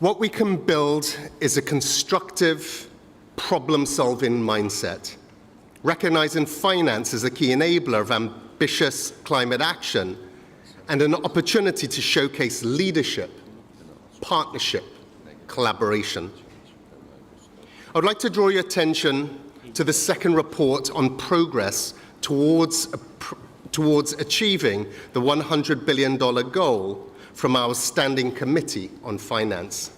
What we can build is a constructive, problem-solving mindset, recognizing finance as a key enabler of ambitious climate action and an opportunity to showcase leadership, partnership, collaboration. I would like to draw your attention to the second report on progress towards achieving the $100 billion goal from our Standing Committee on Finance.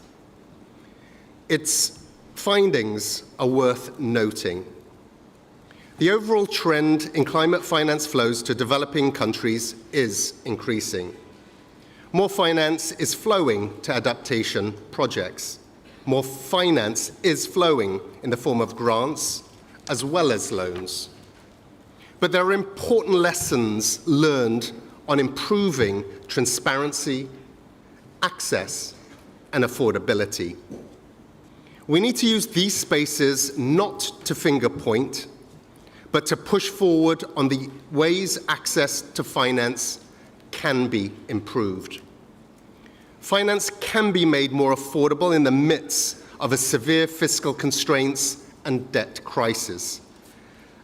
Its findings are worth noting. The overall trend in climate finance flows to developing countries is increasing. More finance is flowing to adaptation projects. More finance is flowing in the form of grants as well as loans. But there are important lessons learned on improving transparency, access, and affordability. We need to use these spaces not to finger point, but to push forward on the ways access to finance can be improved. Finance can be made more affordable in the midst of a severe fiscal constraints and debt crisis.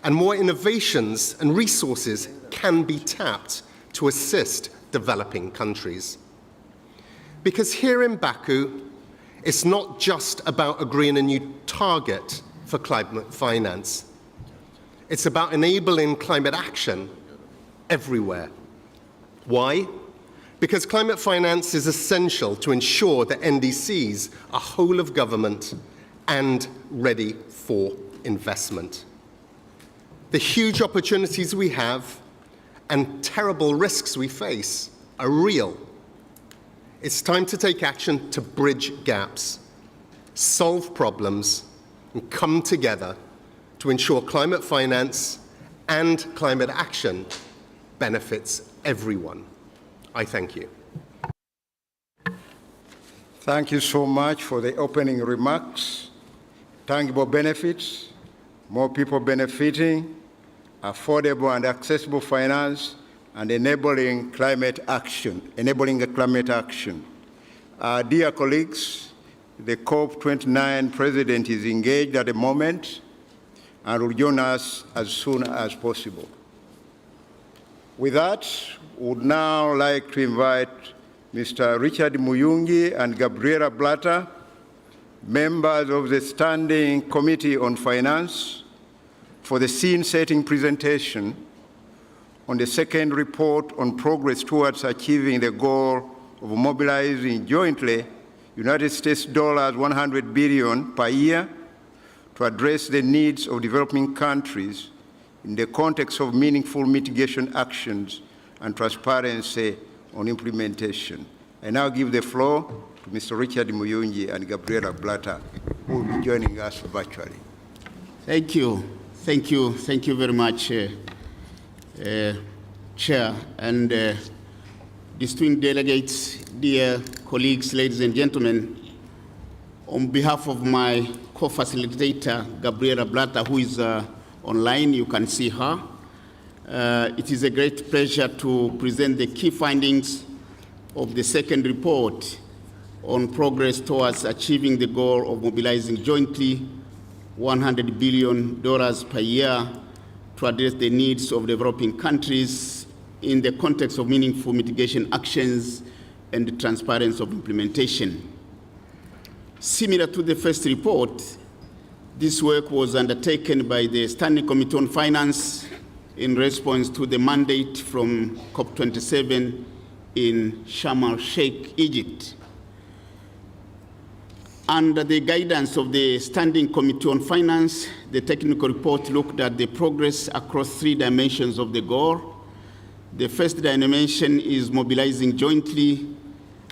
And more innovations and resources can be tapped to assist developing countries. Because here in Baku, it's not just about agreeing a new target for climate finance. It's about enabling climate action everywhere. Why? Because climate finance is essential to ensure that NDCs are whole of government and ready for investment. The huge opportunities we have and terrible risks we face are real. It's time to take action to bridge gaps, solve problems, and come together to ensure climate finance and climate action benefits everyone. I thank you. Thank you so much for the opening remarks. Tangible benefits, more people benefiting, affordable and accessible finance, and enabling climate action, Dear colleagues, the COP29 president is engaged at the moment and will join us as soon as possible. With that, we would now like to invite Mr. Richard Muyungi and Gabriela Blatter, members of the Standing Committee on Finance, for the scene-setting presentation on the second report on progress towards achieving the goal of mobilizing jointly United States dollars $100 billion per year to address the needs of developing countries in the context of meaningful mitigation actions and transparency on implementation. I now give the floor to Mr. Richard Muyungi and Gabriela Blatter, who will be joining us virtually. Thank you. Thank you. Thank you very much, Chair, and distinguished delegates, dear colleagues, ladies and gentlemen. On behalf of my co-facilitator, Gabriela Blatter, who is online, you can see her. It is a great pleasure to present the key findings of the second report on progress towards achieving the goal of mobilizing jointly $100 billion per year to address the needs of developing countries in the context of meaningful mitigation actions and the transparency of implementation. Similar to the first report, this work was undertaken by the Standing Committee on Finance in response to the mandate from COP27 in Sharm el-Sheikh, Egypt. Under the guidance of the Standing Committee on Finance, the technical report looked at the progress across three dimensions of the goal. The first dimension is mobilizing jointly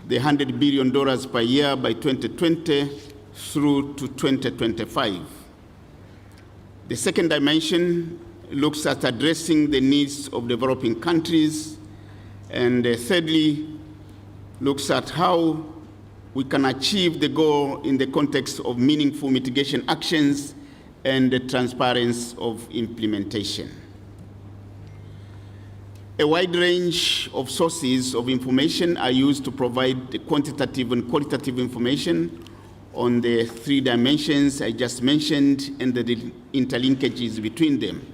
the $100 billion per year by 2020 through to 2025. The second dimension looks at addressing the needs of developing countries, and thirdly, looks at how we can achieve the goal in the context of meaningful mitigation actions and the transparency of implementation. A wide range of sources of information are used to provide quantitative and qualitative information on the 3 dimensions I just mentioned and the interlinkages between them.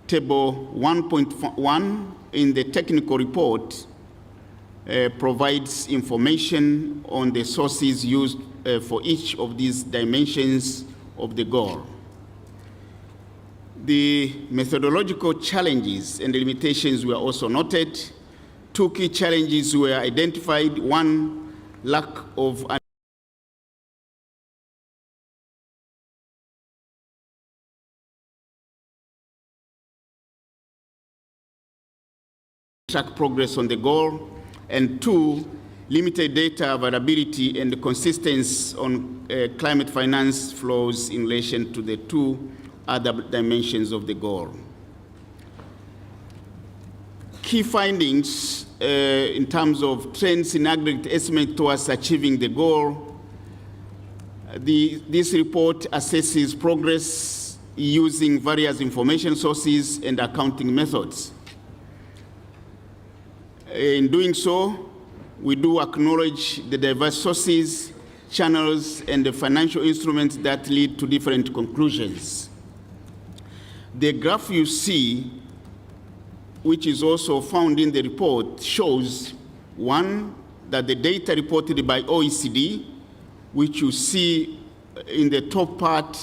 Table 1.1 in the technical report provides information on the sources used for each of these dimensions of the goal. The methodological challenges and limitations were also noted. 2 key challenges were identified. 1, lack of track progress on the goal, and 2, limited data availability and consistency on climate finance flows in relation to the 2 other dimensions of the goal. Key findings in terms of trends in aggregate estimate towards achieving the goal. This report assesses progress using various information sources and accounting methods. In doing so, we do acknowledge the diverse sources, channels, and the financial instruments that lead to different conclusions. The graph you see, which is also found in the report, shows, 1, that the data reported by OECD, which you see in the top part,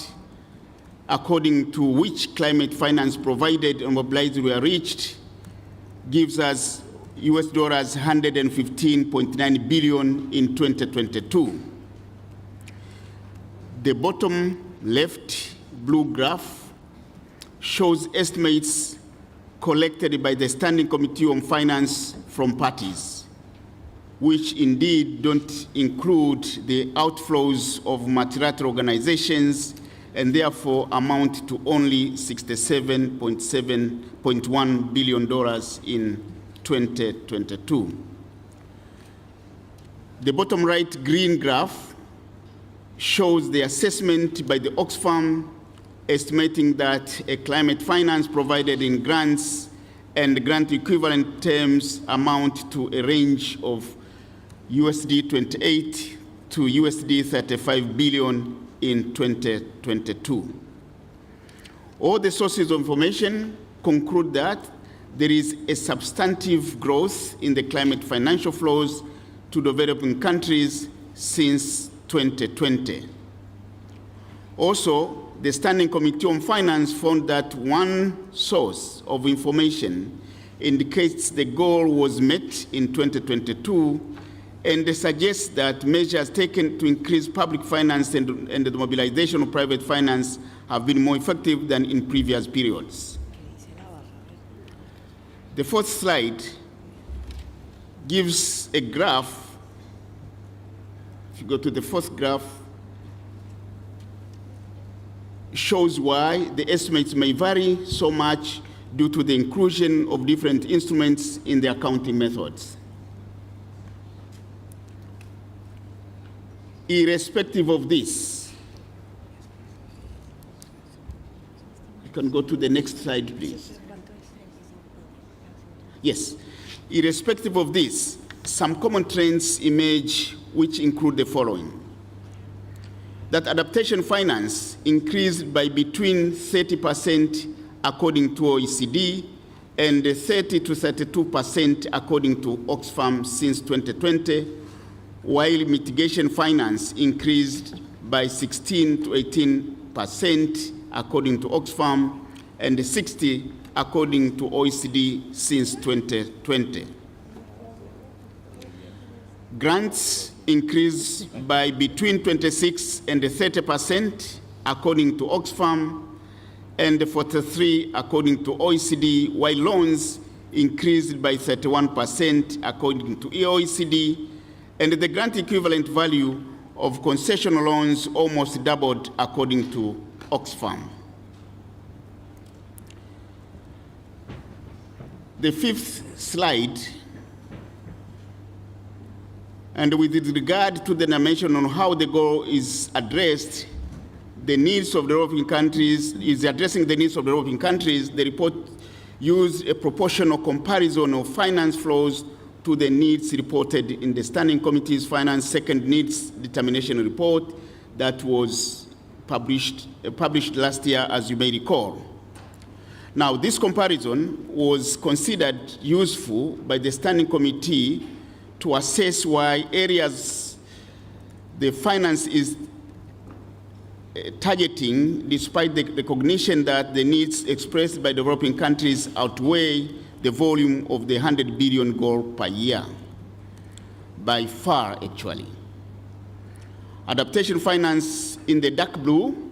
according to which climate finance provided and mobilized were reached, gives us US dollars 115.9 billion in 2022. The bottom left blue graph shows estimates collected by the Standing Committee on Finance from parties, which indeed don't include the outflows of multilateral organizations and therefore amount to only $67.1 billion in 2022. The bottom right green graph shows the assessment by the Oxfam estimating that a climate finance provided in grants and grant equivalent terms amount to a range of USD 28 to USD 35 billion in 2022. All the sources of information conclude that there is a substantive growth in the climate financial flows to developing countries since 2020. Also, the Standing Committee on Finance found that one source of information indicates the goal was met in 2022 and suggests that measures taken to increase public finance and the mobilization of private finance have been more effective than in previous periods. The 4th slide gives a graph. If you go to the 4th graph, shows why the estimates may vary so much due to the inclusion of different instruments in the accounting methods. Irrespective of this, you can go to the next slide, please. Yes, irrespective of this, some common trends emerge which include the following. That adaptation finance increased by between 30% according to OECD and 30 to 32% according to Oxfam since 2020, while mitigation finance increased by 16 to 18% according to Oxfam and 60 according to OECD since 2020. Grants increased by between 26 and 30% according to Oxfam and 43 according to OECD, while loans increased by 31% according to OECD, and the grant equivalent value of concessional loans almost doubled according to Oxfam. The 5th slide, and with regard to the dimension on how the goal is addressed, the needs of developing countries, is addressing the needs of developing countries, the report use a proportional comparison of finance flows to the needs reported in the Standing Committee's Finance Second Needs Determination Report that was published last year, as you may recall. Now, this comparison was considered useful by the Standing Committee to assess why areas the finance is targeting, despite the recognition that the needs expressed by developing countries outweigh the volume of the 100 billion goal per year, by far, actually. Adaptation finance in the dark blue,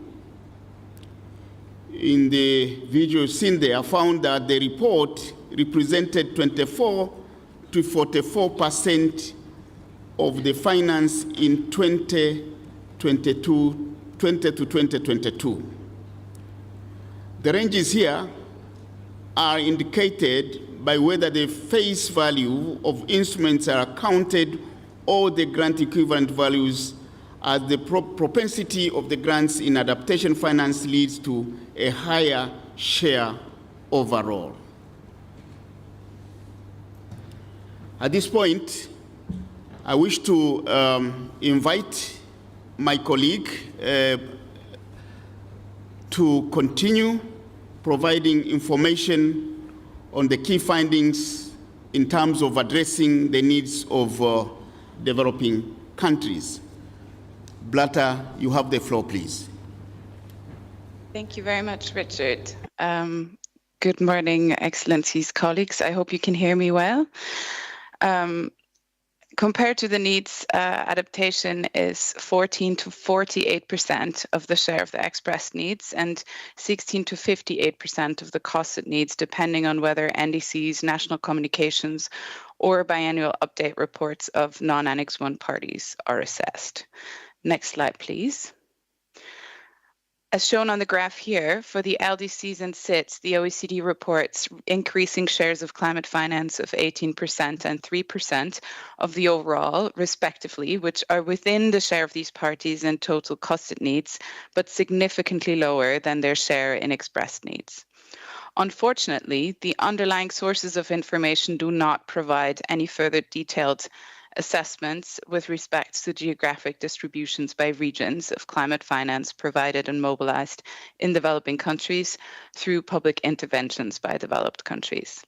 in the visual seen there, found that the report represented 24 to 44% of the finance in 20 to 2022. The ranges here are indicated by whether the face value of instruments are counted or the grant equivalent values, as the propensity of the grants in adaptation finance leads to a higher share overall. At this point, I wish to invite my colleague to continue providing information on the key findings in terms of addressing the needs of developing countries. Blatter, you have the floor, please. Thank you very much, Richard. Good morning, Excellencies, colleagues. I hope you can hear me well. Compared to the needs, adaptation is 14 to 48% of the share of the expressed needs and 16 to 58% of the costed needs, depending on whether NDCs, national communications, or biannual update reports of non-Annex 1 parties are assessed. Next slide, please. As shown on the graph here, for the LDCs and SITs, the OECD reports increasing shares of climate finance of 18% and 3% of the overall, respectively, which are within the share of these parties in total costed needs, but significantly lower than their share in expressed needs. Unfortunately, the underlying sources of information do not provide any further detailed assessments with respect to geographic distributions by regions of climate finance provided and mobilized in developing countries through public interventions by developed countries.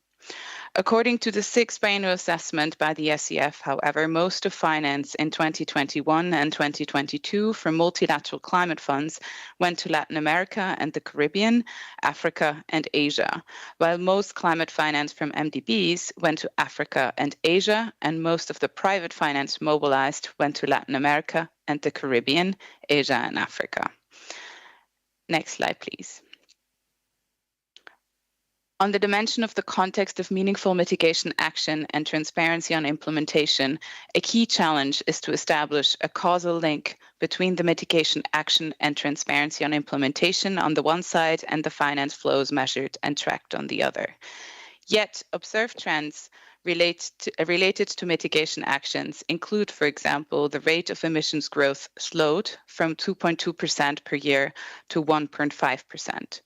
According to the 6th biannual assessment by the SEF, however, most of finance in 2021 and 2022 from multilateral climate funds went to Latin America and the Caribbean, Africa, and Asia, while most climate finance from MDBs went to Africa and Asia, and most of the private finance mobilized went to Latin America and the Caribbean, Asia, and Africa. Next slide, please. On the dimension of the context of meaningful mitigation action and transparency on implementation, a key challenge is to establish a causal link between the mitigation action and transparency on implementation on the one side and the finance flows measured and tracked on the other. Yet, observed trends related to mitigation actions include, for example, the rate of emissions growth slowed from 2.2% per year to 1.5%.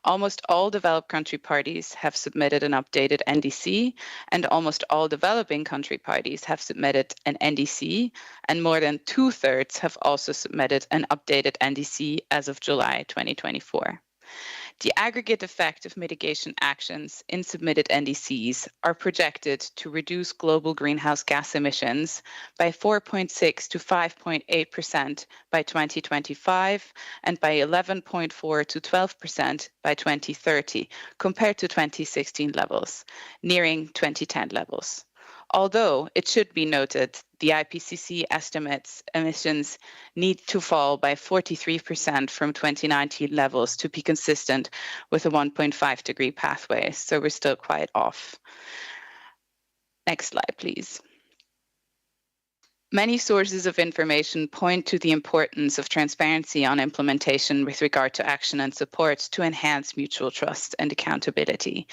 Almost all developed country parties have submitted an updated NDC, and almost all developing country parties have submitted an NDC, and more than 2/3 have also submitted an updated NDC as of July 2024. The aggregate effect of mitigation actions in submitted NDCs are projected to reduce global greenhouse gas emissions by 4.6 to 5.8% by 2025 and by 11.4 to 12% by 2030 compared to 2016 levels, nearing 2010 levels. Although it should be noted, the IPCC estimates emissions need to fall by 43% from 2019 levels to be consistent with a 1.5 degree pathway, so we're still quite off. Next slide, please. Many sources of information point to the importance of transparency on implementation with regard to action and support to enhance mutual trust and accountability.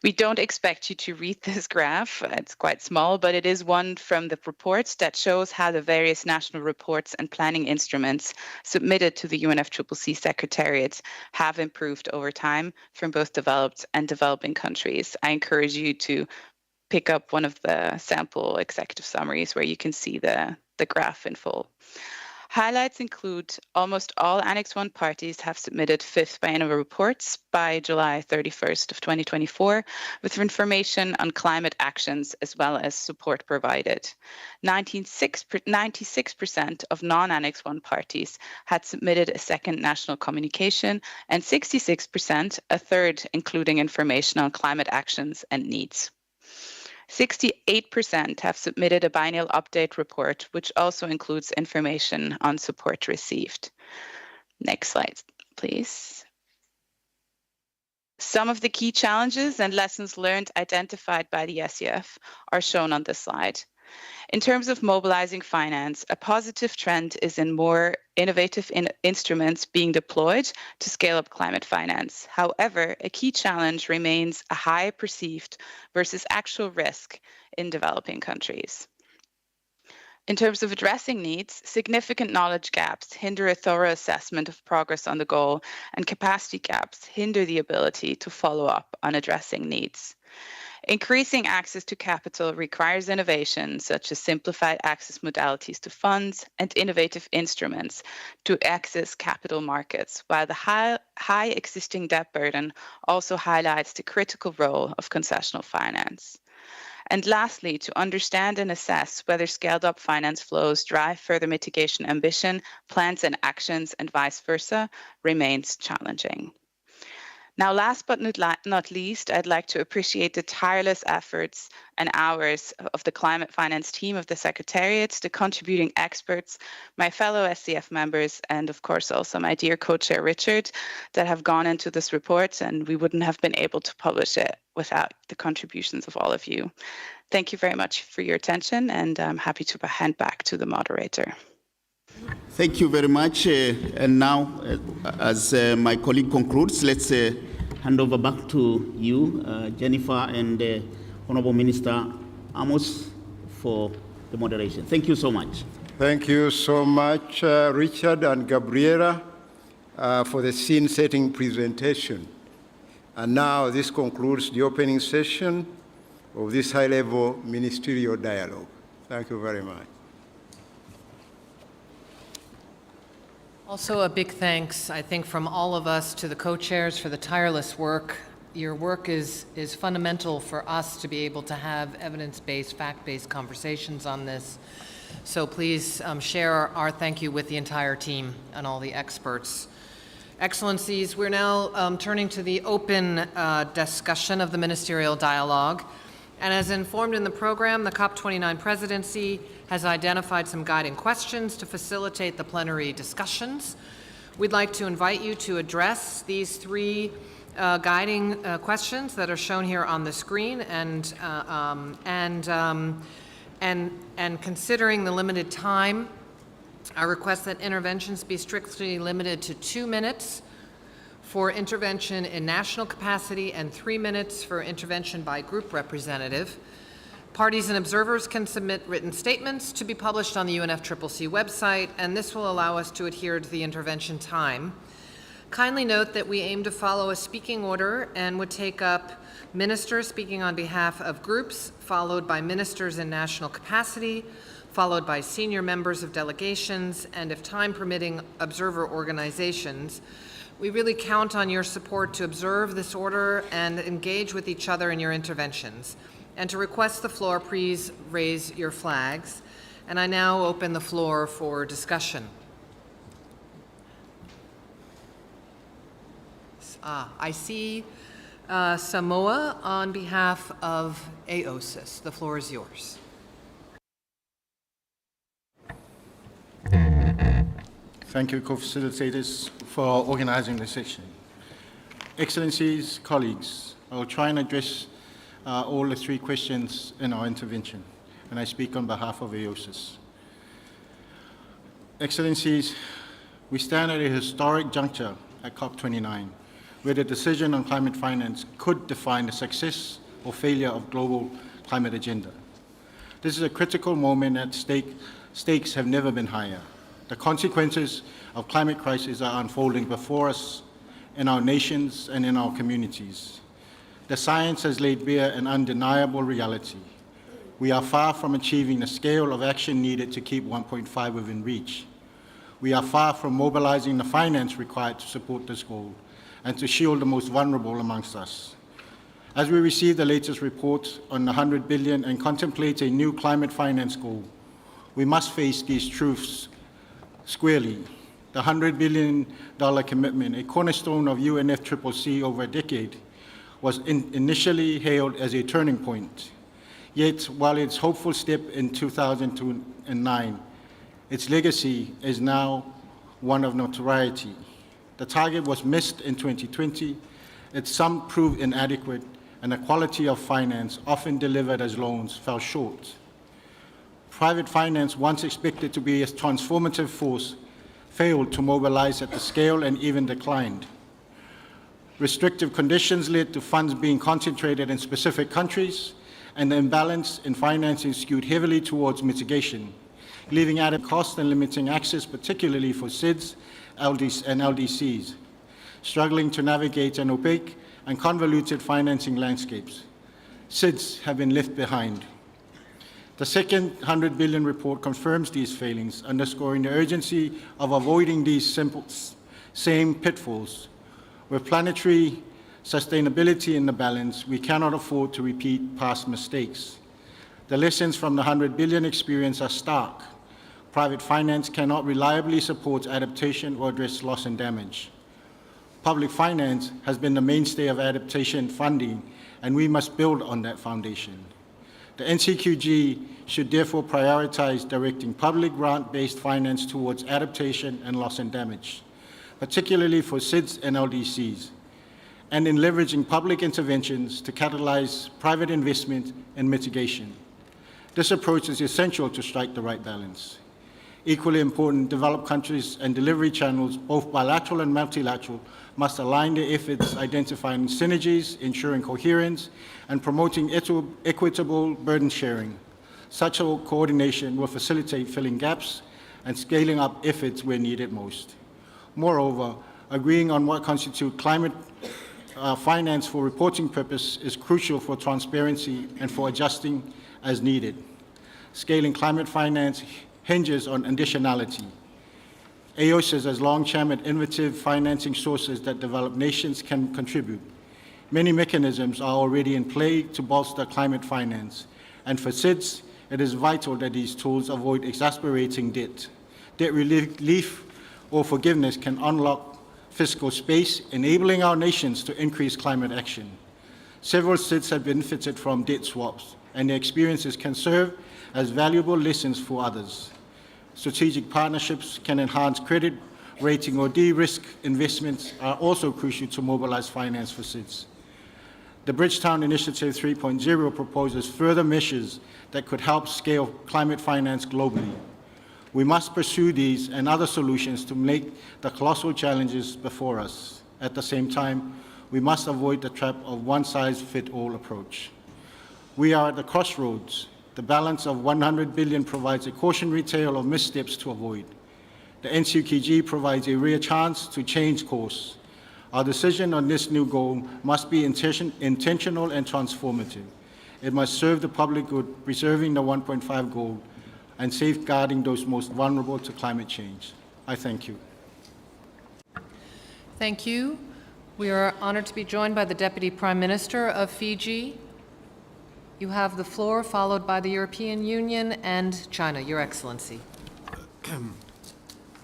We don't expect you to read this graph. It's quite small, but it is one from the report that shows how the various national reports and planning instruments submitted to the UNFCCC Secretariat have improved over time from both developed and developing countries. I encourage you to pick up one of the sample executive summaries where you can see the graph in full. Highlights include almost all Annex 1 parties have submitted fifth biannual reports by July 31st of 2024 with information on climate actions as well as support provided. 96% of non-Annex 1 parties had submitted a second national communication and 66%, a third, including information on climate actions and needs. 68% have submitted a biennial update report, which also includes information on support received. Next slide, please. Some of the key challenges and lessons learned identified by the SEF are shown on this slide. In terms of mobilizing finance, a positive trend is in more innovative instruments being deployed to scale up climate finance. However, a key challenge remains a high perceived versus actual risk in developing countries. In terms of addressing needs, significant knowledge gaps hinder a thorough assessment of progress on the goal, and capacity gaps hinder the ability to follow up on addressing needs. Increasing access to capital requires innovation, such as simplified access modalities to funds and innovative instruments to access capital markets, while the high existing debt burden also highlights the critical role of concessional finance. And lastly, to understand and assess whether scaled-up finance flows drive further mitigation ambition, plans and actions, and vice versa, remains challenging. Now, last but not least, I'd like to appreciate the tireless efforts and hours of the climate finance team of the Secretariat, the contributing experts, my fellow SCF members, and of course also my dear co-chair Richard, that have gone into this report, and we wouldn't have been able to publish it without the contributions of all of you. Thank you very much for your attention, and I'm happy to hand back to the moderator. Thank you very much. And now, as my colleague concludes, let's hand over back to you, Jennifer, and Honorable Minister Amos for the moderation. Thank you so much. Thank you so much, Richard and Gabriela, for the scene-setting presentation. And now this concludes the opening session of this high-level ministerial dialogue. Thank you very much. Also, a big thanks, I think, from all of us to the co-chairs for the tireless work. Your work is fundamental for us to be able to have evidence-based, fact-based conversations on this. So please share our thank you with the entire team and all the experts. Excellencies, we're now turning to the open discussion of the ministerial dialogue. And as informed in the program, the COP29 presidency has identified some guiding questions to facilitate the plenary discussions. We'd like to invite you to address these three guiding questions that are shown here on the screen, and considering the limited time, I request that interventions be strictly limited to 2 minutes for intervention in national capacity and 3 minutes for intervention by group representative. Parties and observers can submit written statements to be published on the UNFCCC website, and this will allow us to adhere to the intervention time. Kindly note that we aim to follow a speaking order and would take up ministers speaking on behalf of groups, followed by ministers in national capacity, followed by senior members of delegations, and if time permitting, observer organizations. We really count on your support to observe this order and engage with each other in your interventions. And to request the floor, please raise your flags. And I now open the floor for discussion. I see Samoa on behalf of AOSIS. The floor is yours. Thank you, co-facilitators, for organizing this session. Excellencies, colleagues, I will try and address all the three questions in our intervention, and I speak on behalf of AOSIS. Excellencies, we stand at a historic juncture at COP29, where the decision on climate finance could define the success or failure of global climate agenda. This is a critical moment at stake. Stakes have never been higher. The consequences of climate crisis are unfolding before us in our nations and in our communities. The science has laid bare an undeniable reality. We are far from achieving the scale of action needed to keep 1.5 within reach. We are far from mobilizing the finance required to support this goal and to shield the most vulnerable amongst us. As we receive the latest report on the 100 billion and contemplate a new climate finance goal, we must face these truths squarely. The $100 billion commitment, a cornerstone of UNFCCC over a decade, was initially hailed as a turning point. Yet, while its hopeful step in 2009, its legacy is now one of notoriety. The target was missed in 2020, its sum proved inadequate, and the quality of finance, often delivered as loans, fell short. Private finance, once expected to be a transformative force, failed to mobilize at the scale and even declined. Restrictive conditions led to funds being concentrated in specific countries, and the imbalance in financing skewed heavily towards mitigation, leaving added costs and limiting access, particularly for SIDS and LDCs, struggling to navigate an opaque and convoluted financing landscapes. SIDS have been left behind. The second 100 billion report confirms these failings, underscoring the urgency of avoiding these same pitfalls. With planetary sustainability in the balance, we cannot afford to repeat past mistakes. The lessons from the 100 billion experience are stark. Private finance cannot reliably support adaptation or address loss and damage. Public finance has been the mainstay of adaptation funding, and we must build on that foundation. The NCQG should therefore prioritize directing public grant-based finance towards adaptation and loss and damage, particularly for SIDS and LDCs, and in leveraging public interventions to catalyze private investment and mitigation. This approach is essential to strike the right balance. Equally important, developed countries and delivery channels, both bilateral and multilateral, must align their efforts identifying synergies, ensuring coherence, and promoting equitable burden sharing. Such a coordination will facilitate filling gaps and scaling up efforts where needed most. Moreover, agreeing on what constitutes climate finance for reporting purpose is crucial for transparency and for adjusting as needed. Scaling climate finance hinges on additionality. AOSIS has long championed innovative financing sources that developed nations can contribute. Many mechanisms are already in play to bolster climate finance, and for SIDS, it is vital that these tools avoid exasperating debt. Debt relief or forgiveness can unlock fiscal space, enabling our nations to increase climate action. Several SIDS have benefited from debt swaps, and their experiences can serve as valuable lessons for others. Strategic partnerships can enhance credit rating or de-risk investments are also crucial to mobilize finance for SIDS. The Bridgetown Initiative 3.0 proposes further measures that could help scale climate finance globally. We must pursue these and other solutions to make the colossal challenges before us. At the same time, we must avoid the trap of one-size-fits-all approach. We are at the crossroads. The balance of 100 billion provides a cautionary tale of missteps to avoid. The NCQG provides a rare chance to change course. Our decision on this new goal must be intentional and transformative. It must serve the public good, preserving the 1.5 goal and safeguarding those most vulnerable to climate change. I thank you. Thank you. We are honored to be joined by the Deputy Prime Minister of Fiji. You have the floor, followed by the European Union and China, Your Excellency.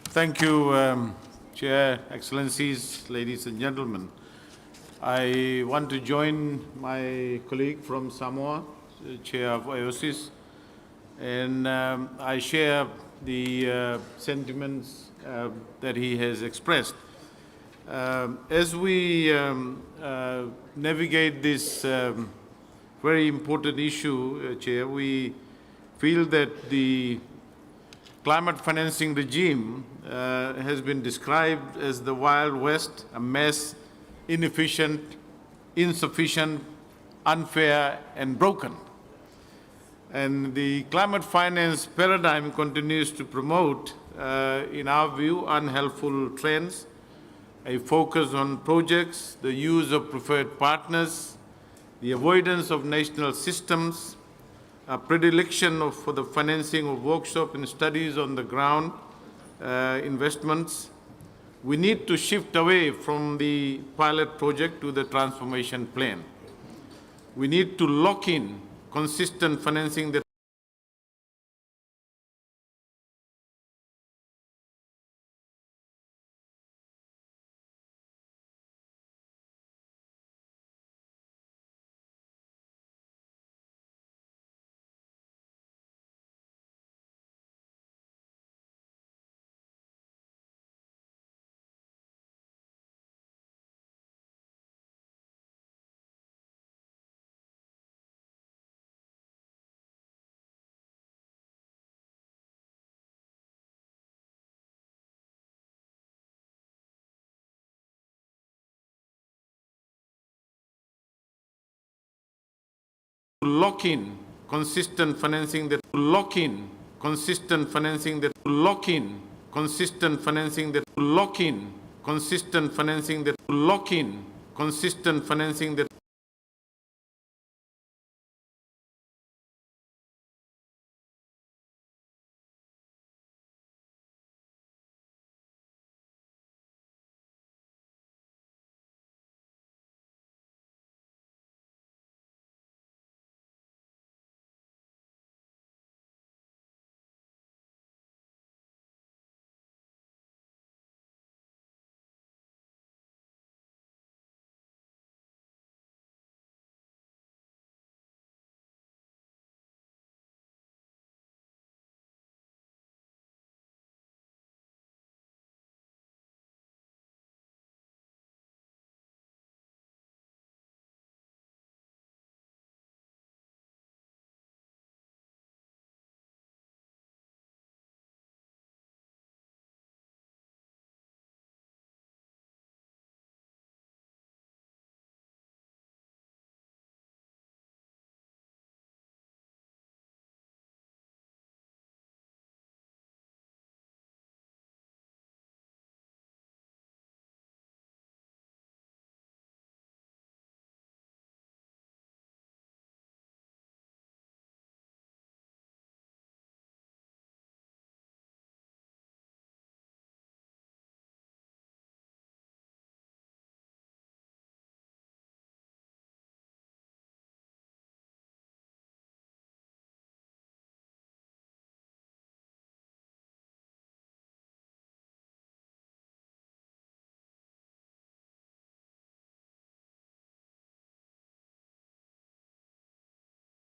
Thank you, Chair, Excellencies, ladies and gentlemen. I want to join my colleague from Samoa, Chair of AOSIS, and I share the sentiments that he has expressed. As we navigate this very important issue, Chair, we feel that the climate financing regime has been described as the Wild West, a mess, inefficient, insufficient, unfair, and broken. And the climate finance paradigm continues to promote, in our view, unhelpful trends, a focus on projects, the use of preferred partners, the avoidance of national systems, a predilection for the financing of workshops and studies on the ground, investments. We need to shift away from the pilot project to the transformation plan. We need to lock in consistent financing that lock in consistent financing that lock in consistent financing that lock in consistent financing that lock in consistent financing that lock in consistent financing that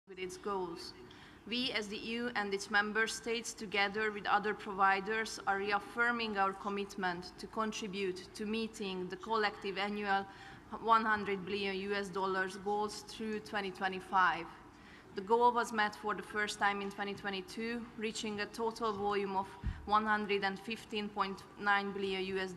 with its goals. We, as the EU and its member states, together with other providers, are reaffirming our commitment to contribute to meeting the collective annual $100 billion goals through 2025. The goal was met for the first time in 2022, reaching a total volume of $115.9 billion.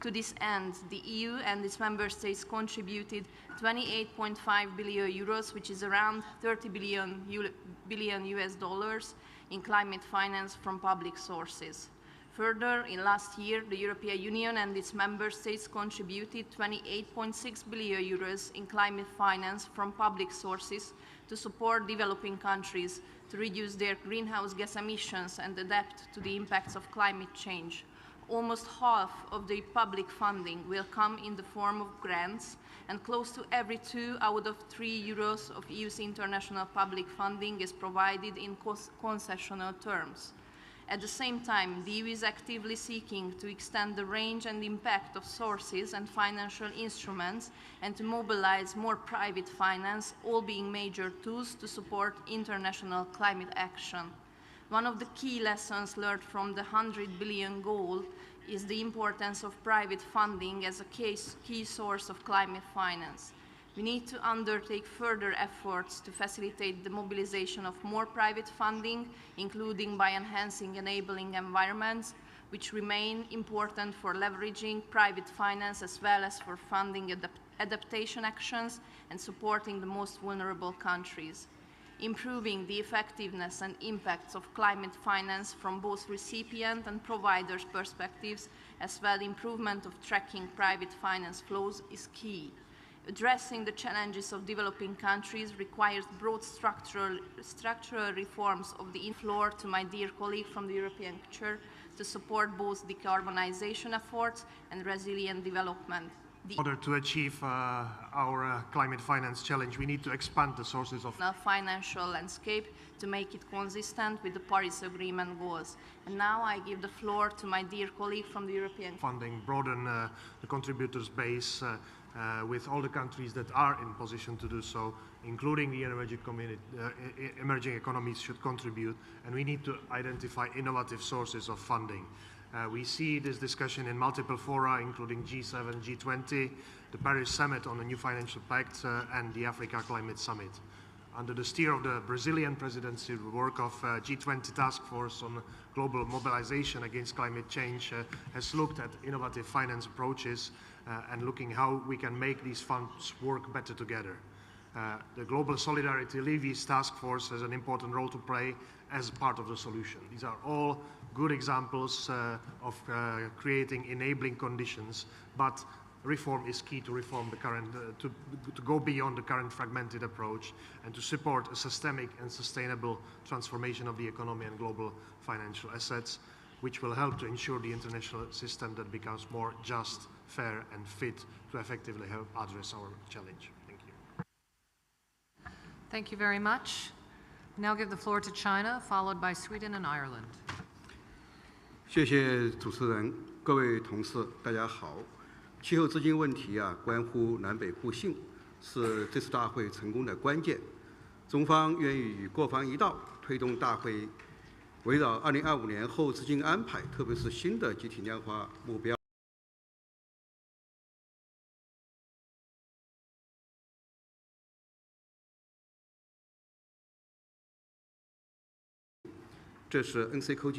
To this end, the EU and its member states contributed 28.5 billion euros, which is around 30 billion US dollars in climate finance from public sources. Further, in last year, the European Union and its member states contributed 28.6 billion euros in climate finance from public sources to support developing countries to reduce their greenhouse gas emissions and adapt to the impacts of climate change. Almost half of the public funding will come in the form of grants, and close to every 2 out of 3 euros of EU's international public funding is provided in concessional terms. At the same time, the EU is actively seeking to extend the range and impact of sources and financial instruments and to mobilize more private finance, all being major tools to support international climate action. One of the key lessons learned from the 100 billion goal is the importance of private funding as a key source of climate finance. We need to undertake further efforts to facilitate the mobilization of more private funding, including by enhancing enabling environments, which remain important for leveraging private finance as well as for funding adaptation actions and supporting the most vulnerable countries. Improving the effectiveness and impacts of climate finance from both recipient and providers' perspectives, as well as improvement of tracking private finance flows is key. Addressing the challenges of developing countries requires broad structural reforms of the floor to my dear colleague from the European Culture to support both decarbonization efforts and resilient development. In order to achieve our climate finance challenge, we need to expand the sources of financial landscape to make it consistent with the Paris Agreement goals. And now I give the floor to my dear colleague from the European funding, broaden the contributors' base with all the countries that are in position to do so, including the emerging economies should contribute, and we need to identify innovative sources of funding. We see this discussion in multiple fora, including G7, G20, the Paris Summit on the New Financial Pact, and the Africa Climate Summit. Under the steer of the Brazilian presidency, the work of G20 Task Force on Global Mobilization Against Climate Change has looked at innovative finance approaches and looking how we can make these funds work better together. The Global Solidarity Levies Task Force has an important role to play as part of the solution. These are all good examples of creating enabling conditions, but reform is key to reform the current, to go beyond the current fragmented approach and to support a systemic and sustainable transformation of the economy and global financial assets, which will help to ensure the international system that becomes more just, fair and fit to effectively help address our challenge. Thank you. Thank you very much. Now give the floor to China, followed by Sweden and Ireland. 谢谢主持人，各位同事，大家好。气候资金问题关乎南北互信，是这次大会成功的关键。中方愿意与各方一道，推动大会围绕2025年后资金安排，特别是新的集体量化目标。 这是 NCOG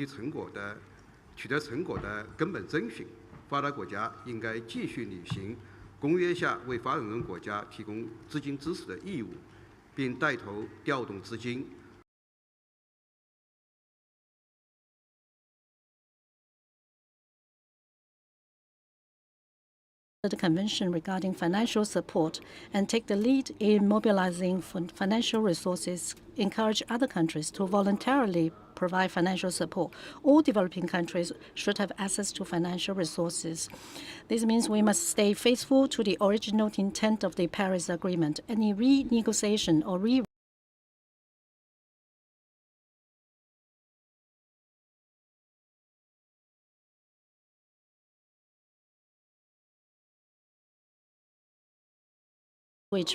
取得成果的根本遵循。发达国家应该继续履行公约下为发展中国家提供资金支持的义务，并带头调动资金。 the Convention regarding financial support and take the lead in mobilizing financial resources, encourage other countries to voluntarily provide financial support. All developing countries should have access to financial resources. This means we must stay faithful to the original intent of the Paris Agreement. Any renegotiation or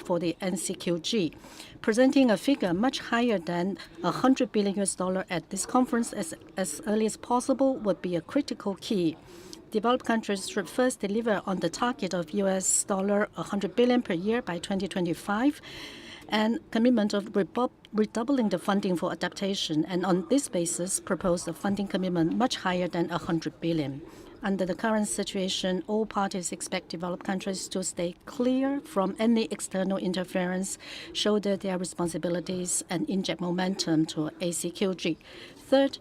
for the NCQG, presenting a figure much higher than $100 billion at this conference as early as possible would be a critical key. Developed countries should first deliver on the target of $100 billion per year by 2025, and commitment of redoubling the funding for adaptation, and on this basis propose a funding commitment much higher than $100 billion. Under the current situation, all parties expect developed countries to stay clear from any external interference, shoulder their responsibilities, and inject momentum to ACQG. Third,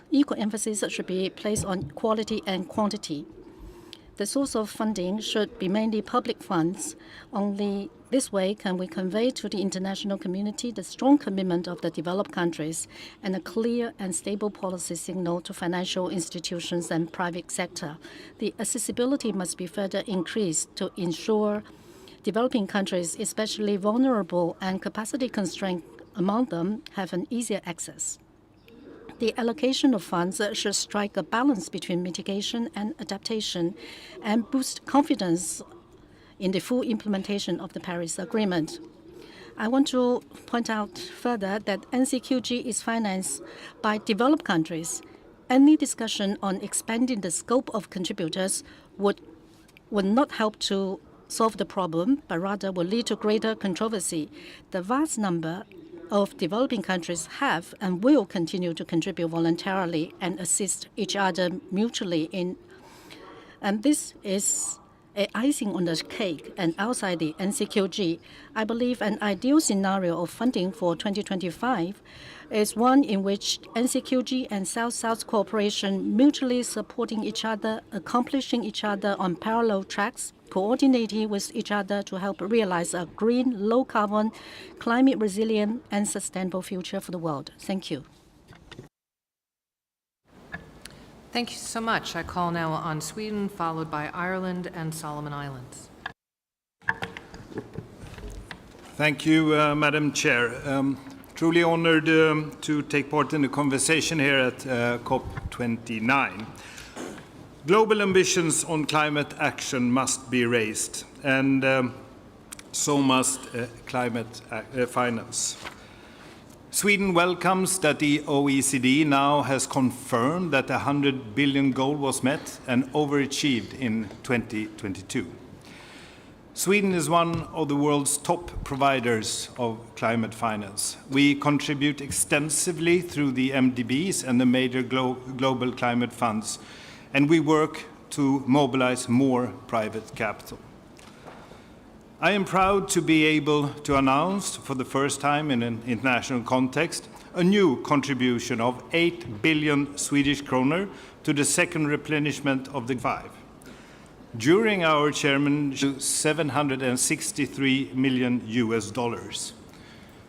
equal emphasis should be placed on quality and quantity. The source of funding should be mainly public funds. Only this way can we convey to the international community the strong commitment of the developed countries and a clear and stable policy signal to financial institutions and private sector. The accessibility must be further increased to ensure developing countries, especially vulnerable and capacity constrained among them, have an easier access. The allocation of funds should strike a balance between mitigation and adaptation and boost confidence in the full implementation of the Paris Agreement. I want to point out further that NCQG is financed by developed countries. Any discussion on expanding the scope of contributors would not help to solve the problem, but rather will lead to greater controversy. The vast number of developing countries have and will continue to contribute voluntarily and assist each other mutually and this is icing on the cake and outside the NCQG. I believe an ideal scenario of funding for 2025 is one in which NCQG and South-South cooperation mutually supporting each other, accomplishing each other on parallel tracks, coordinating with each other to help realize a green, low-carbon, climate-resilient, and sustainable future for the world. Thank you. Thank you so much. I call now on Sweden, followed by Ireland and Solomon Islands. Thank you, Madam Chair. Truly honored to take part in the conversation here at COP29. Global ambitions on climate action must be raised, and so must climate finance. Sweden welcomes that the OECD now has confirmed that the 100 billion goal was met and overachieved in 2022. Sweden is one of the world's top providers of climate finance. We contribute extensively through the MDBs and the major global climate funds, and we work to mobilize more private capital. I am proud to be able to announce, for the first time in an international context, a new contribution of 8 billion Swedish kronor to the second replenishment of the 5. During our chairmanship, $763 million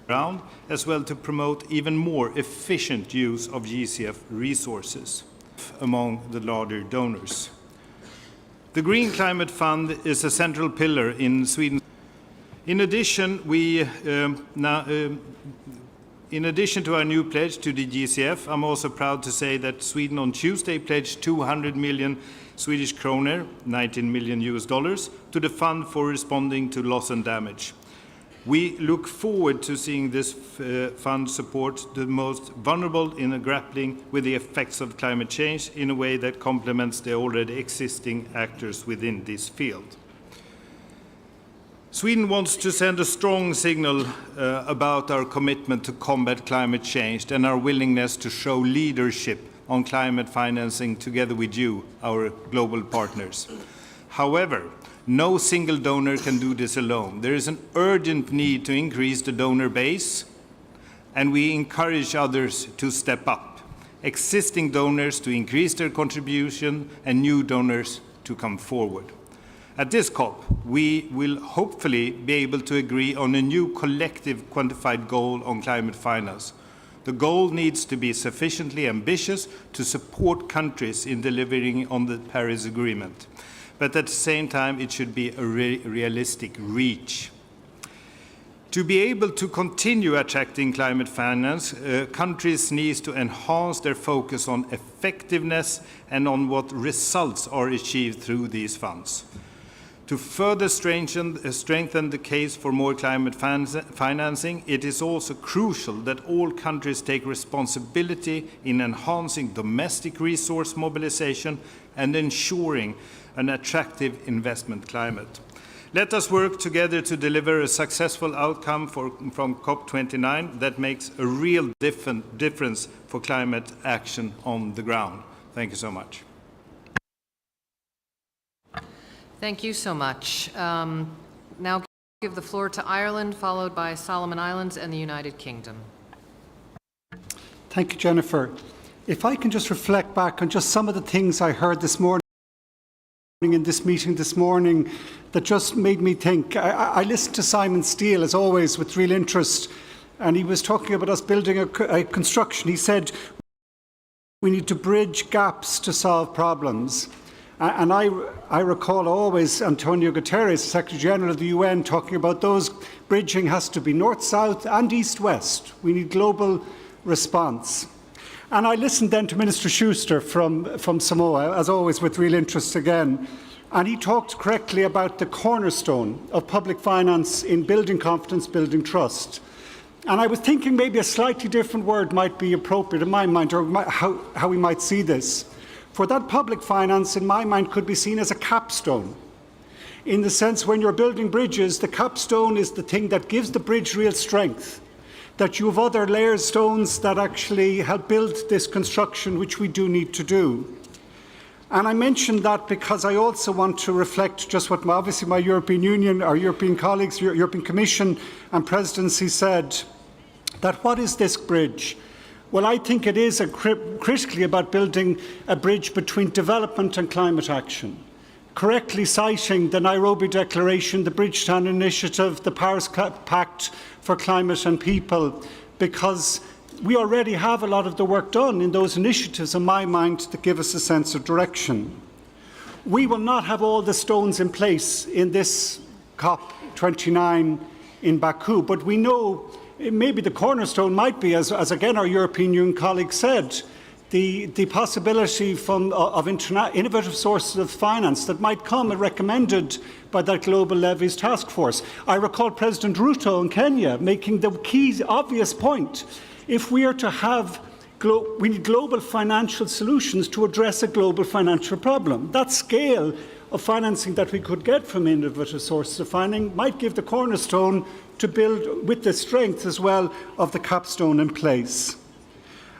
round, as well to promote even more efficient use of GCF resources among the larger donors. The Green Climate Fund is a central pillar in Sweden. In addition, in addition to our new pledge to the GCF, I'm also proud to say that Sweden on Tuesday pledged 200 million Swedish kronor, $19 million, to the Fund for Responding to Loss and Damage. We look forward to seeing this fund support the most vulnerable in grappling with the effects of climate change in a way that complements the already existing actors within this field. Sweden wants to send a strong signal about our commitment to combat climate change and our willingness to show leadership on climate financing together with you, our global partners. However, no single donor can do this alone. There is an urgent need to increase the donor base, and we encourage others to step up, existing donors to increase their contribution, and new donors to come forward. At this COP, we will hopefully be able to agree on a new collective quantified goal on climate finance. The goal needs to be sufficiently ambitious to support countries in delivering on the Paris Agreement, but at the same time, it should be a realistic reach. To be able to continue attracting climate finance, countries need to enhance their focus on effectiveness and on what results are achieved through these funds. To further strengthen the case for more climate financing, it is also crucial that all countries take responsibility in enhancing domestic resource mobilization and ensuring an attractive investment climate. Let us work together to deliver a successful outcome from COP29 that makes a real difference for climate action on the ground. Thank you so much. Thank you so much. Now give the floor to Ireland, followed by Solomon Islands and the United Kingdom. Thank you, Jennifer. If I can just reflect back on just some of the things I heard this morning in this meeting this morning that just made me think. I listened to Simon Steele, as always, with real interest, and he was talking about us building a construction. He said we need to bridge gaps to solve problems. And I recall always Antonio Guterres, Secretary General of the UN, talking about those bridging has to be north-south and east-west. We need global response. And I listened then to Minister Schuster from Samoa, as always with real interest again, and he talked correctly about the cornerstone of public finance in building confidence, building trust. And I was thinking maybe a slightly different word might be appropriate in my mind, or how we might see this. For that public finance, in my mind, could be seen as a capstone. in the sense when you're building bridges, the capstone is the thing that gives the bridge real strength, that you have other layered stones that actually help build this construction, which we do need to do. And I mentioned that because I also want to reflect just what obviously my European Union, our European colleagues, European Commission and Presidency said, that what is this bridge? Well, I think it is critically about building a bridge between development and climate action, correctly citing the Nairobi Declaration, the Bridgetown Initiative, the Paris Pact for Climate and People, because we already have a lot of the work done in those initiatives, in my mind, that give us a sense of direction. We will not have all the stones in place in this COP29 in Baku, but we know maybe the cornerstone might be, as again our European Union colleague said, the possibility of innovative sources of finance that might come recommended by that Global Levies Task Force. I recall President Ruto in Kenya making the key obvious point. If we are to have, we need global financial solutions to address a global financial problem. That scale of financing that we could get from innovative sources of financing might give the cornerstone to build with the strength as well of the capstone in place.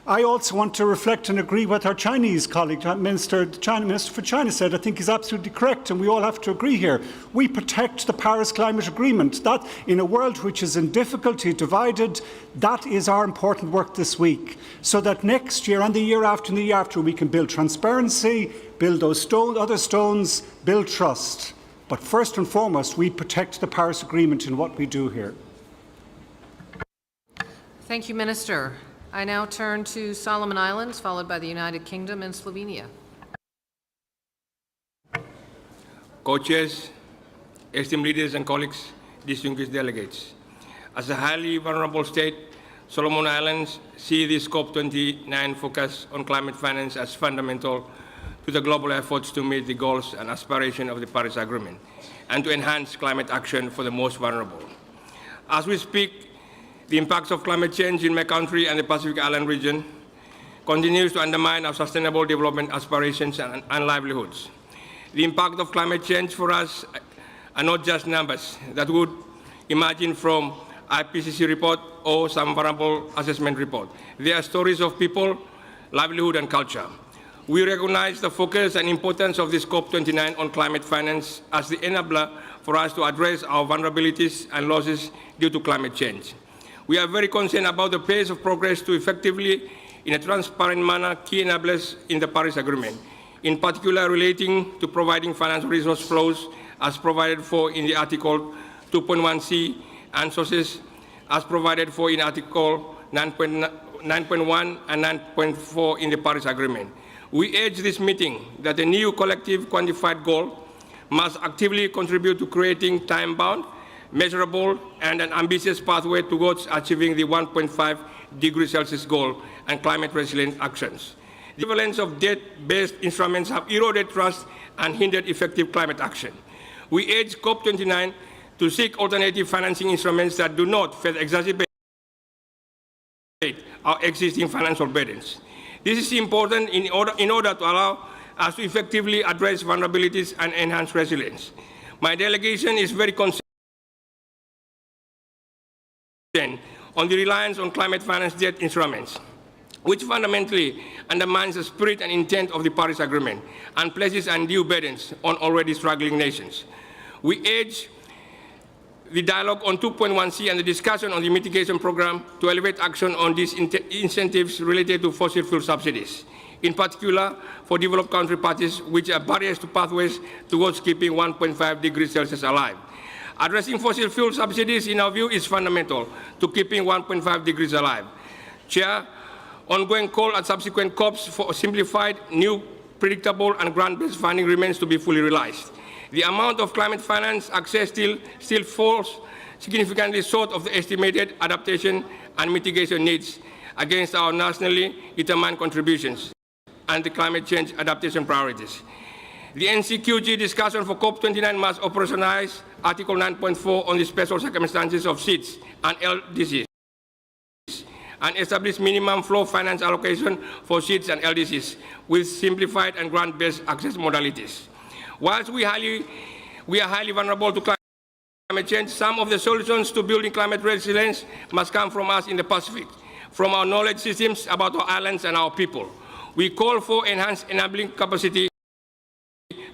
I also want to reflect and agree with our Chinese colleague, the Minister for China said. I think he's absolutely correct, and we all have to agree here. We protect the Paris Climate Agreement. That, in a world which is in difficulty, divided, that is our important work this week, so that next year and the year after and the year after we can build transparency, build those other stones, build trust. But first and foremost, we protect the Paris Agreement in what we do here. Thank you, Minister. I now turn to Solomon Islands, followed by the United Kingdom and Slovenia. Co-chairs, esteemed leaders and colleagues, distinguished delegates. As a highly vulnerable state, Solomon Islands see this COP29 focus on climate finance as fundamental to the global efforts to meet the goals and aspirations of the Paris Agreement and to enhance climate action for the most vulnerable. As we speak, the impacts of climate change in my country and the Pacific Island region continues to undermine our sustainable development aspirations and livelihoods. The impact of climate change for us are not just numbers that would emerge from IPCC report or some vulnerable assessment report. They are stories of people, livelihood, and culture. We recognize the focus and importance of this COP29 on climate finance as the enabler for us to address our vulnerabilities and losses due to climate change. We are very concerned about the pace of progress to effectively, in a transparent manner, key enablers in the Paris Agreement, in particular relating to providing financial resource flows as provided for in the Article 2.1c and sources as provided for in Article 9.1 and 9.4 in the Paris Agreement. We urge this meeting that a new collective quantified goal must actively contribute to creating time-bound, measurable, and an ambitious pathway towards achieving the 1.5 degrees Celsius goal and climate-resilient actions. The prevalence of debt-based instruments have eroded trust and hindered effective climate action. We urge COP29 to seek alternative financing instruments that do not further exacerbate our existing financial burdens. This is important in order to allow us to effectively address vulnerabilities and enhance resilience. My delegation is very concerned on the reliance on climate finance debt instruments, which fundamentally undermines the spirit and intent of the Paris Agreement and places undue burdens on already struggling nations. We urge the dialogue on 2.1c and the discussion on the mitigation program to elevate action on these incentives related to fossil fuel subsidies, in particular for developed country parties, which are barriers to pathways towards keeping 1.5 degrees Celsius alive. Addressing fossil fuel subsidies, in our view, is fundamental to keeping 1.5 degrees alive. Chair, ongoing call at subsequent COPs for simplified, new, predictable, and grant-based funding remains to be fully realized. The amount of climate finance access still falls significantly short of the estimated adaptation and mitigation needs against our nationally determined contributions and the climate change adaptation priorities. The NCQG discussion for COP29 must operationalize Article 9.4 on the special circumstances of seeds and LDCs and establish minimum flow finance allocation for seeds and LDCs with simplified and grant-based access modalities. Whilst we highly We are highly vulnerable to climate change. Some of the solutions to building climate resilience must come from us in the Pacific, from our knowledge systems about our islands and our people. We call for enhanced enabling capacity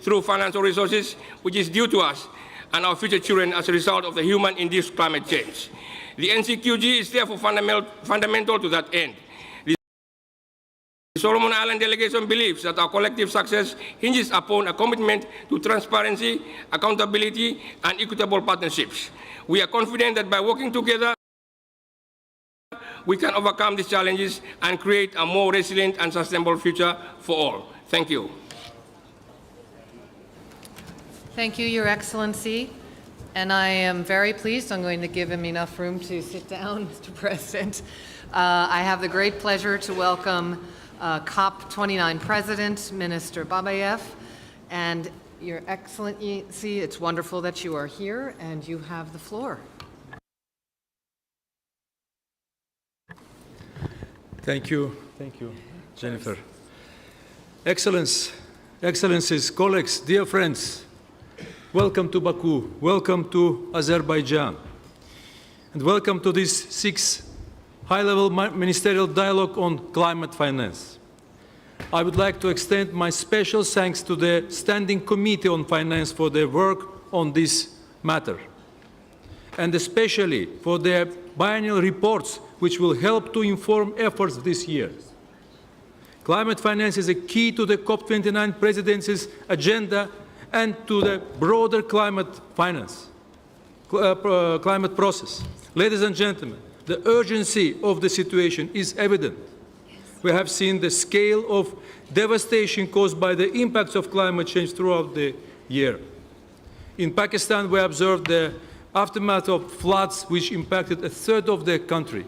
through financial resources, which is due to us and our future children as a result of the human-induced climate change. The NCQG is therefore fundamental to that end. The Solomon Island delegation believes that our collective success hinges upon a commitment to transparency, accountability, and equitable partnerships. We are confident that by working together, we can overcome these challenges and create a more resilient and sustainable future for all. Thank you. Thank you, Your Excellency. And I am very pleased. I'm going to give him enough room to sit down, Mr. President. I have the great pleasure to welcome COP29 President, Minister Babayev, and Your Excellency, it's wonderful that you are here, and you have the floor. Thank you, Jennifer. Excellencies, colleagues, dear friends, welcome to Baku, welcome to Azerbaijan, and welcome to this 6th high-level ministerial dialogue on climate finance. I would like to extend my special thanks to the Standing Committee on Finance for their work on this matter, and especially for their biennial reports, which will help to inform efforts this year. Climate finance is a key to the COP29 presidency's agenda and to the broader climate process. Ladies and gentlemen, the urgency of the situation is evident. We have seen the scale of devastation caused by the impacts of climate change throughout the year. In Pakistan, we observed the aftermath of floods which impacted a third of the country.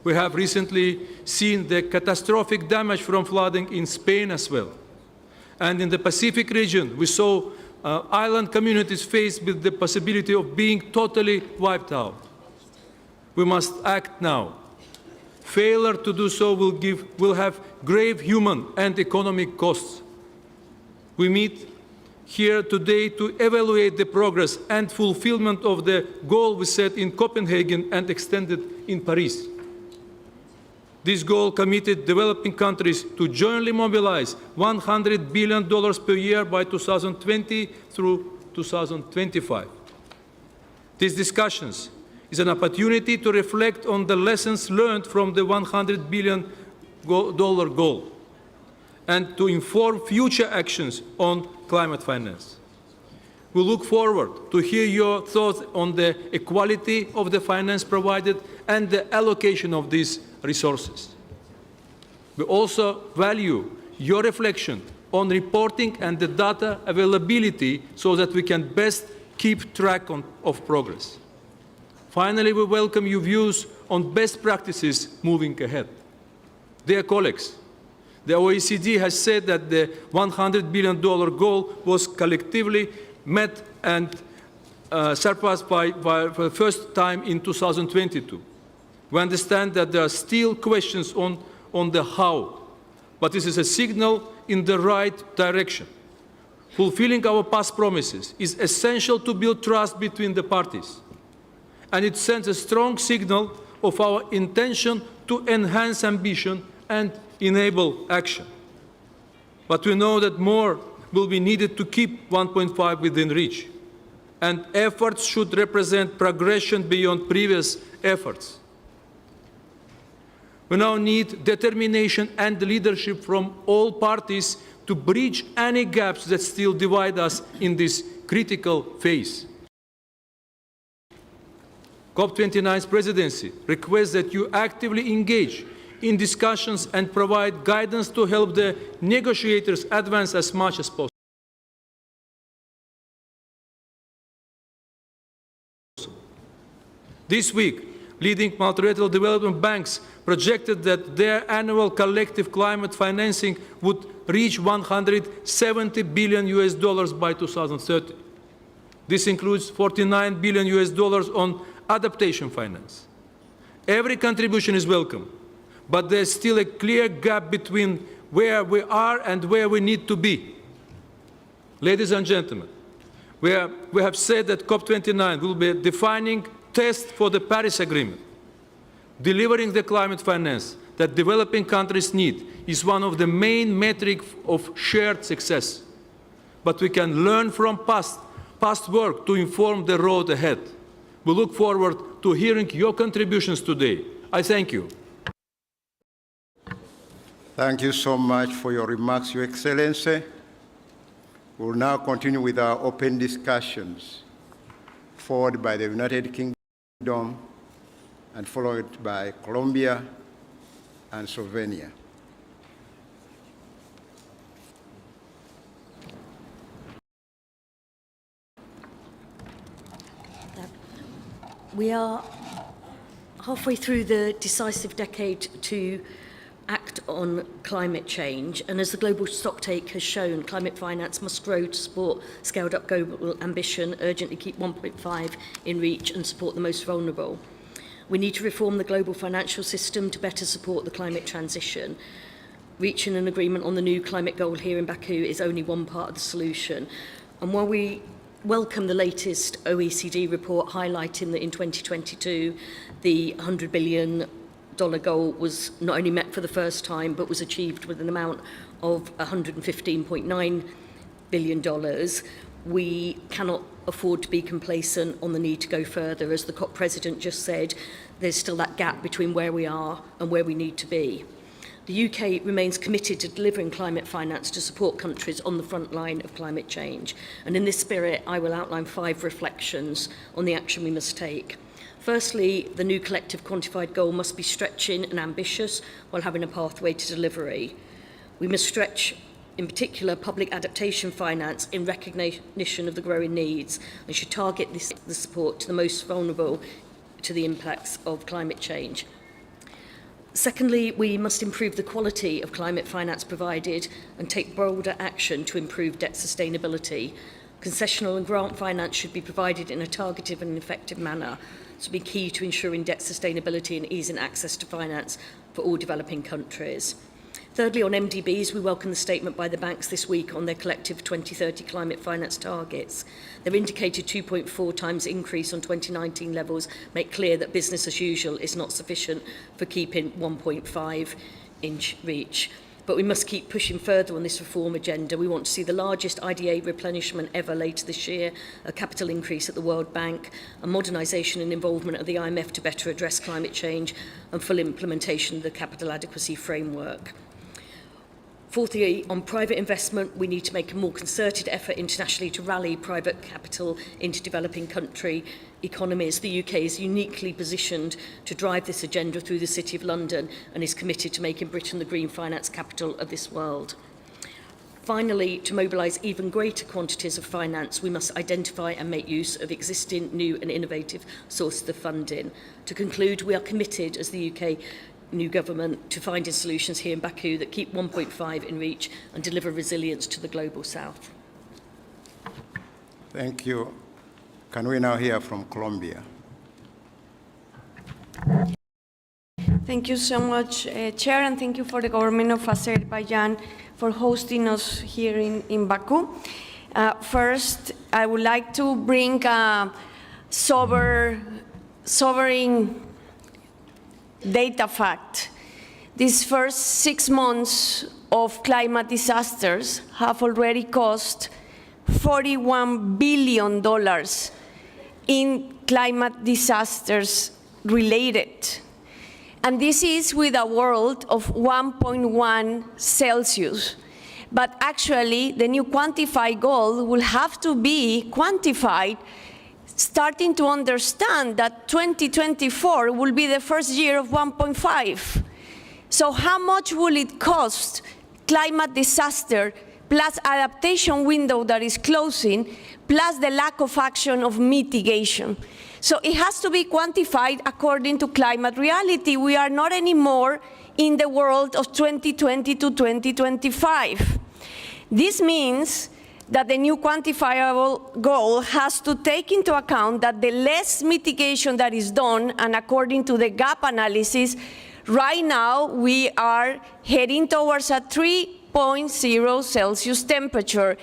We have recently seen the catastrophic damage from flooding in Spain as well. And in the Pacific region, we saw island communities faced with the possibility of being totally wiped out. We must act now. Failure to do so will have grave human and economic costs. We meet here today to evaluate the progress and fulfillment of the goal we set in Copenhagen and extended in Paris. This goal committed developing countries to jointly mobilize $100 billion per year by 2020 through 2025. These discussions is an opportunity to reflect on the lessons learned from the $100 billion goal and to inform future actions on climate finance. We look forward to hear your thoughts on the equality of the finance provided and the allocation of these resources. We also value your reflection on reporting and the data availability so that we can best keep track of progress. Finally, we welcome your views on best practices moving ahead. Dear colleagues, the OECD has said that the $100 billion goal was collectively met and surpassed for the first time in 2022. We understand that there are still questions on the how, but this is a signal in the right direction. Fulfilling our past promises is essential to build trust between the parties, and it sends a strong signal of our intention to enhance ambition and enable action. But we know that more will be needed to keep 1.5 within reach, and efforts should represent progression beyond previous efforts. We now need determination and leadership from all parties to bridge any gaps that still divide us in this critical phase. COP29's presidency requests that you actively engage in discussions and provide guidance to help the negotiators advance as much as possible. This week, leading multilateral development banks projected that their annual collective climate financing would reach $170 billion by 2030. This includes $49 billion on adaptation finance. Every contribution is welcome, but there's still a clear gap between where we are and where we need to be. Ladies and gentlemen, We have said that COP29 will be a defining test for the Paris Agreement. Delivering the climate finance that developing countries need is one of the main metrics of shared success. But we can learn from past work to inform the road ahead. We look forward to hearing your contributions today. I thank you. Thank you so much for your remarks, Your Excellency. We will now continue with our open discussions, followed by the United Kingdom and followed by Colombia and Slovenia. We are halfway through the decisive decade to act on climate change, and as the global stocktake has shown, climate finance must grow to support scaled-up global ambition, urgently keep 1.5 in reach and support the most vulnerable. We need to reform the global financial system to better support the climate transition. Reaching an agreement on the new climate goal here in Baku is only one part of the solution. And while we welcome the latest OECD report highlighting that in 2022, the $100 billion goal was not only met for the first time, but was achieved with an amount of $115.9 billion, we cannot afford to be complacent on the need to go further. As the COP president just said, there's still that gap between where we are and where we need to be. The UK remains committed to delivering climate finance to support countries on the front line of climate change. And in this spirit, I will outline 5 reflections on the action we must take. Firstly, the new collective quantified goal must be stretching and ambitious while having a pathway to delivery. We must stretch, in particular, public adaptation finance in recognition of the growing needs and should target the support to the most vulnerable to the impacts of climate change. Secondly, we must improve the quality of climate finance provided and take bolder action to improve debt sustainability. Concessional and grant finance should be provided in a targeted and effective manner. This will be key to ensuring debt sustainability and easing access to finance for all developing countries. Thirdly, on MDBs, we welcome the statement by the banks this week on their collective 2030 climate finance targets. Their indicated 2.4 times increase on 2019 levels make clear that business as usual is not sufficient for keeping 1.5 inch reach. But we must keep pushing further on this reform agenda. We want to see the largest IDA replenishment ever later this year, a capital increase at the World Bank, a modernisation and involvement of the IMF to better address climate change, and full implementation of the capital adequacy framework. Fourthly, on private investment, we need to make a more concerted effort internationally to rally private capital into developing country economies. The UK is uniquely positioned to drive this agenda through the City of London and is committed to making Britain the green finance capital of this world. Finally, to mobilise even greater quantities of finance, we must identify and make use of existing, new and innovative sources of funding. To conclude, we are committed as the UK new government to finding solutions here in Baku that keep 1.5 in reach and deliver resilience to the global south. Thank you. Can we now hear from Colombia? Thank you so much, Chair, and thank you for the government of Azerbaijan for hosting us here in Baku. First, I would like to bring a sobering data fact. These first 6 months of climate disasters have already cost $41 billion in climate disasters related. And this is with a world of 1.1 Celsius. But actually, the new quantified goal will have to be quantified starting to understand that 2024 will be the first year of 1.5. So how much will it cost climate disaster plus adaptation window that is closing, plus the lack of action of mitigation? So it has to be quantified according to climate reality. We are not anymore in the world of 2020 to 2025. This means that the new quantifiable goal has to take into account that the less mitigation that is done, and according to the gap analysis, right now we are heading towards a 3.0 Celsius temperature.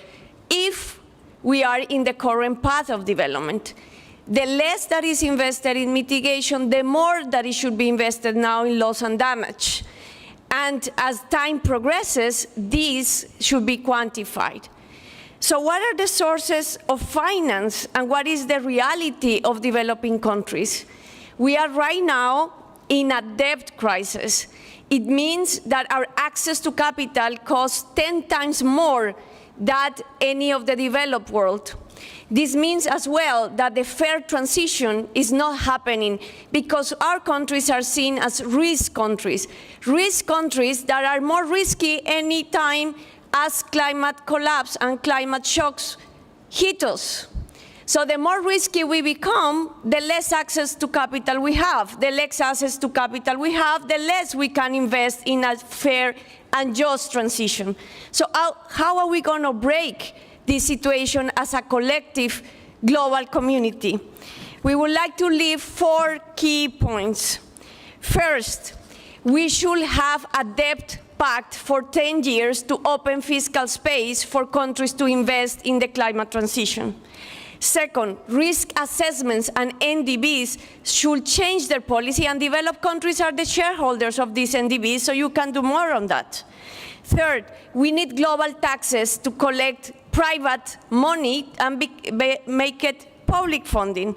If we are in the current path of development. The less that is invested in mitigation, the more that it should be invested now in loss and damage. And as time progresses, these should be quantified. So what are the sources of finance and what is the reality of developing countries? We are right now in a debt crisis. It means that our access to capital costs 10 times more than any of the developed world. This means as well that the fair transition is not happening because our countries are seen as risk countries that are more risky any time as climate collapse and climate shocks hit us. So the more risky we become, the less access to capital we have. The less access to capital we have, the less we can invest in a fair and just transition. So how are we going to break this situation as a collective global community? We would like to leave 4 key points. First, we should have a debt pact for 10 years to open fiscal space for countries to invest in the climate transition. Second, risk assessments and NDBs should change their policy, and developed countries are the shareholders of these NDBs, so you can do more on that. Third, we need global taxes to collect private money and make it public funding.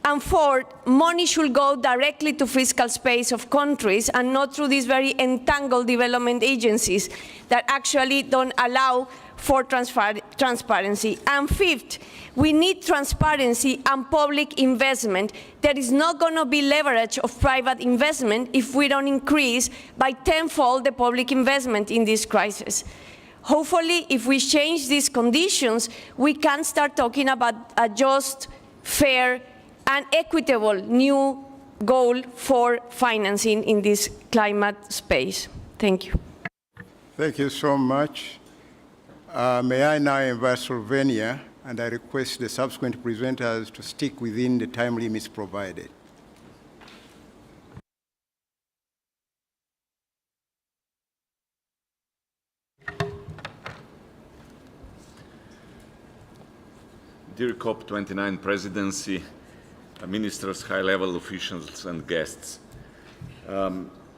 And fourth, money should go directly to fiscal space of countries and not through these very entangled development agencies that actually don't allow for transparency. And fifth, we need transparency and public investment. There is not going to be leverage of private investment if we don't increase by tenfold the public investment in this crisis. Hopefully, if we change these conditions, we can start talking about a just, fair, and equitable new goal for financing in this climate space. Thank you. Thank you so much. May I now invite Slovenia, and I request the subsequent presenters to stick within the time limits provided. Dear COP29 presidency, ministers, high-level officials, and guests,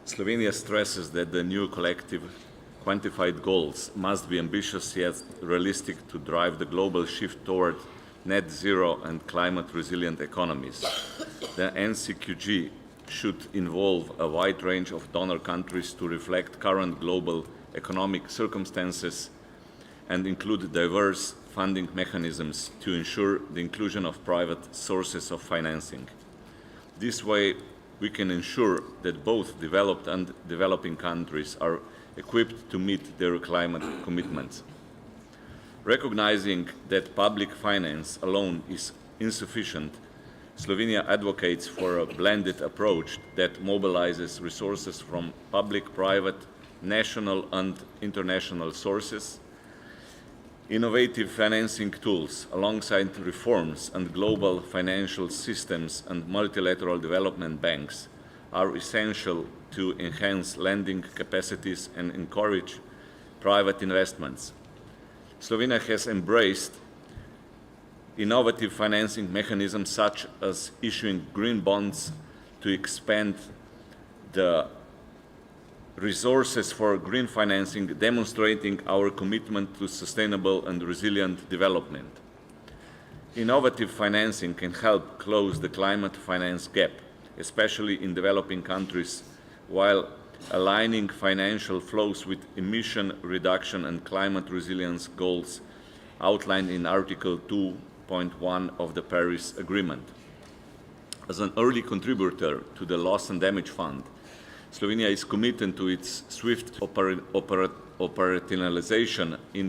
Slovenia stresses that the new collective quantified goals must be ambitious yet realistic to drive the global shift toward net zero and climate-resilient economies. The NCQG should involve a wide range of donor countries to reflect current global economic circumstances and include diverse funding mechanisms to ensure the inclusion of private sources of financing. This way, we can ensure that both developed and developing countries are equipped to meet their climate commitments. Recognizing that public finance alone is insufficient, Slovenia advocates for a blended approach that mobilizes resources from public, private, national and international sources. Innovative financing tools alongside reforms and global financial systems and multilateral development banks are essential to enhance lending capacities and encourage private investments. Slovenia has embraced innovative financing mechanisms such as issuing green bonds to expand the resources for green financing, demonstrating our commitment to sustainable and resilient development. Innovative financing can help close the climate finance gap, especially in developing countries, while aligning financial flows with emission reduction and climate resilience goals outlined in Article 2.1 of the Paris Agreement. As an early contributor to the Loss and Damage Fund, Slovenia is committed to its swift operationalization in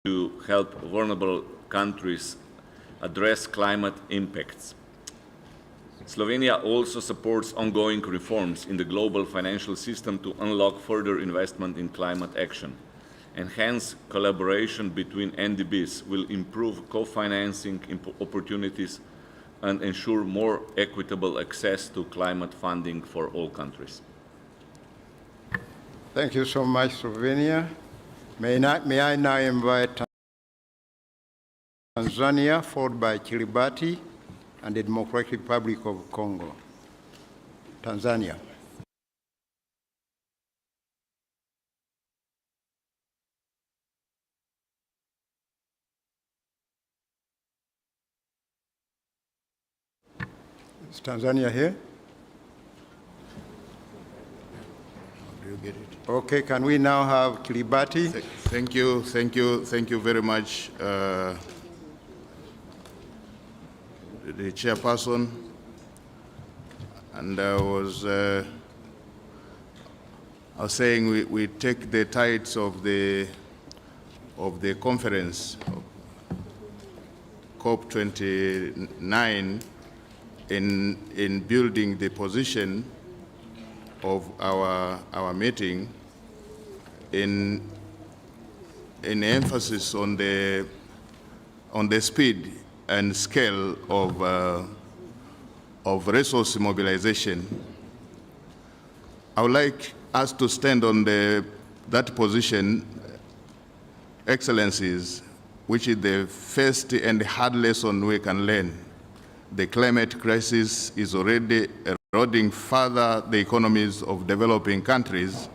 to help vulnerable countries address climate impacts. Slovenia also supports ongoing reforms in the global financial system to unlock further investment in climate action. Enhanced collaboration between NDBs will improve co-financing opportunities and ensure more equitable access to climate funding for all countries. Thank you so much, Slovenia. May I now invite Tanzania, followed by Kiribati, and the Democratic Republic of Congo. Tanzania. Is Tanzania here? Do you get it? Okay, can we now have Kiribati? Thank you very much, the chairperson. And I was saying we take the tides of the conference of COP29 in building the position of our meeting in emphasis on the speed and scale of resource mobilization. I would like us to stand on that position, excellencies, which is the first and hard lesson we can learn. The climate crisis is already eroding further the economies of developing countries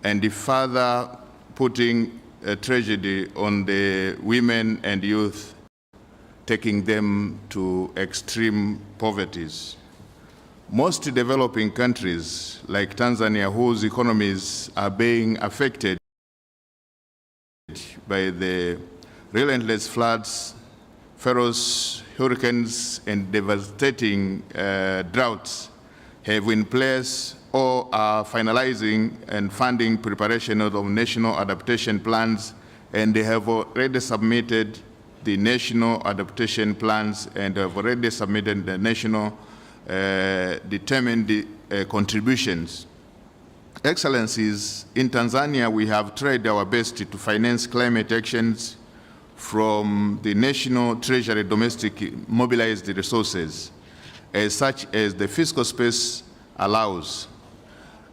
and further putting a tragedy on the women and youth, taking them to extreme poverties. Most developing countries, like Tanzania, whose economies are being affected by the relentless floods, ferocious hurricanes, and devastating droughts, have in place or are finalizing and funding preparation of national adaptation plans, and they have already submitted the national adaptation plans and have already submitted the national determined contributions. Excellencies, in Tanzania, we have tried our best to finance climate actions from the national treasury domestic mobilized resources, such as the fiscal space allows.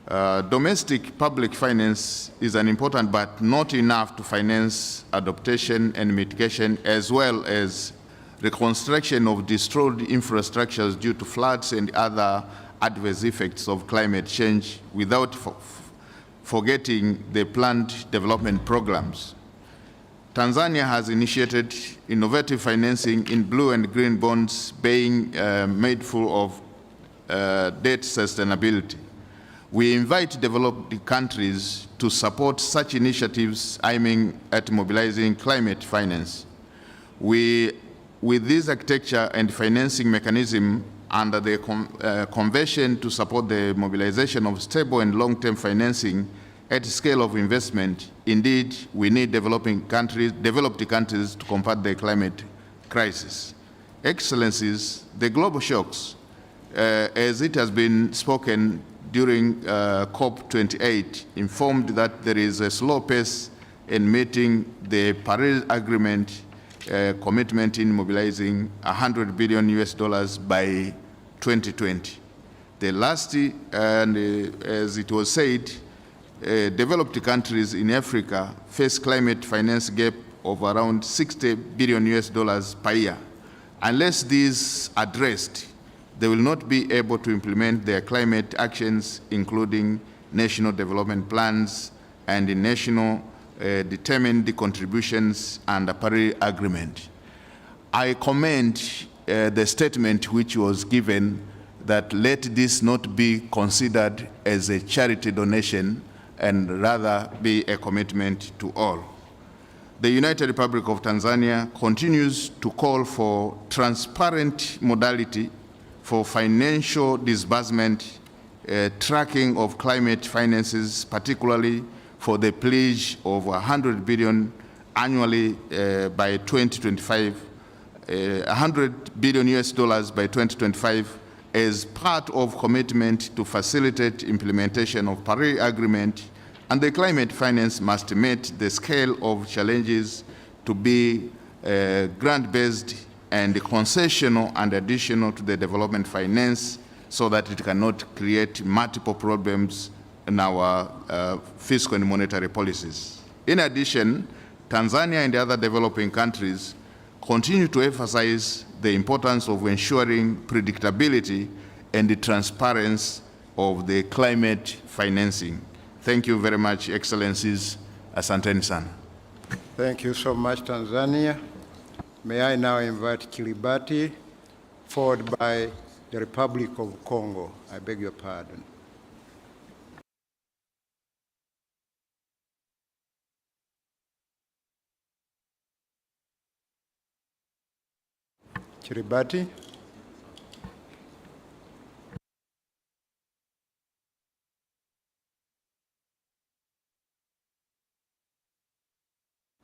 Domestic public finance is an important but not enough to finance adaptation and mitigation, as well as reconstruction of destroyed infrastructures due to floods and other adverse effects of climate change, without forgetting the planned development programs. Tanzania has initiated innovative financing in blue and green bonds, being made full of debt sustainability. We invite developed countries to support such initiatives aiming at mobilizing climate finance. With this architecture and financing mechanism under the Convention to support the mobilization of stable and long-term financing at scale of investment, indeed, we need developed countries to combat the climate crisis. Excellencies, the global shocks, as it has been spoken during COP28, informed that there is a slow pace in meeting the Paris Agreement commitment in mobilizing $100 billion by 2020. The last, and as it was said, developed countries in Africa face climate finance gap of around $60 billion per year. Unless these are addressed, they will not be able to implement their climate actions, including national development plans and the national determined contributions under Paris Agreement. I commend the statement which was given that let this not be considered as a charity donation and rather be a commitment to all. The United Republic of Tanzania continues to call for transparent modality for financial disbursement, tracking of climate finances, particularly for the pledge of $100 billion annually by 2025, $100 billion by 2025, as part of commitment to facilitate implementation of Paris Agreement, and the climate finance must meet the scale of challenges to be grant-based and concessional and additional to the development finance, so that it cannot create multiple problems in our fiscal and monetary policies. In addition, Tanzania and the other developing countries continue to emphasize the importance of ensuring predictability and the transparency of the climate financing. Thank you very much, Excellencies. Asanteni sana. Thank you so much, Tanzania. May I now invite Kiribati, followed by the Republic of Congo. I beg your pardon. Kiribati.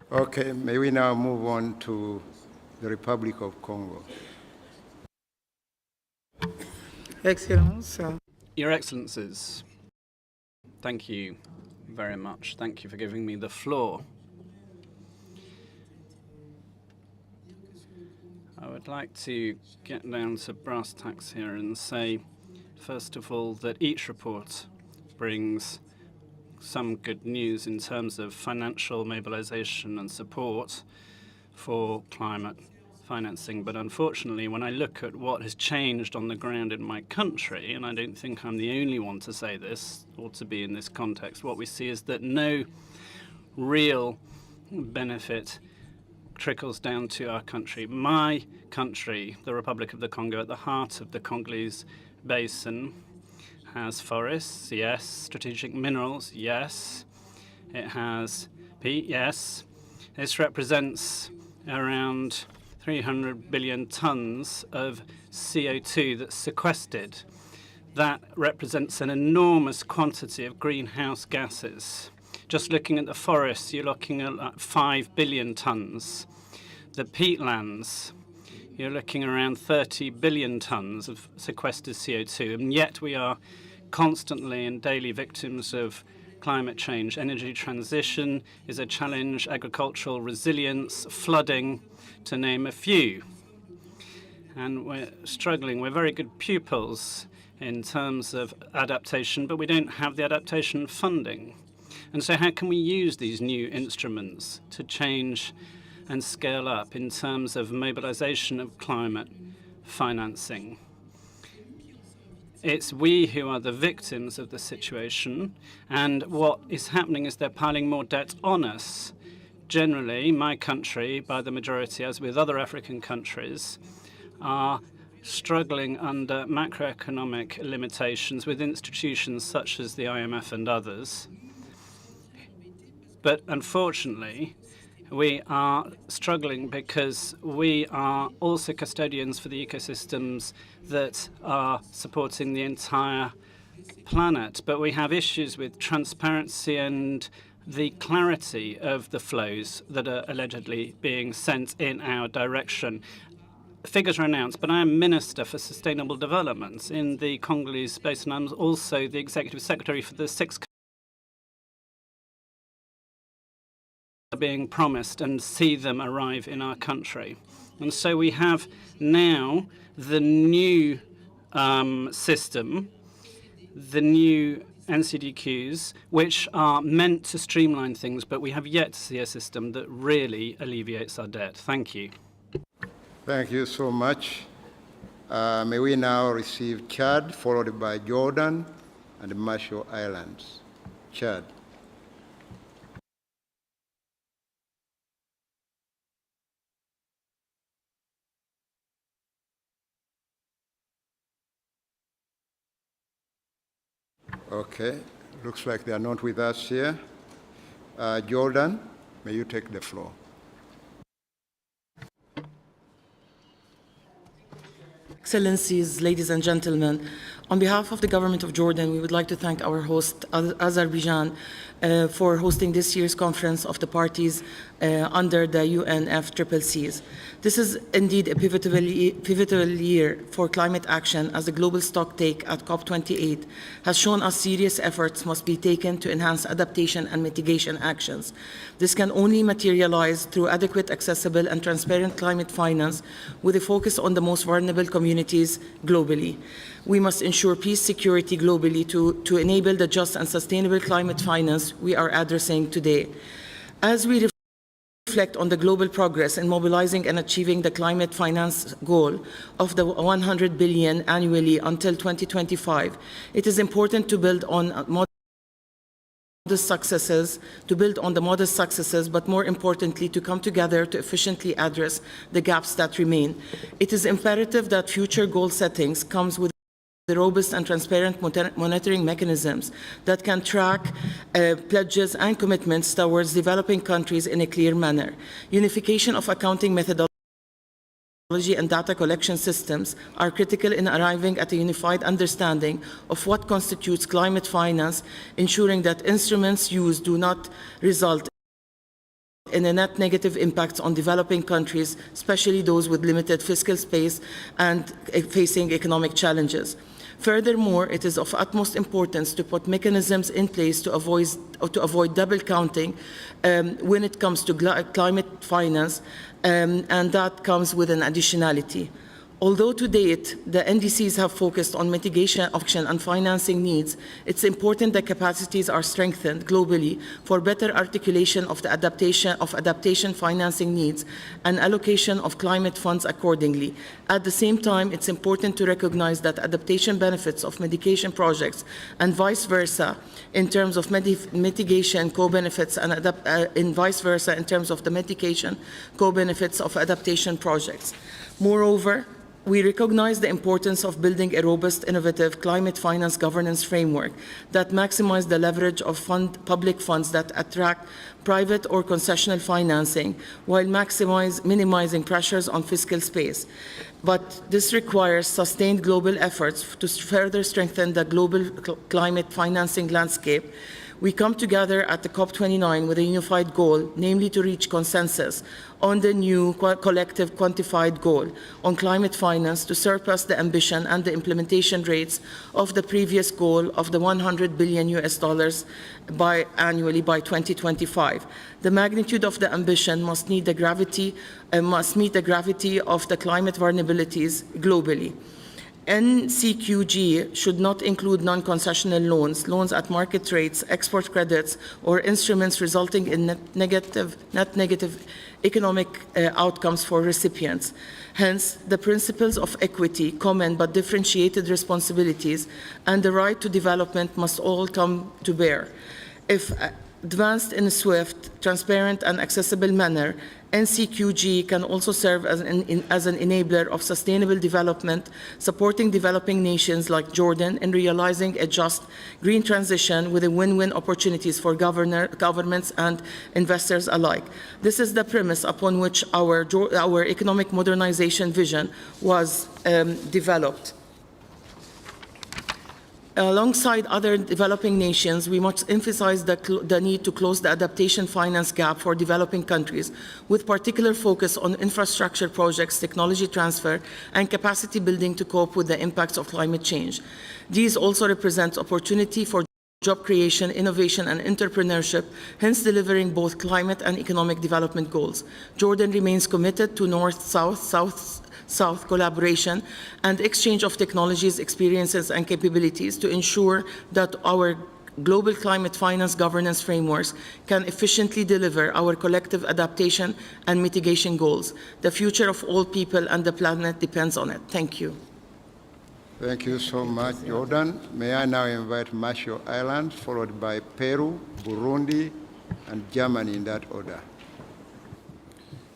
Okay, may we now move on to the Republic of Congo. Excellence. Your Excellencies, thank you very much. Thank you for giving me the floor. I would like to get down to brass tacks here and say, first of all, that each report brings some good news in terms of financial mobilization and support for climate financing. But unfortunately, when I look at what has changed on the ground in my country, and I don't think I'm the only one to say this or to be in this context, what we see is that no real benefit trickles down to our country. My country, the Republic of the Congo, at the heart of the Congolese Basin, has forests, yes. Strategic minerals, yes. It has peat, yes. This represents around 300 billion tons of CO2 that's sequestered. That represents an enormous quantity of greenhouse gases. Just looking at the forests, you're looking at 5 billion tons. The peatlands, you're looking around 30 billion tons of sequestered CO2, and yet we are constantly and daily victims of climate change. Energy transition is a challenge, agricultural resilience, flooding, to name a few. And we're struggling. We're very good pupils in terms of adaptation, but we don't have the adaptation funding. And so how can we use these new instruments to change and scale up in terms of mobilization of climate financing? It's we who are the victims of the situation, and what is happening is they're piling more debt on us. Generally, my country, by the majority, as with other African countries, are struggling under macroeconomic limitations with institutions such as the IMF and others. But unfortunately, we are struggling because we are also custodians for the ecosystems that are supporting the entire planet. But we have issues with transparency and the clarity of the flows that are allegedly being sent in our direction. Figures are announced, but I am Minister for Sustainable Development in the Congolese Basin. I'm also the Executive Secretary for the 6 being promised and see them arrive in our country. And so we have now the new system, the new NCDQs, which are meant to streamline things, but we have yet to see a system that really alleviates our debt. Thank you. Thank you so much. May we now receive Chad, followed by Jordan and the Marshall Islands. Chad. Okay, looks like they are not with us here. Jordan, may you take the floor. Excellencies, ladies and gentlemen, on behalf of the government of Jordan, we would like to thank our host, Azerbaijan, for hosting this year's conference of the parties under the UNFCCCs. This is indeed a pivotal year for climate action, as the global stocktake at COP28 has shown us serious efforts must be taken to enhance adaptation and mitigation actions. This can only materialize through adequate, accessible, and transparent climate finance with a focus on the most vulnerable communities globally. We must ensure peace, security globally to enable the just and sustainable climate finance we are addressing today. As we reflect on the global progress in mobilizing and achieving the climate finance goal of the 100 billion annually until 2025, it is important to build on the modest successes, but more importantly, to come together to efficiently address the gaps that remain. It is imperative that future goal settings comes with the robust and transparent monitoring mechanisms that can track pledges and commitments towards developing countries in a clear manner. Unification of accounting methodology and data collection systems are critical in arriving at a unified understanding of what constitutes climate finance, ensuring that instruments used do not result in a net negative impact on developing countries, especially those with limited fiscal space and facing economic challenges. Furthermore, it is of utmost importance to put mechanisms in place to avoid double counting when it comes to climate finance, and that comes with an additionality. Although to date, the NDCs have focused on mitigation action and financing needs, it's important that capacities are strengthened globally for better articulation of the adaptation financing needs and allocation of climate funds accordingly. At the same time, it's important to recognize that adaptation benefits of mitigation projects and vice versa in terms of mitigation co-benefits and vice versa in terms of the mitigation co-benefits of adaptation projects. Moreover, we recognize the importance of building a robust, innovative climate finance governance framework that maximizes the leverage of public funds that attract private or concessional financing while minimizing pressures on fiscal space. But this requires sustained global efforts to further strengthen the global climate financing landscape. We come together at the COP29 with a unified goal, namely to reach consensus on the new collective quantified goal on climate finance to surpass the ambition and the implementation rates of the previous goal of the $100 billion annually by 2025. The magnitude of the ambition must meet the gravity of the climate vulnerabilities globally. NCQG should not include non-concessional loans at market rates, export credits, or instruments resulting in net negative economic outcomes for recipients. Hence, the principles of equity, common but differentiated responsibilities, and the right to development must all come to bear. If advanced in a swift, transparent, and accessible manner, NCQG can also serve as an enabler of sustainable development, supporting developing nations like Jordan in realizing a just green transition with a win-win opportunities for governments and investors alike. This is the premise upon which our economic modernization vision was developed. Alongside other developing nations, we must emphasize the need to close the adaptation finance gap for developing countries, with particular focus on infrastructure projects, technology transfer, and capacity building to cope with the impacts of climate change. These also represent opportunity for job creation, innovation, and entrepreneurship, hence delivering both climate and economic development goals. Jordan remains committed to North-South collaboration and exchange of technologies, experiences, and capabilities to ensure that our global climate finance governance frameworks can efficiently deliver our collective adaptation and mitigation goals. The future of all people and the planet depends on it. Thank you. Thank you so much, Jordan. May I now invite Marshall Islands, followed by Peru, Burundi, and Germany in that order.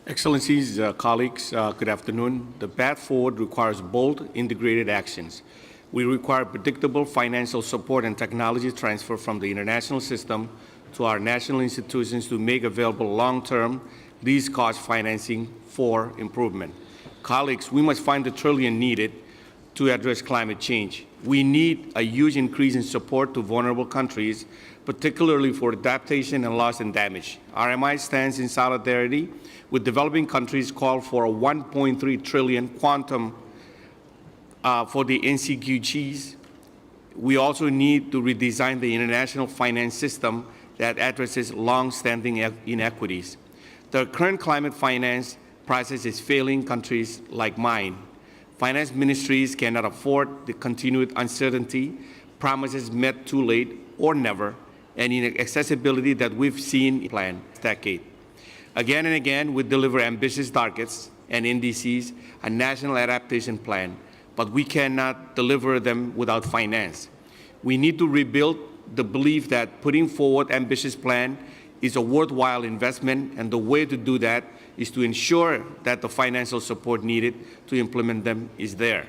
Excellencies, colleagues, good afternoon. The path forward requires bold, integrated actions. We require predictable financial support and technology transfer from the international system to our national institutions to make available long-term, least-cost financing for improvement. Colleagues, we must find the trillion needed to address climate change. We need a huge increase in support to vulnerable countries particularly for adaptation and loss and damage. RMI stands in solidarity with developing countries call for a 1.3 trillion quantum for the NCQGs. We also need to redesign the international finance system that addresses long-standing inequities. The current climate finance process is failing countries like mine. Finance ministries cannot afford the continued uncertainty, promises met too late or never, and inaccessibility that we've seen in the last decade. Again and again, we deliver ambitious targets and indices, a national adaptation plan, but we cannot deliver them without finance. We need to rebuild the belief that putting forward ambitious plan is a worthwhile investment, and the way to do that is to ensure that the financial support needed to implement them is there.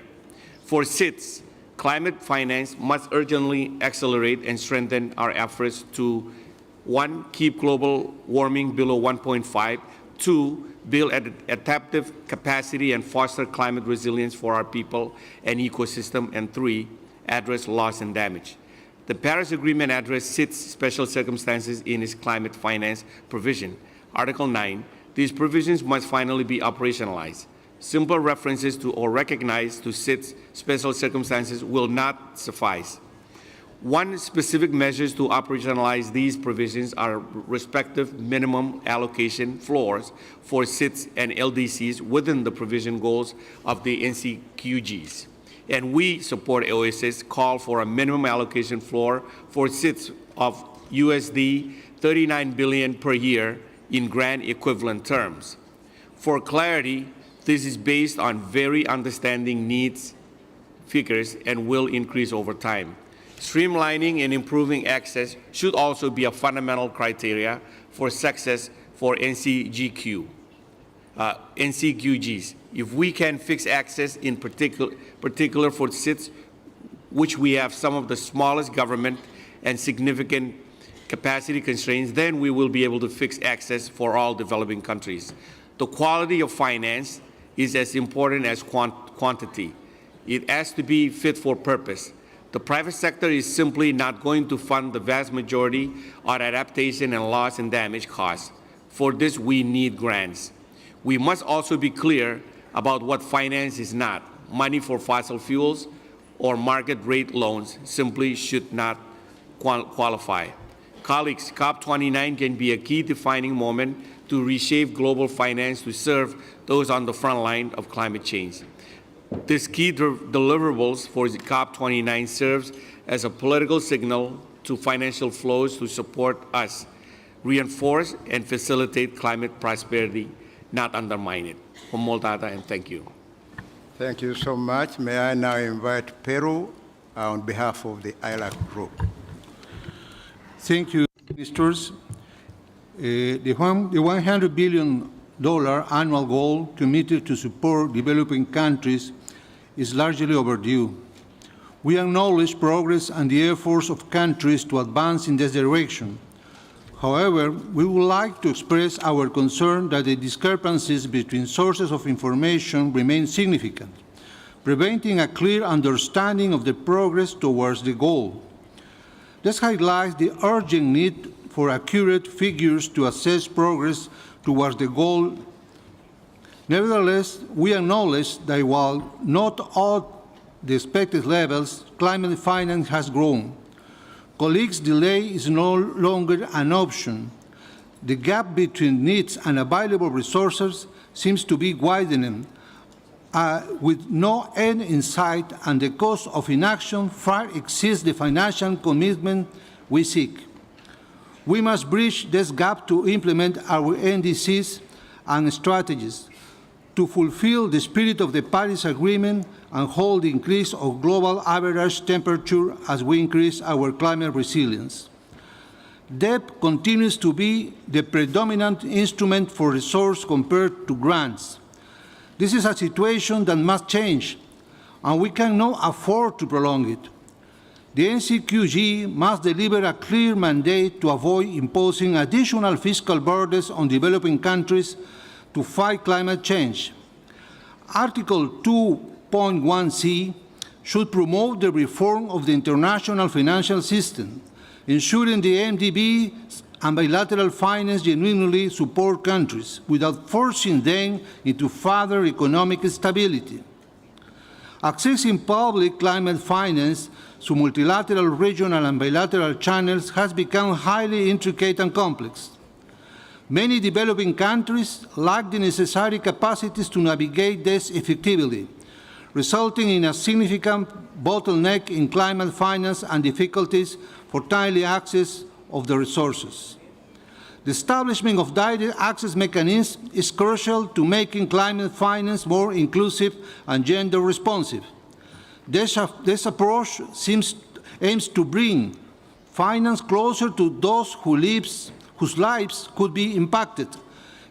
For SIDS, climate finance must urgently accelerate and strengthen our efforts to, 1, keep global warming below 1.5, 2, build adaptive capacity and foster climate resilience for our people and ecosystem, and 3, address loss and damage. The Paris Agreement addressed SIDS special circumstances in its climate finance provision. Article 9, these provisions must finally be operationalized. Simple references to or recognized to SIDS special circumstances will not suffice. 1, specific measures to operationalize these provisions are respective minimum allocation floors for SIDS and LDCs within the provision goals of the NCQGs. And we support AOSIS call for a minimum allocation floor for SIDS of USD 39 billion per year in grant equivalent terms. For clarity, this is based on very understanding needs figures and will increase over time. Streamlining and improving access should also be a fundamental criteria for success for NCQGs. If we can fix access in particular for SIDS, which we have some of the smallest government and significant capacity constraints, then we will be able to fix access for all developing countries. The quality of finance is as important as quantity. It has to be fit for purpose. The private sector is simply not going to fund the vast majority of adaptation and loss and damage costs. For this, we need grants. We must also be clear about what finance is not. Money for fossil fuels or market rate loans simply should not qualify. Colleagues, COP29 can be a key defining moment to reshape global finance to serve those on the front line of climate change. This key deliverables for COP29 serves as a political signal to financial flows to support us, reinforce and facilitate climate prosperity, not undermine it. Homoltata, and thank you. Thank you so much. May I now invite Peru on behalf of the ILAC group. Thank you, ministers. The $100 billion annual goal committed to support developing countries is largely overdue. We acknowledge progress and the efforts of countries to advance in this direction. However, we would like to express our concern that the discrepancies between sources of information remain significant, preventing a clear understanding of the progress towards the goal. This highlights the urgent need for accurate figures to assess progress towards the goal. Nevertheless, we acknowledge that while not at the expected levels, climate finance has grown. Colleagues, delay is no longer an option. The gap between needs and available resources seems to be widening, with no end in sight, and the cost of inaction far exceeds the financial commitment we seek. We must bridge this gap to implement our NDCs and strategies, to fulfill the spirit of the Paris Agreement and hold the increase of global average temperature as we increase our climate resilience. Debt continues to be the predominant instrument for resource compared to grants. This is a situation that must change, and we cannot afford to prolong it. The NCQG must deliver a clear mandate to avoid imposing additional fiscal burdens on developing countries to fight climate change. Article 2.1c should promote the reform of the international financial system, ensuring the MDB and bilateral finance genuinely support countries without forcing them into further economic instability. Accessing public climate finance through multilateral, regional, and bilateral channels has become highly intricate and complex. Many developing countries lack the necessary capacities to navigate this effectively, resulting in a significant bottleneck in climate finance and difficulties for timely access of the resources. The establishment of direct access mechanisms is crucial to making climate finance more inclusive and gender responsive. This approach aims to bring finance closer to those whose lives could be impacted,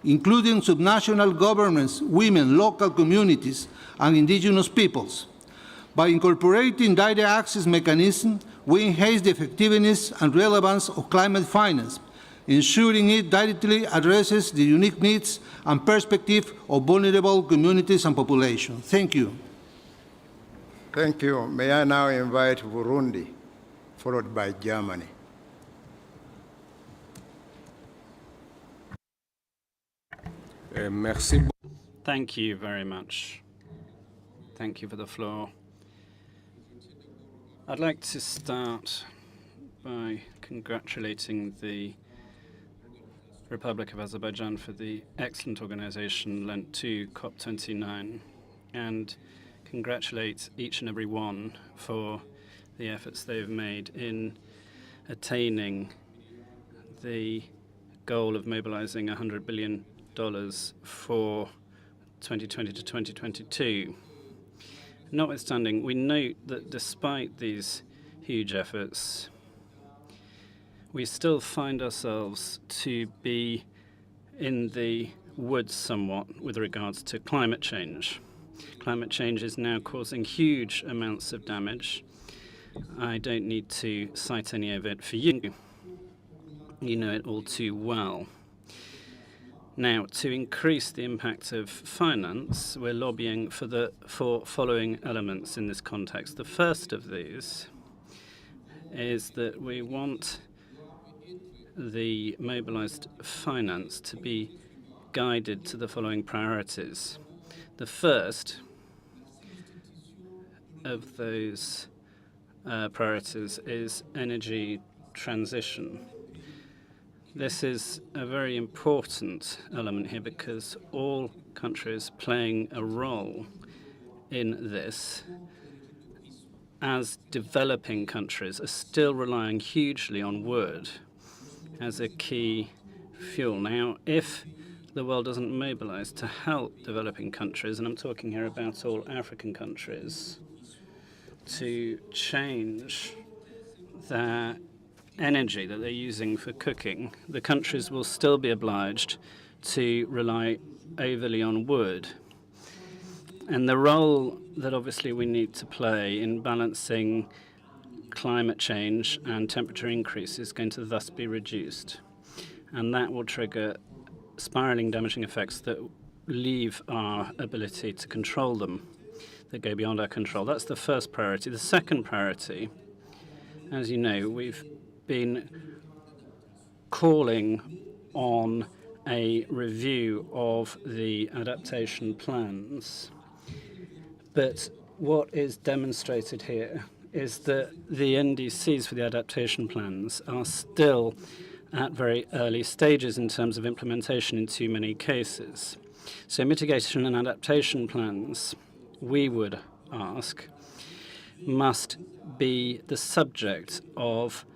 including subnational governments, women, local communities, and indigenous peoples. By incorporating direct access mechanisms, we enhance the effectiveness and relevance of climate finance, ensuring it directly addresses the unique needs and perspectives of vulnerable communities and populations. Thank you. Thank you. May I now invite Burundi, followed by Germany. Merci. Thank you very much. Thank you for the floor. I'd like to start by congratulating the Republic of Azerbaijan for the excellent organization lent to COP29 and congratulate each and every one for the efforts they've made in attaining the goal of mobilizing $100 billion for 2020 to 2022. Notwithstanding, we note that despite these huge efforts, we still find ourselves to be in the woods somewhat with regards to climate change. Climate change is now causing huge amounts of damage. I don't need to cite any of it for you. You know it all too well. Now, to increase the impact of finance, we're lobbying for following elements in this context. The first of these is that we want the mobilized finance to be guided to the following priorities. The first of those priorities is energy transition. This is a very important element here because all countries playing a role in this, as developing countries, are still relying hugely on wood as a key fuel. Now, if the world doesn't mobilize to help developing countries, and I'm talking here about all African countries, to change their energy that they're using for cooking, the countries will still be obliged to rely overly on wood. And the role that obviously we need to play in balancing climate change and temperature increase is going to thus be reduced. And that will trigger spiraling damaging effects that leave our ability to control them, that go beyond our control. That's the first priority. The second priority, as you know, we've been calling on a review of the adaptation plans. But what is demonstrated here is that the NDCs for the adaptation plans are still at very early stages in terms of implementation in too many cases. So mitigation and adaptation plans, we would ask, must be the subject of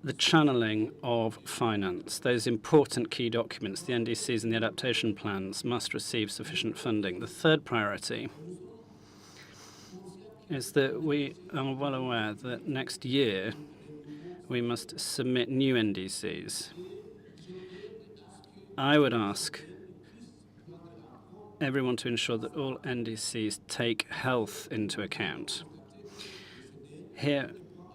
the channeling of finance. Those important key documents, the NDCs and the adaptation plans, must receive sufficient funding. The third priority is that we are well aware that next year we must submit new NDCs. I would ask everyone to ensure that all NDCs take health into account. Here,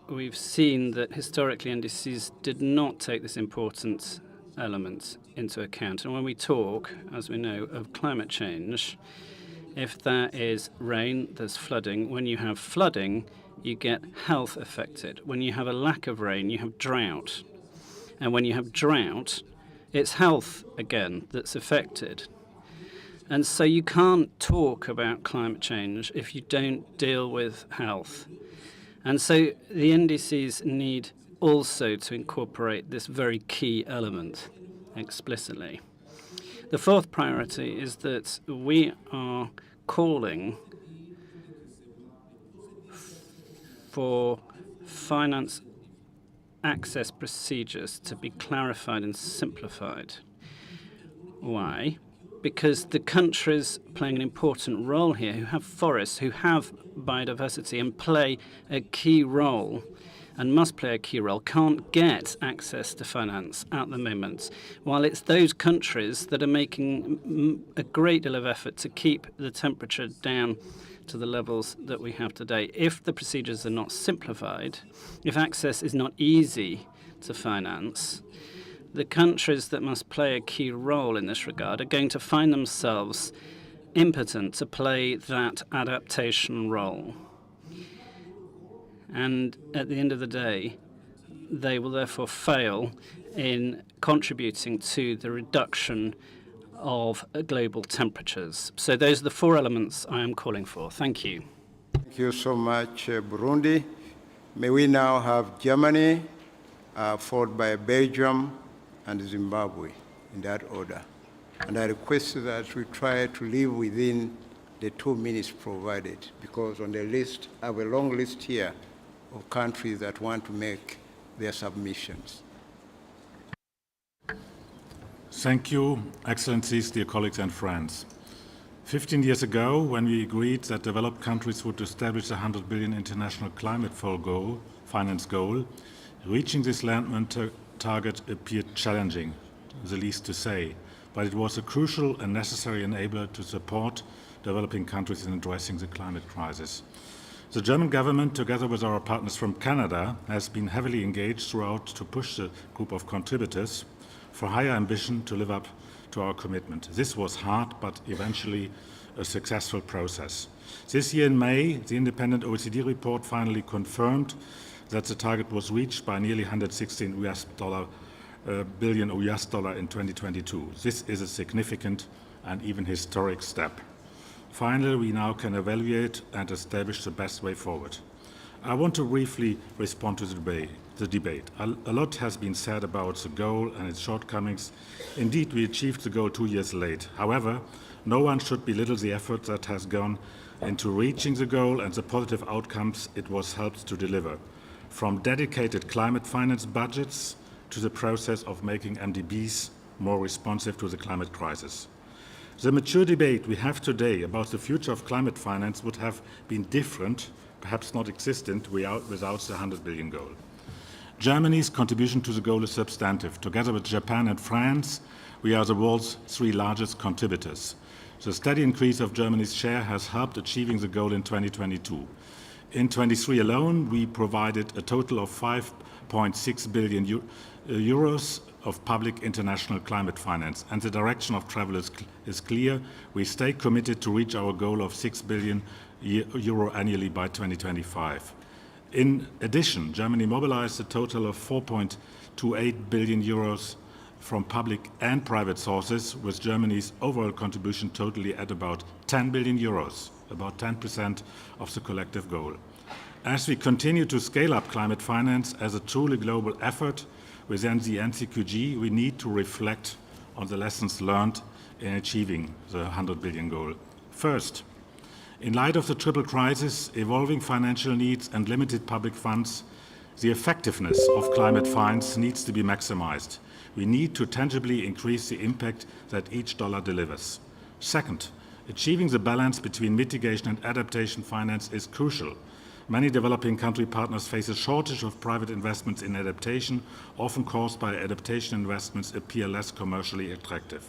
we've seen that historically NDCs did not take this important element into account. And when we talk, as we know, of climate change, if there is rain, there's flooding. When you have flooding, you get health affected. When you have a lack of rain, you have drought. And when you have drought, it's health again that's affected. And so you can't talk about climate change if you don't deal with health. And so the NDCs need also to incorporate this very key element explicitly. The fourth priority is that we are calling for finance access procedures to be clarified and simplified. Why? Because the countries playing an important role here, who have forests, who have biodiversity and play a key role and must play a key role, can't get access to finance at the moment, while it's those countries that are making a great deal of effort to keep the temperature down to the levels that we have today. If the procedures are not simplified, if access is not easy to finance, the countries that must play a key role in this regard are going to find themselves impotent to play that adaptation role. And at the end of the day, they will therefore fail in contributing to the reduction of global temperatures. So those are the four elements I am calling for. Thank you. Thank you so much, Burundi. May we now have Germany, followed by Belgium and Zimbabwe, in that order. And I request that we try to live within the 2 minutes provided, because on the list, I have a long list here of countries that want to make their submissions. Thank you, Excellencies, dear colleagues and friends. 15 years ago, when we agreed that developed countries would establish a 100 billion international climate finance goal, reaching this landmark target appeared challenging, the least to say, but it was a crucial and necessary enabler to support developing countries in addressing the climate crisis. The German government, together with our partners from Canada, has been heavily engaged throughout to push the group of contributors for higher ambition to live up to our commitment. This was hard, but eventually a successful process. This year in May, the independent OECD report finally confirmed that the target was reached by nearly $116 billion in 2022. This is a significant and even historic step. Finally, we now can evaluate and establish the best way forward. I want to briefly respond to the debate. A lot has been said about the goal and its shortcomings. Indeed, we achieved the goal 2 years late. However, no one should belittle the effort that has gone into reaching the goal and the positive outcomes it was helped to deliver, from dedicated climate finance budgets to the process of making MDBs more responsive to the climate crisis. The mature debate we have today about the future of climate finance would have been different, perhaps not existent, without the 100 billion goal. Germany's contribution to the goal is substantive. Together with Japan and France, we are the world's 3 largest contributors. The steady increase of Germany's share has helped achieving the goal in 2022. In 23 alone, we provided a total of 5.6 billion euros of public international climate finance, and the direction of travel is clear. We stay committed to reach our goal of 6 billion euro annually by 2025. In addition, Germany mobilized a total of 4.28 billion euros from public and private sources, with Germany's overall contribution totally at about 10 billion euros, about 10% of the collective goal. As we continue to scale up climate finance as a truly global effort within the NCQG, we need to reflect on the lessons learned in achieving the 100 billion goal. First, in light of the triple crisis, evolving financial needs and limited public funds, the effectiveness of climate finance needs to be maximized. We need to tangibly increase the impact that each dollar delivers. Second, achieving the balance between mitigation and adaptation finance is crucial. Many developing country partners face a shortage of private investments in adaptation, often caused by adaptation investments appear less commercially attractive.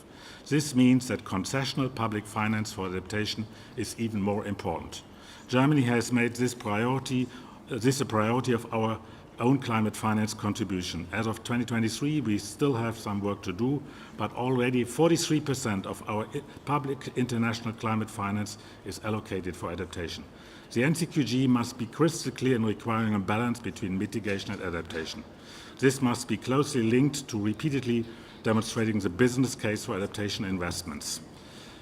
This means that concessional public finance for adaptation is even more important. Germany has made this a priority of our own climate finance contribution. As of 2023, we still have some work to do, but already 43% of our public international climate finance is allocated for adaptation. The NCQG must be crystal clear in requiring a balance between mitigation and adaptation. This must be closely linked to repeatedly demonstrating the business case for adaptation investments.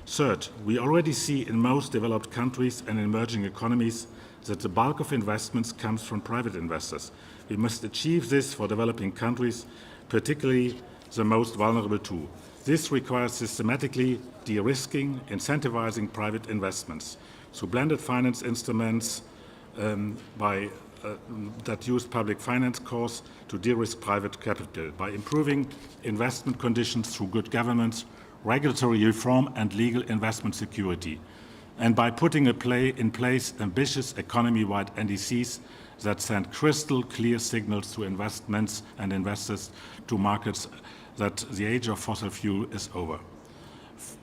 Third, we already see in most developed countries and emerging economies that the bulk of investments comes from private investors. We must achieve this for developing countries, particularly the most vulnerable too. This requires systematically de-risking, incentivizing private investments through blended finance instruments that use public finance costs to de-risk private capital, by improving investment conditions through good governance, regulatory reform and legal investment security, and by putting in place ambitious economy-wide NDCs that send crystal clear signals to investments and investors to markets that the age of fossil fuel is over.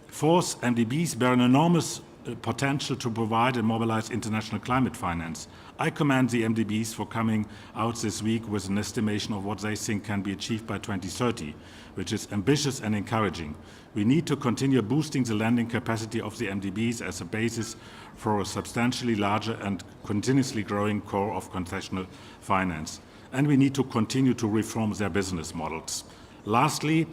Fourth, MDBs bear an enormous potential to provide and mobilize international climate finance. I commend the MDBs for coming out this week with an estimation of what they think can be achieved by 2030, which is ambitious and encouraging. We need to continue boosting the lending capacity of the MDBs as a basis for a substantially larger and continuously growing core of concessional finance. And we need to continue to reform their business models. Lastly,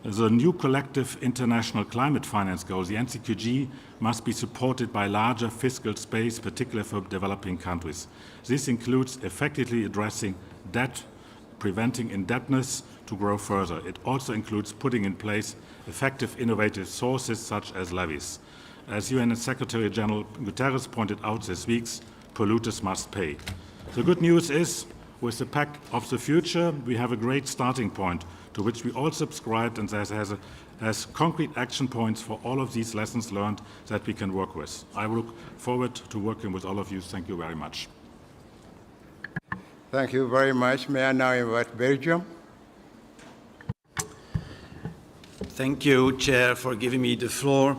the new collective international climate finance goal, the NCQG, must be supported by larger fiscal space, particularly for developing countries. This includes effectively addressing debt, preventing indebtedness to grow further. It also includes putting in place effective innovative sources such as levies. As UN Secretary General Guterres pointed out this week, polluters must pay. The good news is, with the Pact of the Future, we have a great starting point to which we all subscribed, and that has concrete action points for all of these lessons learned that we can work with. I look forward to working with all of you. Thank you very much. Thank you very much. May I now invite Belgium? Thank you, Chair, for giving me the floor.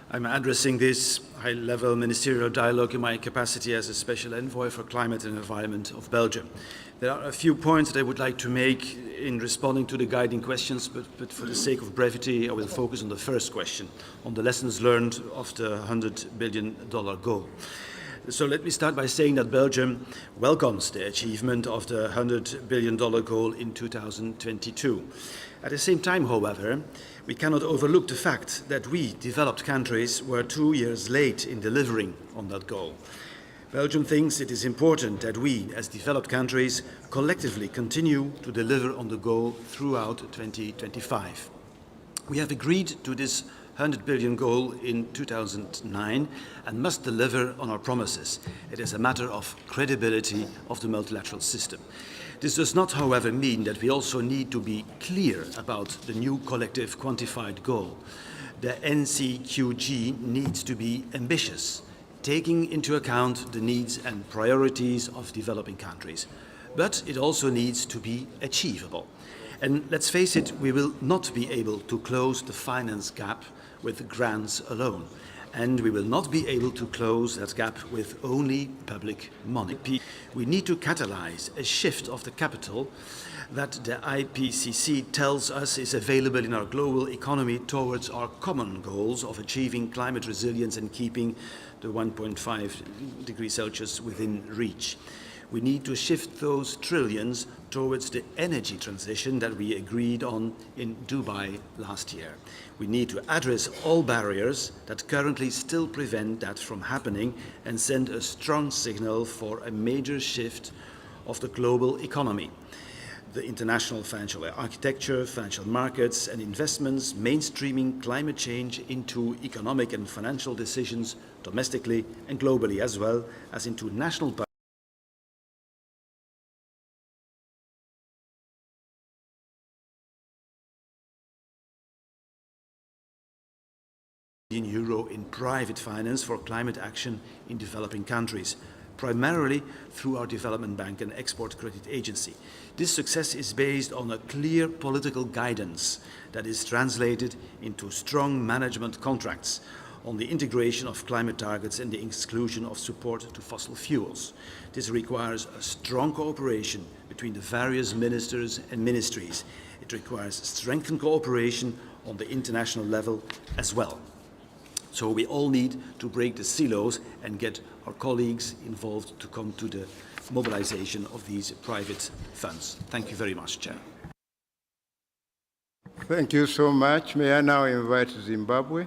I'm addressing this high-level ministerial dialogue in my capacity as a Special Envoy for Climate and Environment of Belgium. There are a few points that I would like to make in responding to the guiding questions, but for the sake of brevity, I will focus on the first question, on the lessons learned of the $100 billion goal. So let me start by saying that Belgium welcomes the achievement of the $100 billion goal in 2022. At the same time, however, we cannot overlook the fact that we, developed countries, were 2 years late in delivering on that goal. Belgium thinks it is important that we, as developed countries, collectively continue to deliver on the goal throughout 2025. We have agreed to this $100 billion goal in 2009 and must deliver on our promises. It is a matter of credibility of the multilateral system. This does not, however, mean that we also need to be clear about the new collective quantified goal. The NCQG needs to be ambitious, taking into account the needs and priorities of developing countries. But it also needs to be achievable. And let's face it, we will not be able to close the finance gap with grants alone. And we will not be able to close that gap with only public money. We need to catalyze a shift of the capital that the IPCC tells us is available in our global economy towards our common goals of achieving climate resilience and keeping the 1.5 degrees Celsius within reach. We need to shift those trillions towards the energy transition that we agreed on in Dubai last year. We need to address all barriers that currently still prevent that from happening and send a strong signal for a major shift of the global economy. The international financial architecture, financial markets and investments, mainstreaming climate change into economic and financial decisions domestically and globally, as well as into national €1 in private finance for climate action in developing countries, primarily through our Development Bank and Export Credit Agency. This success is based on a clear political guidance that is translated into strong management contracts on the integration of climate targets and the exclusion of support to fossil fuels. This requires a strong cooperation between between the various ministers and ministries. It requires strengthened cooperation on the international level as well. So we all need to break the silos and get our colleagues involved to come to the mobilization of these private funds. Thank you very much, Chair. Thank you so much. May I now invite Zimbabwe,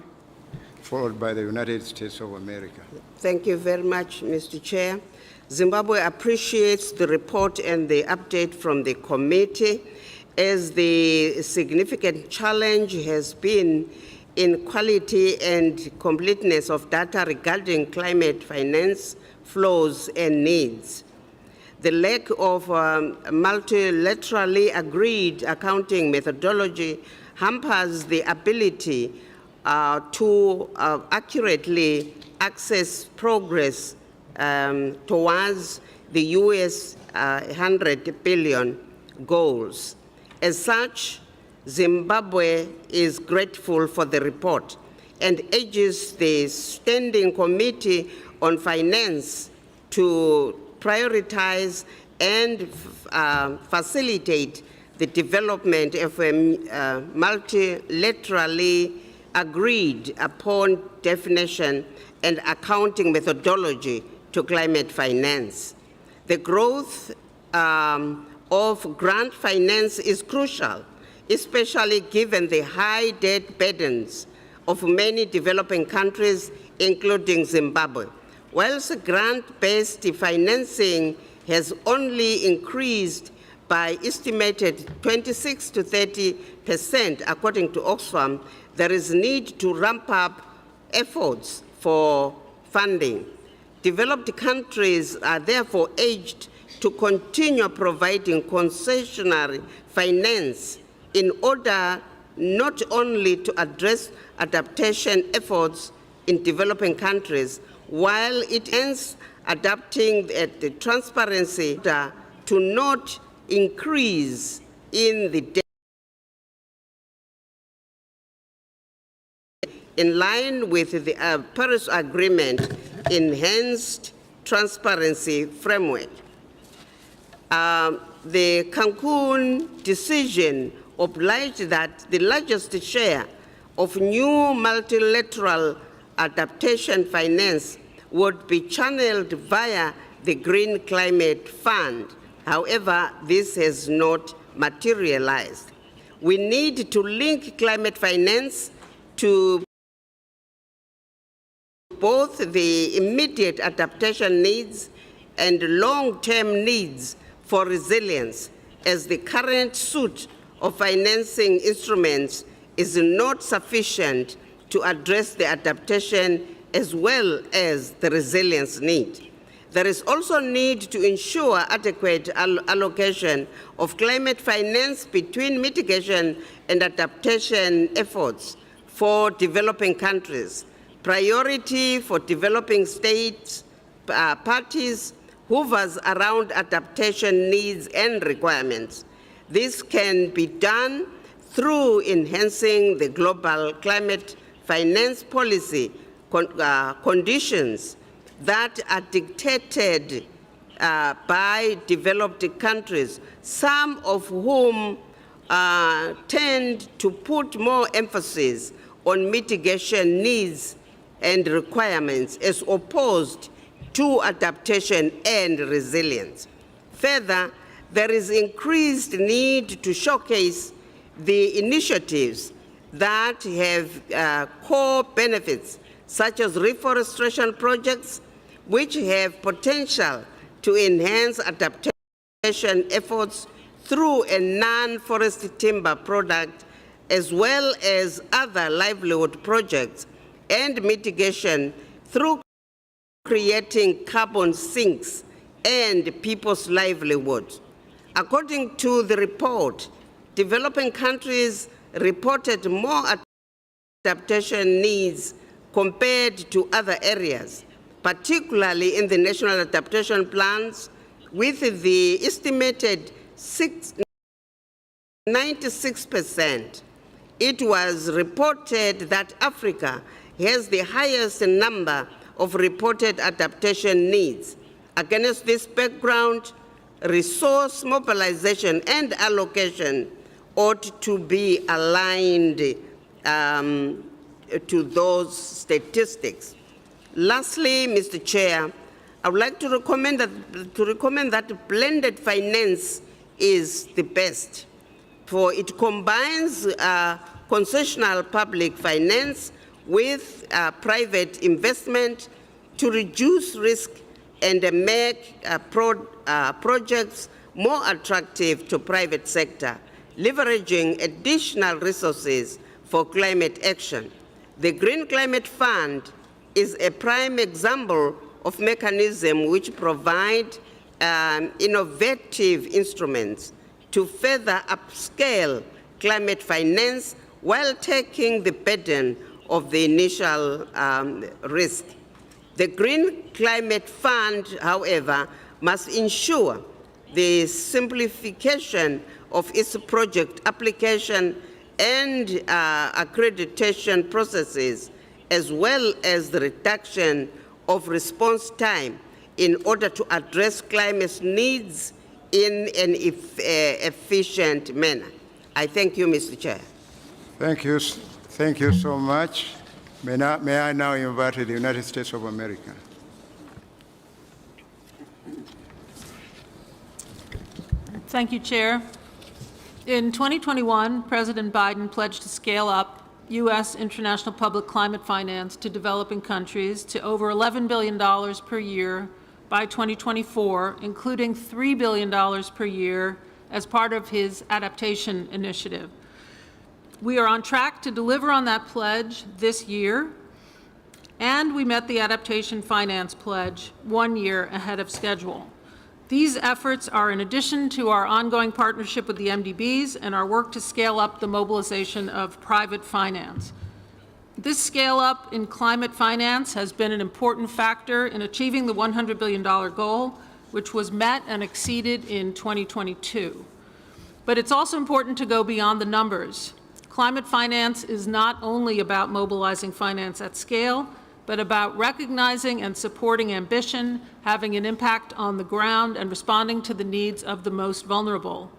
followed by the United States of America. Thank you very much, Mr. Chair. Zimbabwe appreciates the report and the update from the committee, as the significant challenge has been in quality and completeness of data regarding climate finance flows and needs. The lack of multilaterally agreed accounting methodology hampers the ability to accurately assess progress towards the US 100 billion goals. As such, Zimbabwe is grateful for the report and urges the Standing Committee on Finance to prioritize and facilitate the development of a multilaterally agreed upon definition and accounting methodology to climate finance. The growth of grant finance is crucial, especially given the high debt burdens of many developing countries, including Zimbabwe. Whilst grant-based financing has only increased by estimated 26 to 30%, according to Oxfam, there is need to ramp up efforts for funding. Developed countries are therefore urged to continue providing concessionary finance in order not only to address adaptation efforts in developing countries, while it ends adapting the transparency to not increase in the debt. In line with the Paris Agreement enhanced transparency framework. The Cancun decision obliged that the largest share of new multilateral adaptation finance would be channeled via the Green Climate Fund. However, this has not materialized. We need to link climate finance to both the immediate adaptation needs and long-term needs for resilience, as the current suite of financing instruments is not sufficient to address the adaptation as well as the resilience need. There is also need to ensure adequate allocation of climate finance between mitigation and adaptation efforts for developing countries. Priority for developing states, parties, hovers around adaptation needs and requirements. This can be done through enhancing the global climate finance policy conditions that are dictated by developed countries, some of whom tend to put more emphasis on mitigation needs and requirements as opposed to adaptation and resilience. Further, there is increased need to showcase the initiatives that have core benefits, such as reforestation projects, which have potential to enhance adaptation efforts through a non-forest timber product, as well as other livelihood projects, and mitigation through creating carbon sinks and people's livelihoods. According to the report, developing countries reported more adaptation needs compared to other areas, particularly in the national adaptation plans, with the estimated 96%. It was reported that Africa has the highest number of reported adaptation needs. Against this background, resource mobilization and allocation ought to be aligned to those statistics. Lastly, Mr. Chair, I would like to recommend that blended finance is the best, for it combines concessional public finance with private investment to reduce risk and make projects more attractive to private sector, leveraging additional resources for climate action. The Green Climate Fund is a prime example of mechanism which provide innovative instruments to further upscale climate finance while taking the burden of the initial risk. The Green Climate Fund, however, must ensure the simplification of its project application and accreditation processes, as well as the reduction of response time in order to address climate needs in an efficient manner. I thank you, Mr. Chair. Thank you so much. May I now invite the United States of America. Thank you, Chair. In 2021, President Biden pledged to scale up U.S. international public climate finance to developing countries to over $11 billion per year by 2024, including $3 billion per year as part of his adaptation initiative. We are on track to deliver on that pledge this year, and we met the adaptation finance pledge 1 year ahead of schedule. These efforts are in addition to our ongoing partnership with the MDBs and our work to scale up the mobilization of private finance. This scale up in climate finance has been an important factor in achieving the $100 billion goal, which was met and exceeded in 2022. But it's also important to go beyond the numbers. Climate finance is not only about mobilizing finance at scale, but about recognizing and supporting ambition, having an impact on the ground, and responding to the needs of the most vulnerable.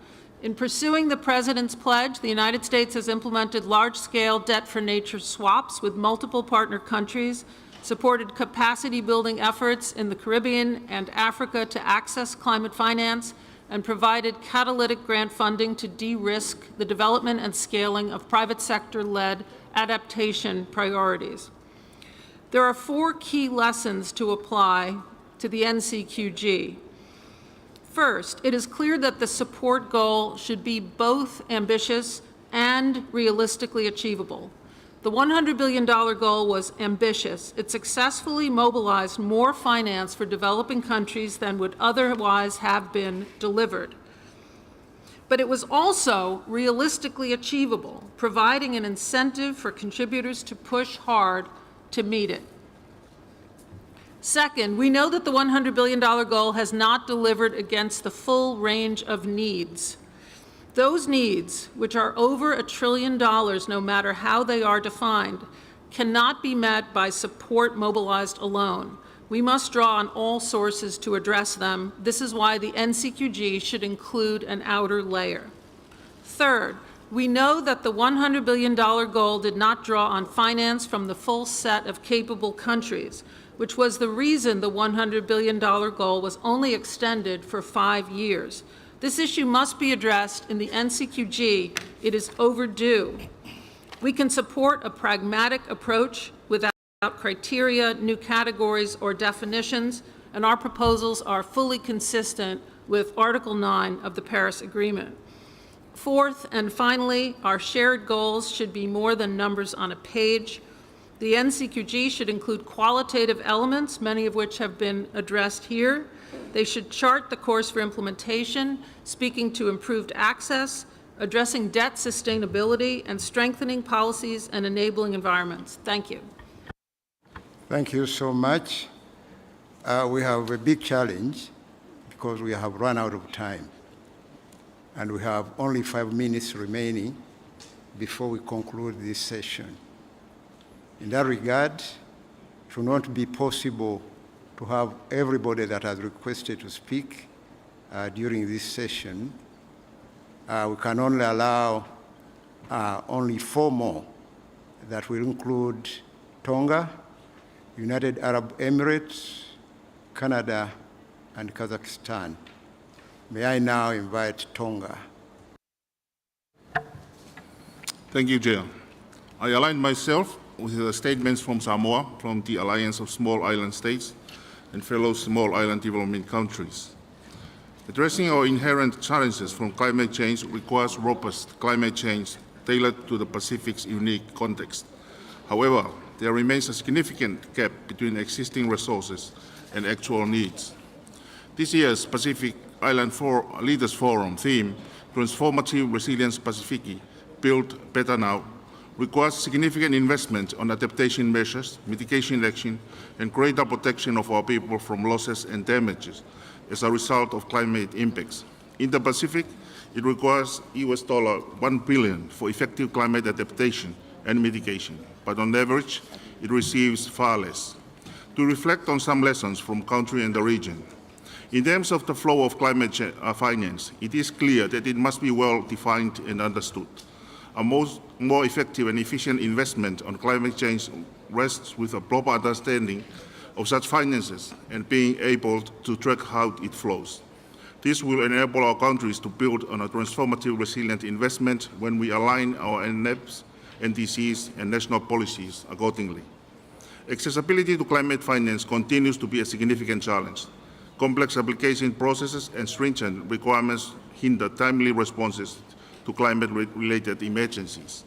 In pursuing the President's pledge, the United States has implemented large-scale debt-for-nature swaps with multiple partner countries, supported capacity-building efforts in the Caribbean and Africa to access climate finance, and provided catalytic grant funding to de-risk the development and scaling of private sector-led adaptation priorities. There are 4 key lessons to apply to the NCQG. First, it is clear that the support goal should be both ambitious and realistically achievable. The $100 billion goal was ambitious. It successfully mobilized more finance for developing countries than would otherwise have been delivered. But it was also realistically achievable, providing an incentive for contributors to push hard to meet it. Second, we know that the $100 billion goal has not delivered against the full range of needs. Those needs, which are over $1 trillion no matter how they are defined, cannot be met by support mobilized alone. We must draw on all sources to address them. This is why the NCQG should include an outer layer. Third, we know that the $100 billion goal did not draw on finance from the full set of capable countries, which was the reason the $100 billion goal was only extended for 5 years. This issue must be addressed in the NCQG. It is overdue. We can support a pragmatic approach without criteria, new categories, or definitions, and our proposals are fully consistent with Article 9 of the Paris Agreement. Fourth, and finally, our shared goals should be more than numbers on a page. The NCQG should include qualitative elements, many of which have been addressed here. They should chart the course for implementation, speaking to improved access, addressing debt sustainability, and strengthening policies and enabling environments. Thank you. Thank you so much. We have a big challenge because we have run out of time. And we have only 5 minutes remaining before we conclude this session. In that regard, it will not be possible to have everybody that has requested to speak during this session. We can only allow only 4 more. That will include Tonga, United Arab Emirates, Canada, and Kazakhstan. May I now invite Tonga. Thank you, Chair. I align myself with the statements from Samoa, from the Alliance of Small Island States, and fellow small island development countries. Addressing our inherent challenges from climate change requires robust climate change tailored to the Pacific's unique context. However, there remains a significant gap between existing resources and actual needs. This year's Pacific Island Leaders Forum theme, Transformative Resilience Pacific, Build Better Now, requires significant investment on adaptation measures, mitigation action, and greater protection of our people from losses and damages as a result of climate impacts. In the Pacific, it requires $1 billion for effective climate adaptation and mitigation, but on average, it receives far less. To reflect on some lessons from country and the region, in terms of the flow of climate finance, it is clear that it must be well defined and understood. A more effective and efficient investment on climate change rests with a proper understanding of such finances and being able to track how it flows. This will enable our countries to build on a transformative resilient investment when we align our NEPs, NDCs, and national policies accordingly. Accessibility to climate finance continues to be a significant challenge. Complex application processes and stringent requirements hinder timely responses to climate-related emergencies.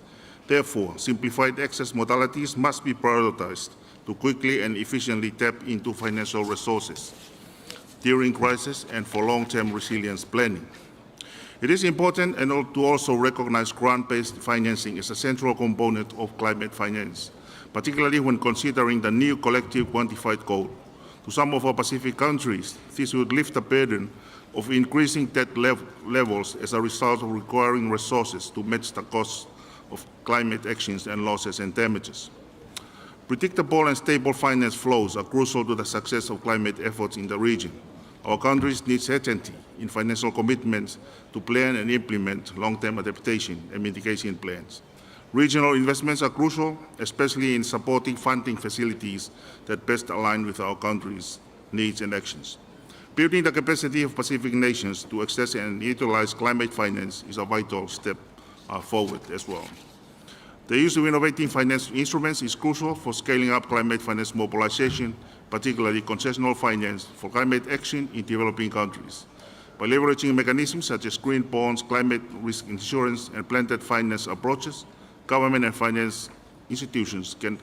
Therefore, simplified access modalities must be prioritized to quickly and efficiently tap into financial resources during crisis and for long-term resilience planning. It is important to also recognize grant-based financing as a central component of climate finance, particularly when considering the new collective quantified goal. To some of our Pacific countries, this would lift the burden of increasing debt levels as a result of requiring resources to match the costs of climate actions and losses and damages. Predictable and stable finance flows are crucial to the success of climate efforts in the region. Our countries need certainty in financial commitments to plan and implement long-term adaptation and mitigation plans. Regional investments are crucial, especially in supporting funding facilities that best align with our countries' needs and actions. Building the capacity of Pacific nations to access and utilize climate finance is a vital step forward as well. The use of innovative finance instruments is crucial for scaling up climate finance mobilization, particularly concessional finance for climate action in developing countries. By leveraging mechanisms such as green bonds, climate risk insurance, and blended finance approaches, government and finance institutions can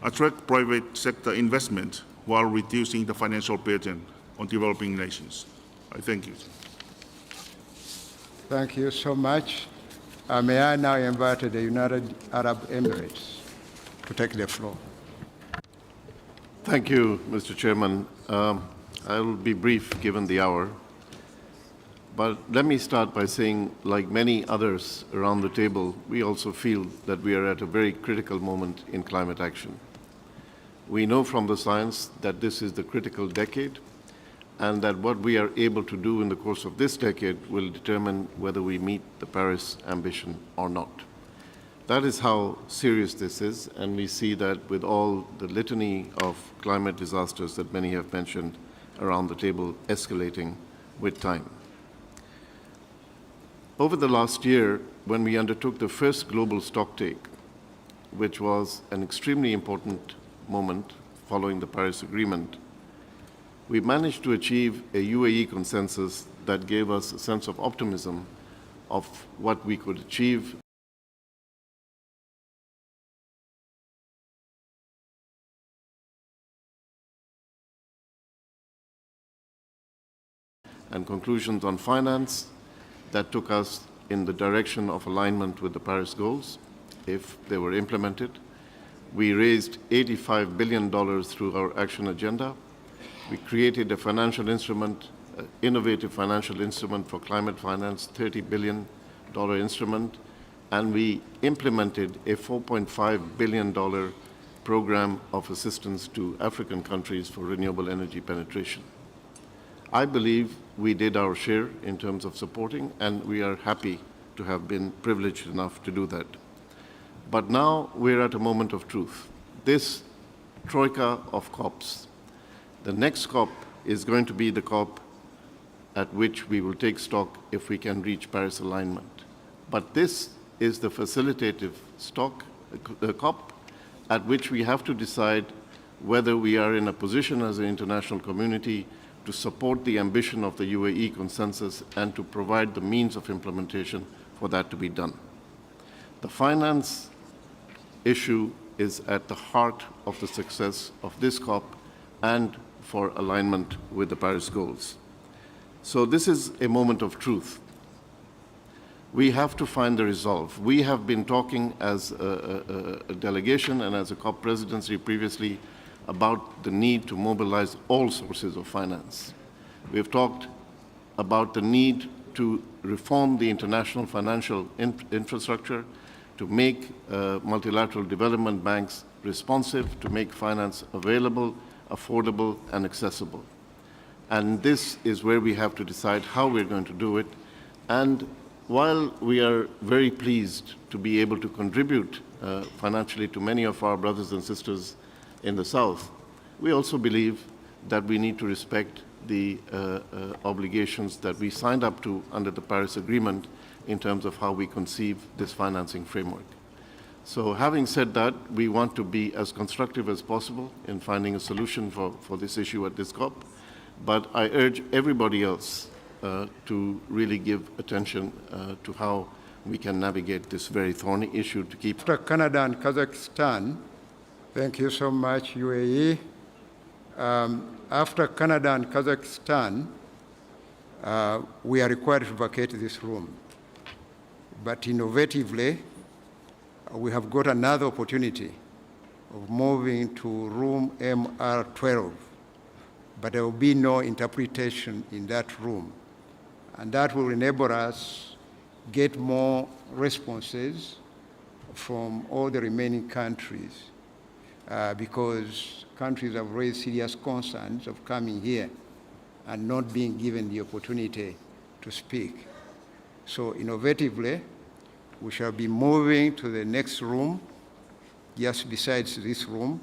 attract private sector investment while reducing the financial burden on developing nations. I thank you. Thank you so much. May I now invite the United Arab Emirates to take the floor. Thank you, Mr. Chairman. I will be brief given the hour. But let me start by saying, like many others around the table, we also feel that we are at a very critical moment in climate action. We know from the science that this is the critical decade, and that what we are able to do in the course of this decade will determine whether we meet the Paris ambition or not. That is how serious this is, and we see that with all the litany of climate disasters that many have mentioned around the table escalating with time. Over the last year, when we undertook the first global stocktake, which was an extremely important moment following the Paris Agreement, we managed to achieve a UAE consensus that gave us a sense of optimism of what we could achieve. And conclusions on finance that took us in the direction of alignment with the Paris goals, if they were implemented. We raised $85 billion through our action agenda. We created a financial instrument, an innovative financial instrument for climate finance, $30 billion instrument, and we implemented a $4.5 billion program of assistance to African countries for renewable energy penetration. I believe we did our share in terms of supporting, and we are happy to have been privileged enough to do that. But now we're at a moment of truth. This troika of COPs, the next COP is going to be the COP at which we will take stock if we can reach Paris alignment. But this is the facilitative COP at which we have to decide whether we are in a position as an international community to support the ambition of the UAE consensus and to provide the means of implementation for that to be done. The finance issue is at the heart of the success of this COP and for alignment with the Paris goals. So this is a moment of truth. We have to find the resolve. We have been talking as a delegation and as a COP presidency previously about the need to mobilize all sources of finance. We have talked about the need to reform the international financial infrastructure, to make multilateral development banks responsive, to make finance available, affordable, and accessible. And this is where we have to decide how we're going to do it. And while we are very pleased to be able to contribute financially to many of our brothers and sisters in the South, we also believe that we need to respect the obligations that we signed up to under the Paris Agreement in terms of how we conceive this financing framework. So having said that, we want to be as constructive as possible in finding a solution for this issue at this COP, but I urge everybody else to really give attention to how we can navigate this very thorny issue to keep. After Canada and Kazakhstan, thank you so much, UAE. After Canada and Kazakhstan, we are required to vacate this room. But innovatively, we have got another opportunity of moving to room MR12, but there will be no interpretation in that room. And that will enable us get more responses from all the remaining countries, because countries have raised serious concerns of coming here and not being given the opportunity to speak. So innovatively, we shall be moving to the next room, just besides this room,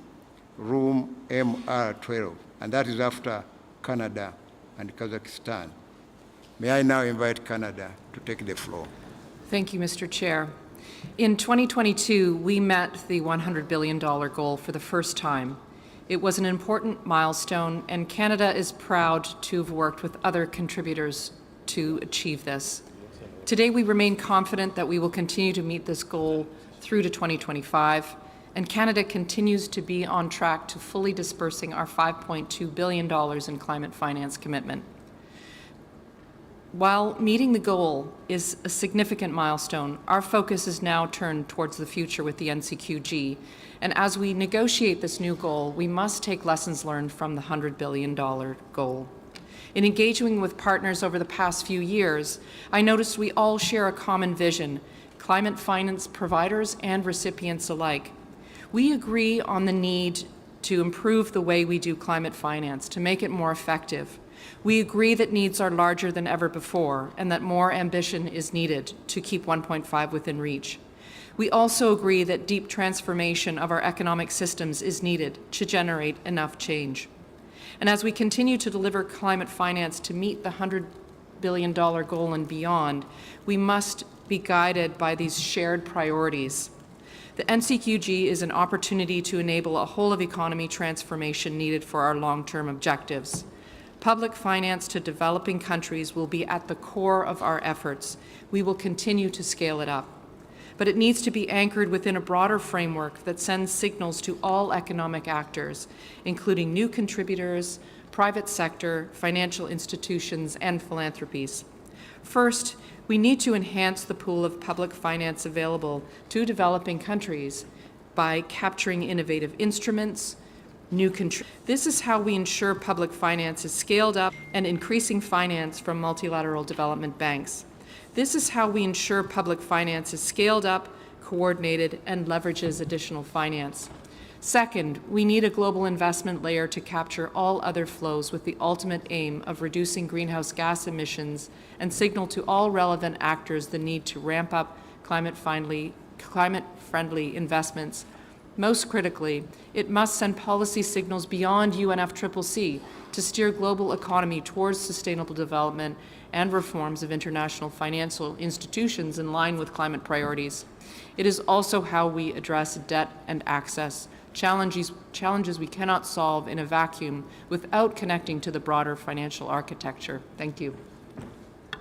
room MR12, and that is after Canada and Kazakhstan. May I now invite Canada to take the floor. Thank you, Mr. Chair. In 2022, we met the $100 billion goal for the first time. It was an important milestone, and Canada is proud to have worked with other contributors to achieve this. Today, we remain confident that we will continue to meet this goal through to 2025, and Canada continues to be on track to fully dispersing our $5.2 billion in climate finance commitment. While meeting the goal is a significant milestone, our focus is now turned towards the future with the NCQG, and as we negotiate this new goal, we must take lessons learned from the $100 billion goal. In engaging with partners over the past few years, I noticed we all share a common vision, climate finance providers and recipients alike. We agree on the need to improve the way we do climate finance, to make it more effective. We agree that needs are larger than ever before and that more ambition is needed to keep 1.5 within reach. We also agree that deep transformation of our economic systems is needed to generate enough change. And as we continue to deliver climate finance to meet the $100 billion goal and beyond, we must be guided by these shared priorities. The NCQG is an opportunity to enable a whole-of-economy transformation needed for our long-term objectives. Public finance to developing countries will be at the core of our efforts. We will continue to scale it up. But it needs to be anchored within a broader framework that sends signals to all economic actors, including new contributors, private sector, financial institutions, and philanthropies. First, we need to enhance the pool of public finance available to developing countries by capturing innovative instruments, This is how we ensure public finance is scaled up and increasing finance from multilateral development banks. This is how we ensure public finance is scaled up, coordinated, and leverages additional finance. Second, we need a global investment layer to capture all other flows with the ultimate aim of reducing greenhouse gas emissions and signal to all relevant actors the need to ramp up climate-friendly investments. Most critically, it must send policy signals beyond UNFCCC to steer global economy towards sustainable development and reforms of international financial institutions in line with climate priorities. It is also how we address debt and access, challenges we cannot solve in a vacuum without connecting to the broader financial architecture. Thank you.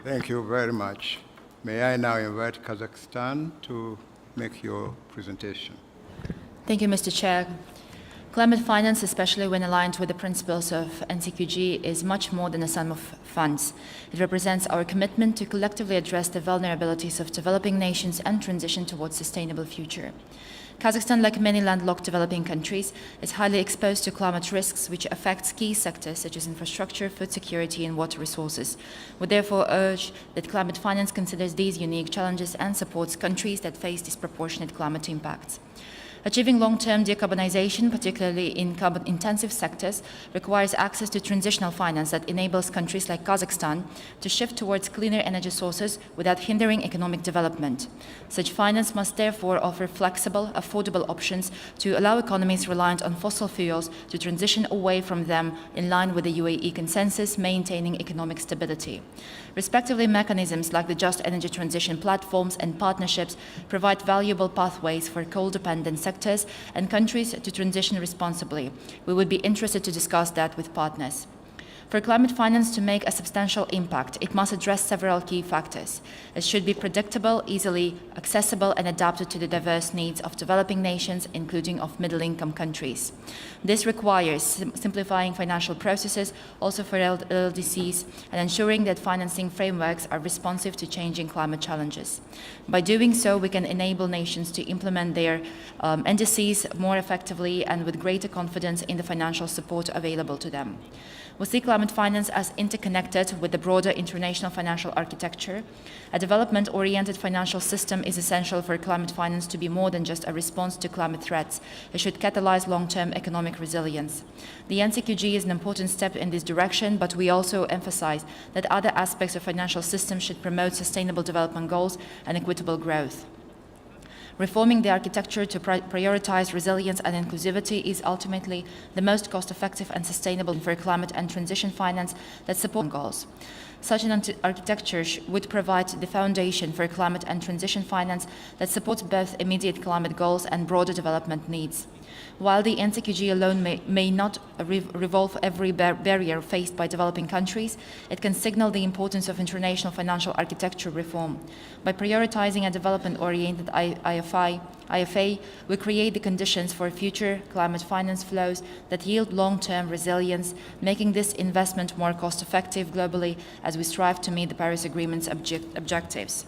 Thank you very much. May I now invite Kazakhstan to make your presentation. Thank you, Mr. Chair. Climate finance, especially when aligned with the principles of NCQG, is much more than a sum of funds. It represents our commitment to collectively address the vulnerabilities of developing nations and transition towards a sustainable future. Kazakhstan, like many landlocked developing countries, is highly exposed to climate risks, which affects key sectors such as infrastructure, food security, and water resources. We therefore urge that climate finance considers these unique challenges and supports countries that face disproportionate climate impacts. Achieving long-term decarbonization, particularly in carbon-intensive sectors, requires access to transitional finance that enables countries like Kazakhstan to shift towards cleaner energy sources without hindering economic development. Such finance must therefore offer flexible, affordable options to allow economies reliant on fossil fuels to transition away from them in line with the UAE consensus, maintaining economic stability. Respectively, mechanisms like the Just Energy Transition platforms and partnerships provide valuable pathways for coal-dependent sectors and countries to transition responsibly. We would be interested to discuss that with partners. For climate finance to make a substantial impact, it must address several key factors. It should be predictable, easily accessible, and adapted to the diverse needs of developing nations, including of middle-income countries. This requires simplifying financial processes, also for LDCs, and ensuring that financing frameworks are responsive to changing climate challenges. By doing so, we can enable nations to implement their NDCs more effectively and with greater confidence in the financial support available to them. We see climate finance as interconnected with the broader international financial architecture. A development-oriented financial system is essential for climate finance to be more than just a response to climate threats. It should catalyze long-term economic resilience. The NCQG is an important step in this direction, but we also emphasize that other aspects of financial systems should promote sustainable development goals and equitable growth. Reforming the architecture to prioritize resilience and inclusivity is ultimately the most cost-effective and sustainable for climate and transition finance that support goals. Such an architecture would provide the foundation for climate and transition finance that supports both immediate climate goals and broader development needs. While the NCQG alone may not resolve every barrier faced by developing countries, it can signal the importance of international financial architecture reform. By prioritizing a development-oriented IFA, we create the conditions for future climate finance flows that yield long-term resilience, making this investment more cost-effective globally as we strive to meet the Paris Agreement's objectives.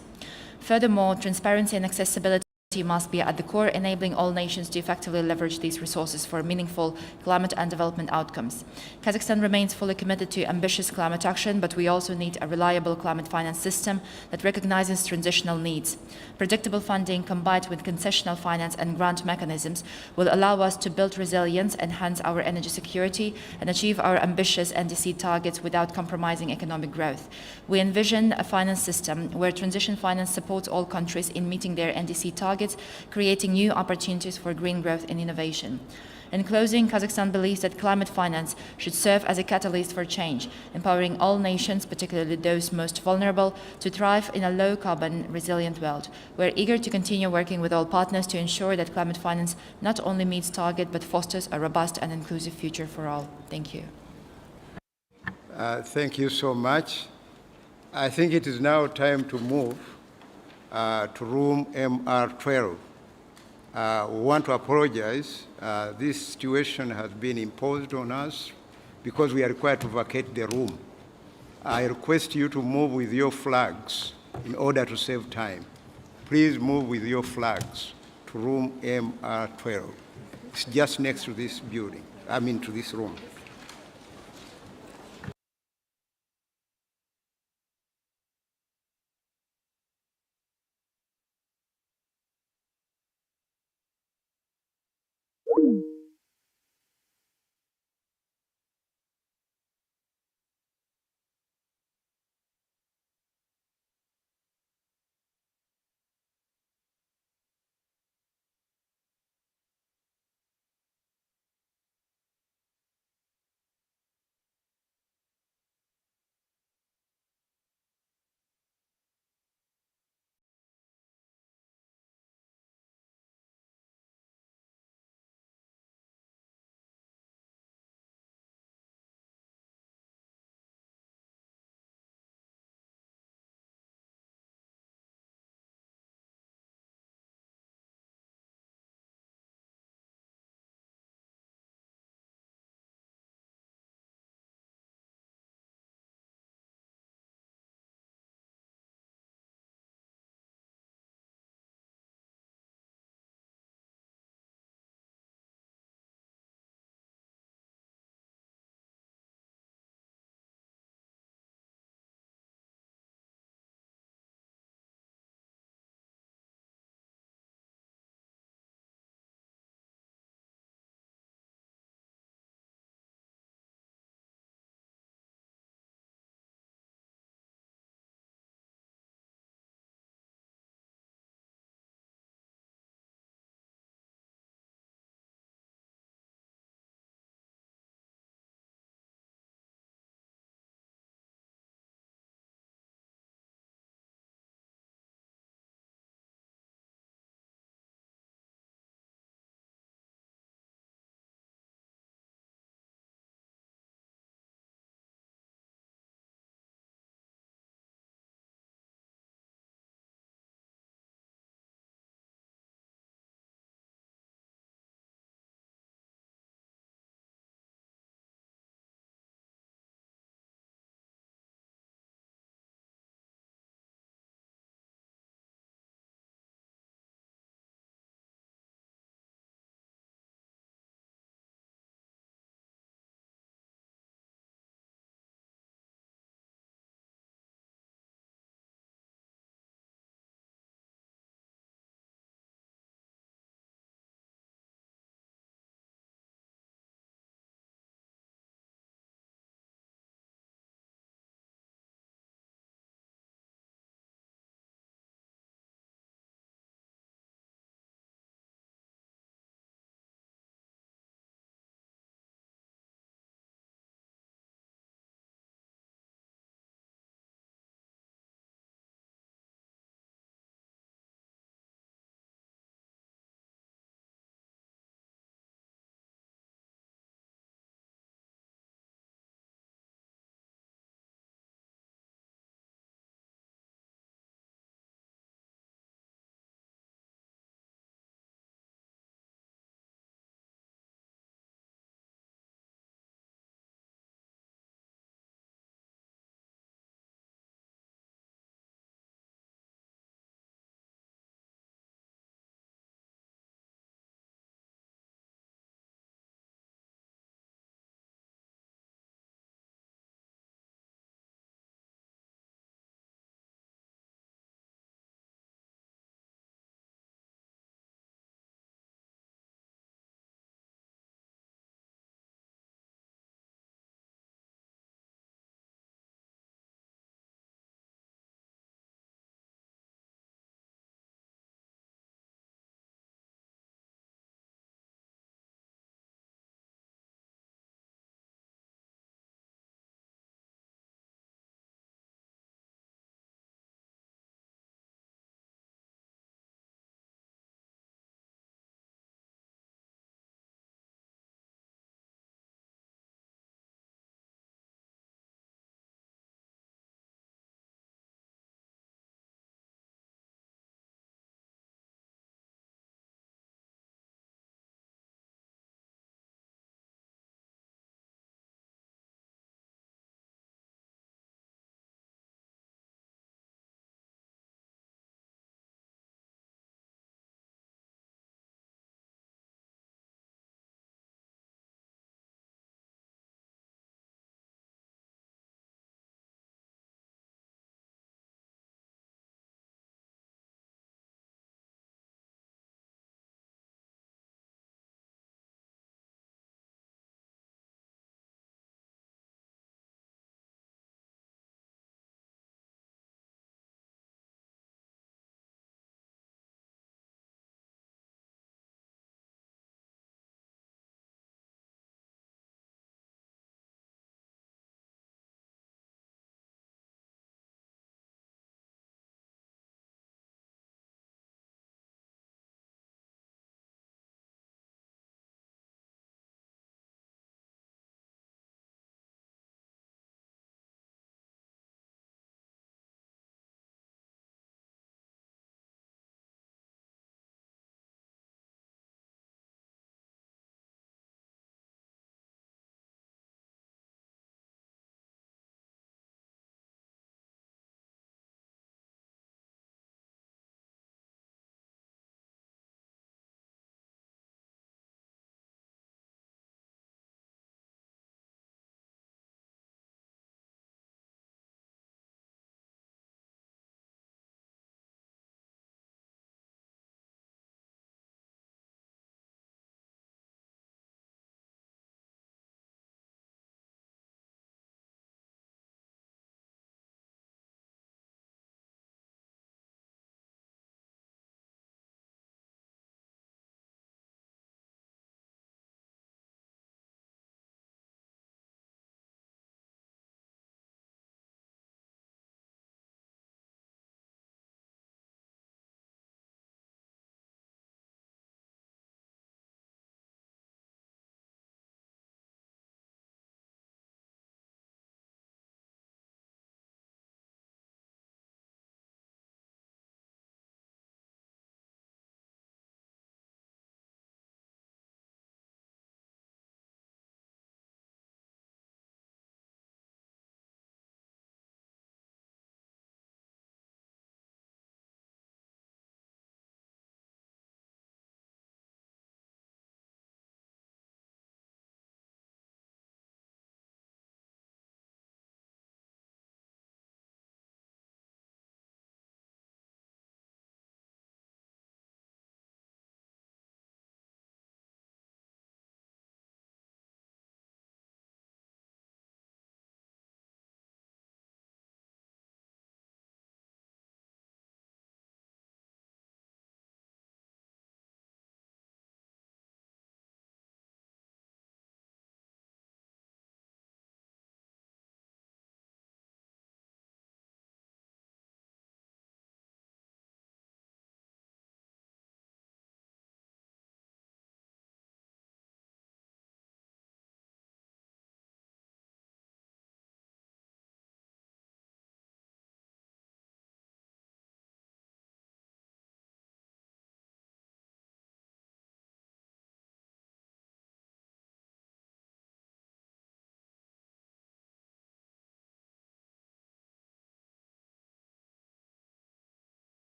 Furthermore, transparency and accessibility must be at the core, enabling all nations to effectively leverage these resources for meaningful climate and development outcomes. Kazakhstan remains fully committed to ambitious climate action, but we also need a reliable climate finance system that recognizes transitional needs. Predictable funding combined with concessional finance and grant mechanisms will allow us to build resilience, enhance our energy security, and achieve our ambitious NDC targets without compromising economic growth. We envision a finance system where transition finance supports all countries in meeting their NDC targets, creating new opportunities for green growth and innovation. In closing, Kazakhstan believes that climate finance should serve as a catalyst for change, empowering all nations, particularly those most vulnerable, to thrive in a low-carbon, resilient world. We're eager to continue working with all partners to ensure that climate finance not only meets target, but fosters a robust and inclusive future for all. Thank you. Thank you so much. I think it is now time to move to room MR12. We want to apologize. This situation has been imposed on us because we are required to vacate the room. I request you to move with your flags in order to save time. Please move with your flags to room MR12. It's just next to this building, to this room.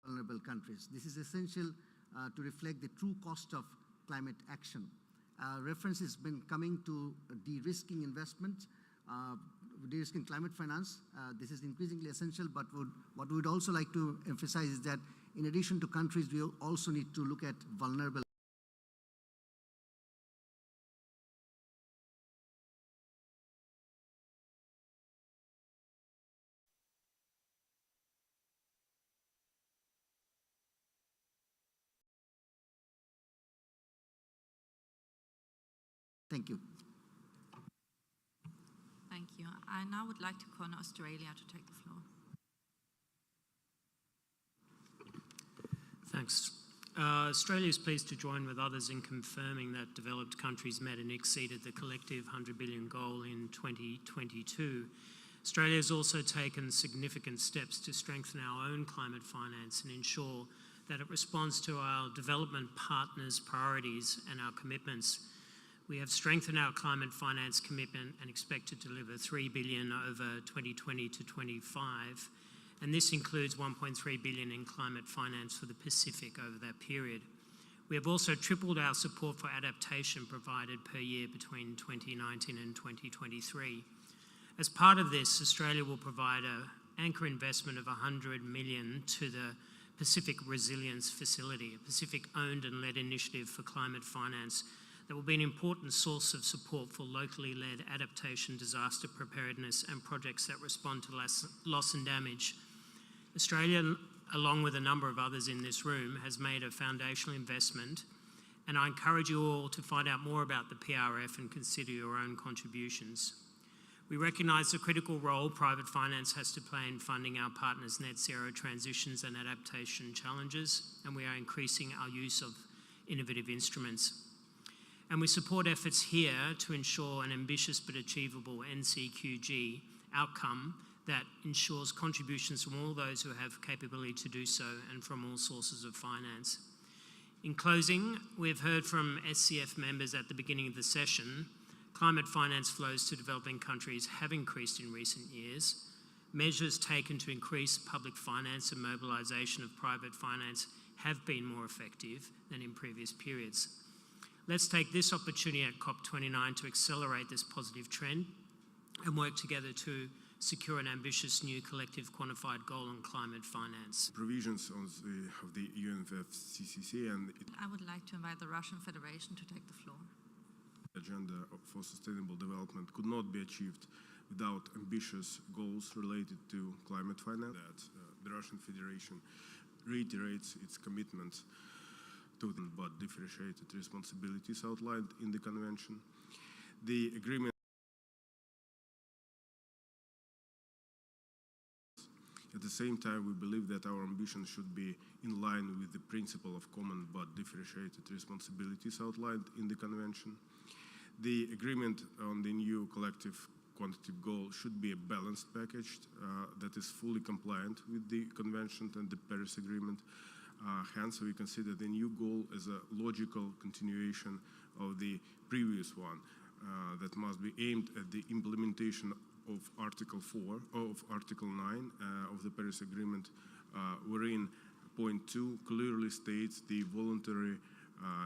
vulnerable countries. This is essential to reflect the true cost of climate action. Reference has been coming to de-risking investment, de-risking climate finance. This is increasingly essential, but what we would also like to emphasize is that in addition to countries, we also need to look at vulnerable. Thank you. Thank you. I now would like to call on Australia to take the floor. Thanks. Australia is pleased to join with others in confirming that developed countries met and exceeded the collective 100 billion goal in 2022. Australia has also taken significant steps to strengthen our own climate finance and ensure that it responds to our development partners' priorities and our commitments. We have strengthened our climate finance commitment and expect to deliver $3 billion over 2020 to 25, and this includes $1.3 billion in climate finance for the Pacific over that period. We have also tripled our support for adaptation provided per year between 2019 and 2023. As part of this, Australia will provide an anchor investment of $100 million to the Pacific Resilience Facility, a Pacific-owned and led initiative for climate finance that will be an important source of support for locally led adaptation, disaster preparedness and projects that respond to loss and damage. Australia, along with a number of others in this room, has made a foundational investment, and I encourage you all to find out more about the PRF and consider your own contributions. We recognise the critical role private finance has to play in funding our partners' net zero transitions and adaptation challenges, and we are increasing our use of innovative instruments. And we support efforts here to ensure an ambitious but achievable NCQG outcome that ensures contributions from all those who have capability to do so and from all sources of finance. In closing, we've heard from SCF members at the beginning of the session, climate finance flows to developing countries have increased in recent years. Measures taken to increase public finance and mobilisation of private finance have been more effective than in previous periods. Let's take this opportunity at COP29 to accelerate this positive trend and work together to secure an ambitious new collective quantified goal on climate finance. Provisions of the UNFCCC and I would like to invite the Russian Federation to take the floor. Agenda for sustainable development could not be achieved without ambitious goals related to climate finance. The Russian Federation reiterates its commitment to but differentiated responsibilities outlined in the Convention. The agreement at the same time, we believe that our ambition should be in line with the principle of common but differentiated responsibilities outlined in the Convention. The agreement on the new collective quantitative goal should be a balanced package that is fully compliant with the Convention and the Paris Agreement. Hence, we consider the new goal as a logical continuation of the previous one that must be aimed at the implementation of Article 4 of Article 9 of the Paris Agreement, wherein point 2 clearly states the voluntary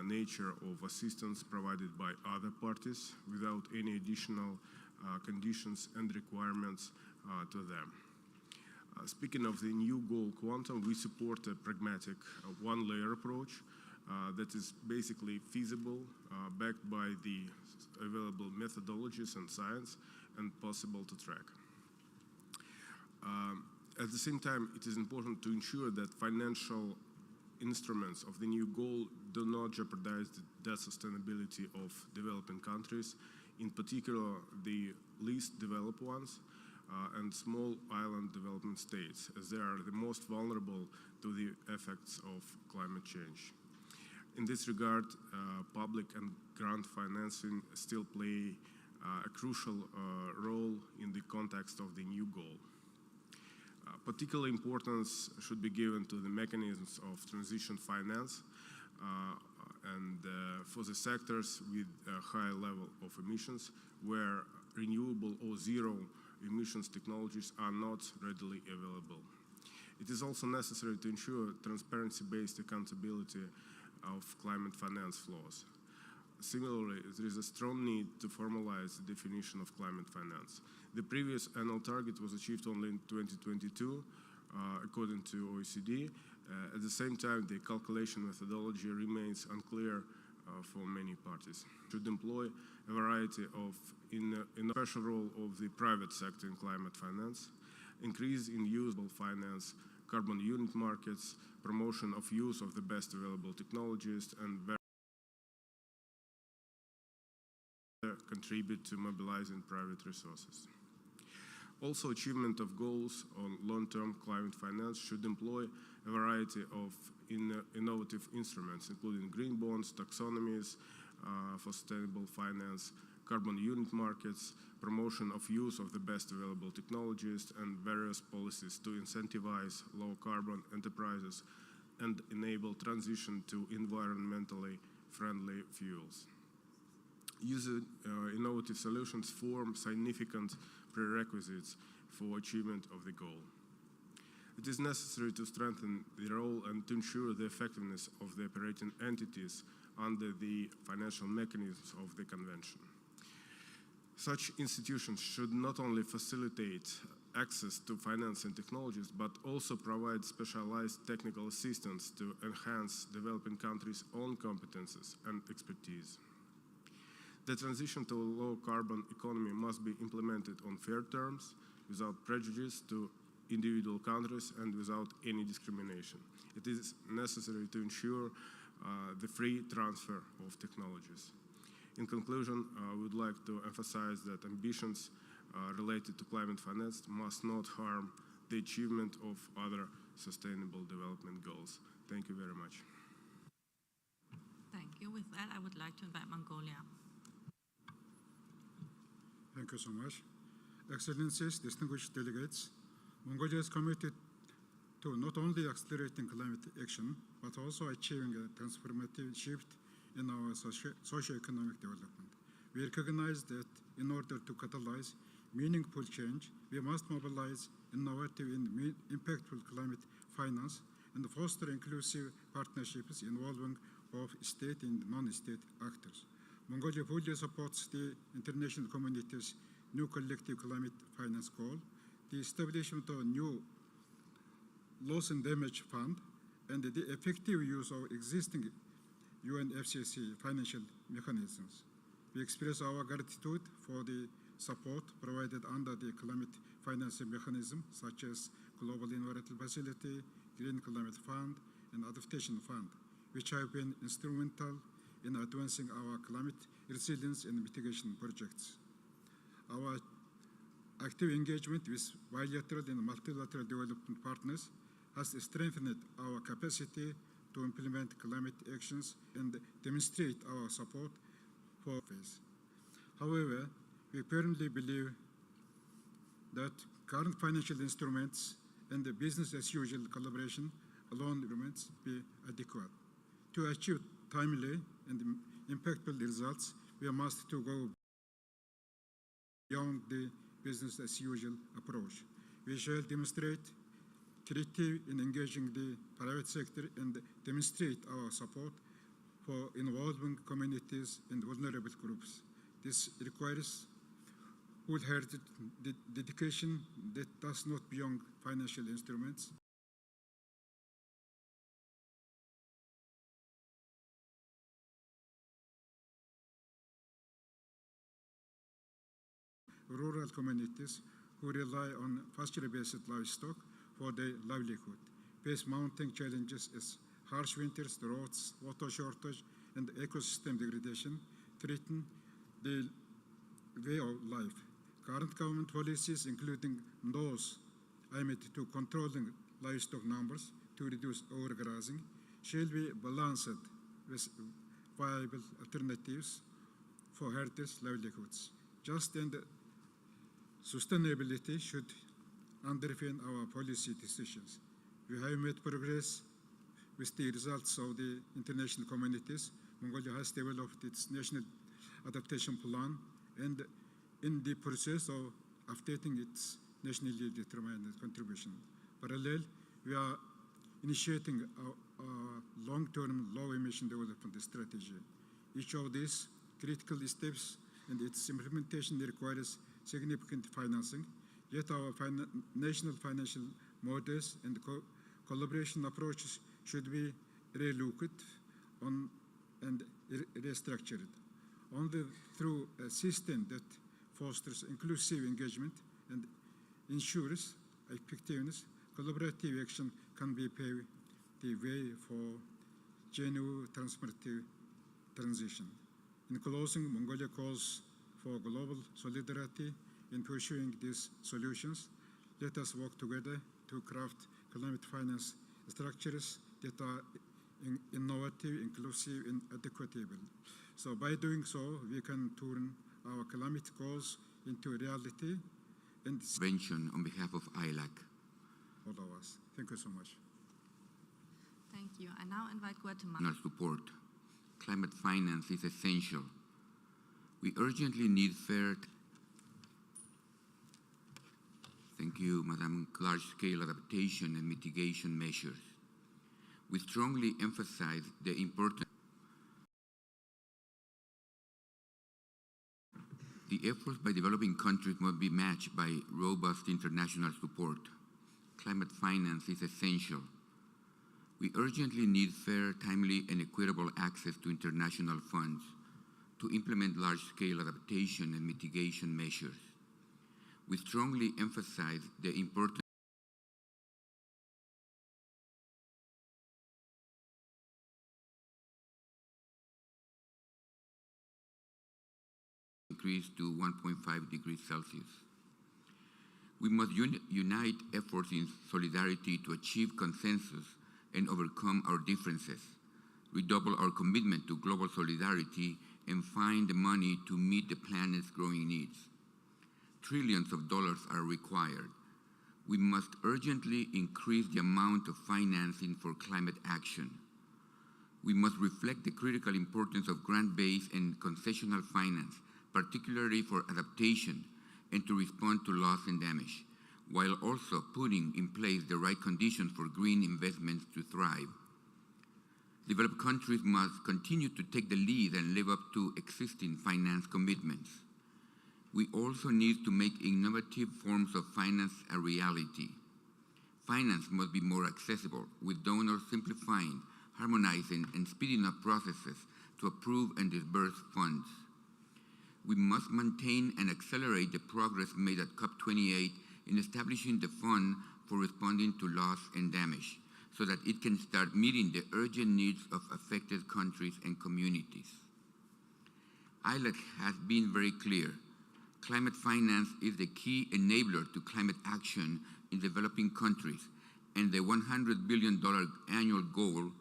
nature of assistance provided by other parties without any additional conditions and requirements to them. Speaking of the new goal quantum, we support a pragmatic one-layer approach that is basically feasible, backed by the available methodologies and science, and possible to track. At the same time, it is important to ensure that financial instruments of the new goal do not jeopardize the sustainability of developing countries, in particular the least developed ones, and small island development states, as they are the most vulnerable to the effects of climate change. In this regard, public and grant financing still play a crucial role in the context of the new goal. Particular importance should be given to the mechanisms of transition finance and for the sectors with a high level of emissions where renewable or zero emissions technologies are not readily available. It is also necessary to ensure transparency-based accountability of climate finance flows. Similarly, there is a strong need to formalize the definition of climate finance. The previous annual target was achieved only in 2022, according to OECD. At the same time, the calculation methodology remains unclear for many parties. Should employ a variety of, in a special role of the private sector in climate finance, increase in usable finance, carbon unit markets, promotion of use of the best available technologies, and contribute to mobilizing private resources. Also, achievement of goals on long-term climate finance should employ a variety of innovative instruments, including green bonds, taxonomies for sustainable finance, carbon unit markets, promotion of use of the best available technologies, and various policies to incentivize low-carbon enterprises and enable transition to environmentally friendly fuels. Using innovative solutions form significant prerequisites for achievement of the goal. It is necessary to strengthen the role and to ensure the effectiveness of the operating entities under the financial mechanisms of the Convention. Such institutions should not only facilitate access to finance and technologies, but also provide specialized technical assistance to enhance developing countries' own competences and expertise. The transition to a low-carbon economy must be implemented on fair terms, without prejudice to individual countries and without any discrimination. It is necessary to ensure the free transfer of technologies. In conclusion, I would like to emphasize that ambitions related to climate finance must not harm the achievement of other sustainable development goals. Thank you very much. Thank you. With that, I would like to invite Mongolia. Thank you so much. Excellencies, distinguished delegates, Mongolia is committed to not only accelerating climate action, but also achieving a transformative shift in our socio-economic development. We recognize that in order to catalyze meaningful change, we must mobilize innovative and impactful climate finance and foster inclusive partnerships involving both state and non-state actors. Mongolia fully supports the international community's new collective climate finance goal, the establishment of a new loss and damage fund, and the effective use of existing UNFCCC financial mechanisms. We express our gratitude for the support provided under the climate finance mechanism, such as Global Environmental Facility, Green Climate Fund, and Adaptation Fund, which have been instrumental in advancing our climate resilience and mitigation projects. Our active engagement with bilateral and multilateral development partners has strengthened our capacity to implement climate actions and demonstrate our support for peace. However, we firmly believe that current financial instruments and the business-as-usual collaboration alone remains be adequate. To achieve timely and impactful results, we must to go beyond the business-as-usual approach. We shall demonstrate creative in engaging the private sector and demonstrate our support for involving communities and vulnerable groups. This requires wholehearted dedication that does not beyond financial instruments. Rural communities who rely on pasture-based livestock for their livelihood face mounting challenges as harsh winters, droughts, water shortage, and ecosystem degradation threaten the way of life. Current government policies, including those aimed to controlling livestock numbers to reduce overgrazing, shall be balanced with viable alternatives for herders' livelihoods. Just and sustainability should underpin our policy decisions. We have made progress with the results of the international communities. Mongolia has developed its national adaptation plan and in the process of updating its nationally determined contribution. Parallel, we are initiating a long-term low-emission development strategy. Each of these critical steps and its implementation requires significant financing, yet our national financial models and collaboration approaches should be relooked on and restructured. Only through a system that fosters inclusive engagement and ensures effectiveness, collaborative action can be paved the way for genuine transformative transition. In closing, Mongolia calls for global solidarity in pursuing these solutions. Let us work together to craft climate finance structures that are innovative, inclusive, and equitable. So by doing so, we can turn our climate goals into reality and intervention on behalf of ILAC. All of us. Thank you so much. Thank you. I now invite Guatemala. Support. Climate finance is essential. We urgently need fair. Thank you, Madam. Large-scale adaptation and mitigation measures. We strongly emphasize the importance. The efforts by developing countries must be matched by robust international support. Climate finance is essential. We urgently need fair, timely, and equitable access to international funds to implement large-scale adaptation and mitigation measures. We strongly emphasize the importance increase to 1.5 degrees Celsius. We must unite efforts in solidarity to achieve consensus and overcome our differences, redouble our commitment to global solidarity, and find the money to meet the planet's growing needs. Trillions of dollars are required. We must urgently increase the amount of financing for climate action. We must reflect the critical importance of grant-based and concessional finance, particularly for adaptation and to respond to loss and damage, while also putting in place the right conditions for green investments to thrive. Developed countries must continue to take the lead and live up to existing finance commitments. We also need to make innovative forms of finance a reality. Finance must be more accessible, with donors simplifying, harmonizing, and speeding up processes to approve and disburse funds. We must maintain and accelerate the progress made at COP28 in establishing the fund for responding to loss and damage, so that it can start meeting the urgent needs of affected countries and communities. ILAC has been very clear. Climate finance is the key enabler to climate action in developing countries, and the $100 billion annual goal,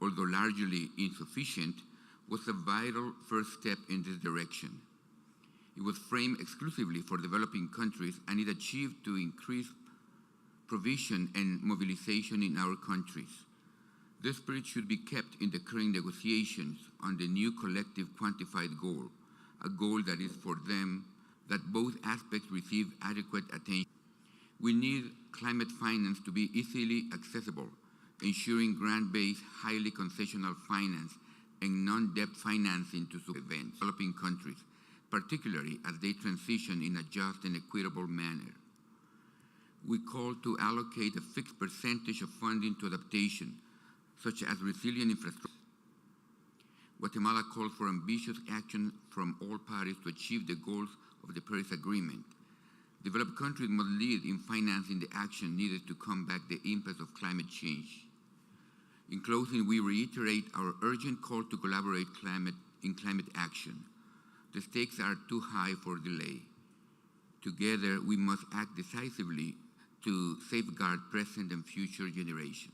although largely insufficient, was a vital first step in this direction. It was framed exclusively for developing countries, and it achieved to increase provision and mobilization in our countries. This spirit should be kept in the current negotiations on the new collective quantified goal, a goal that is for them that both aspects receive adequate attention. We need climate finance to be easily accessible, ensuring grant-based, highly concessional finance and non-debt financing to events developing countries, particularly as they transition in a just and equitable manner. We call to allocate a fixed percentage of funding to adaptation, such as resilient infrastructure. Guatemala calls for ambitious action from all parties to achieve the goals of the Paris Agreement. Developed countries must lead in financing the action needed to combat the impacts of climate change. In closing, we reiterate our urgent call to collaborate in climate action. The stakes are too high for delay. Together, we must act decisively to safeguard present and future generations.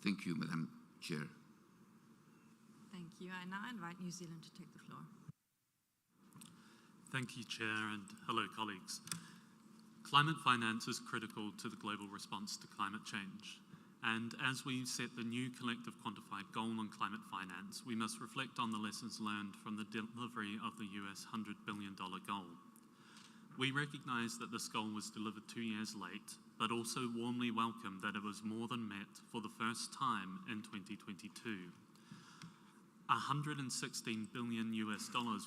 Thank you, Madam Chair. Thank you. I now invite New Zealand to take the floor. Thank you, Chair, and hello, colleagues. Climate finance is critical to the global response to climate change. And as we set the new collective quantified goal on climate finance, we must reflect on the lessons learned from the delivery of the US $100 billion goal. We recognize that this goal was delivered 2 years late but also warmly welcome that it was more than met for the first time in 2022. $116 billion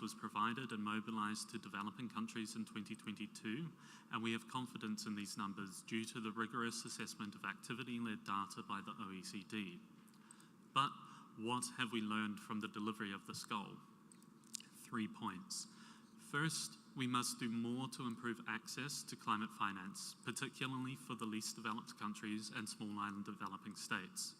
was provided and mobilized to developing countries in 2022, and we have confidence in these numbers due to the rigorous assessment of activity-led data by the OECD. But what have we learned from the delivery of this goal? 3 points. First, we must do more to improve access to climate finance, particularly for the least developed countries and small island developing states.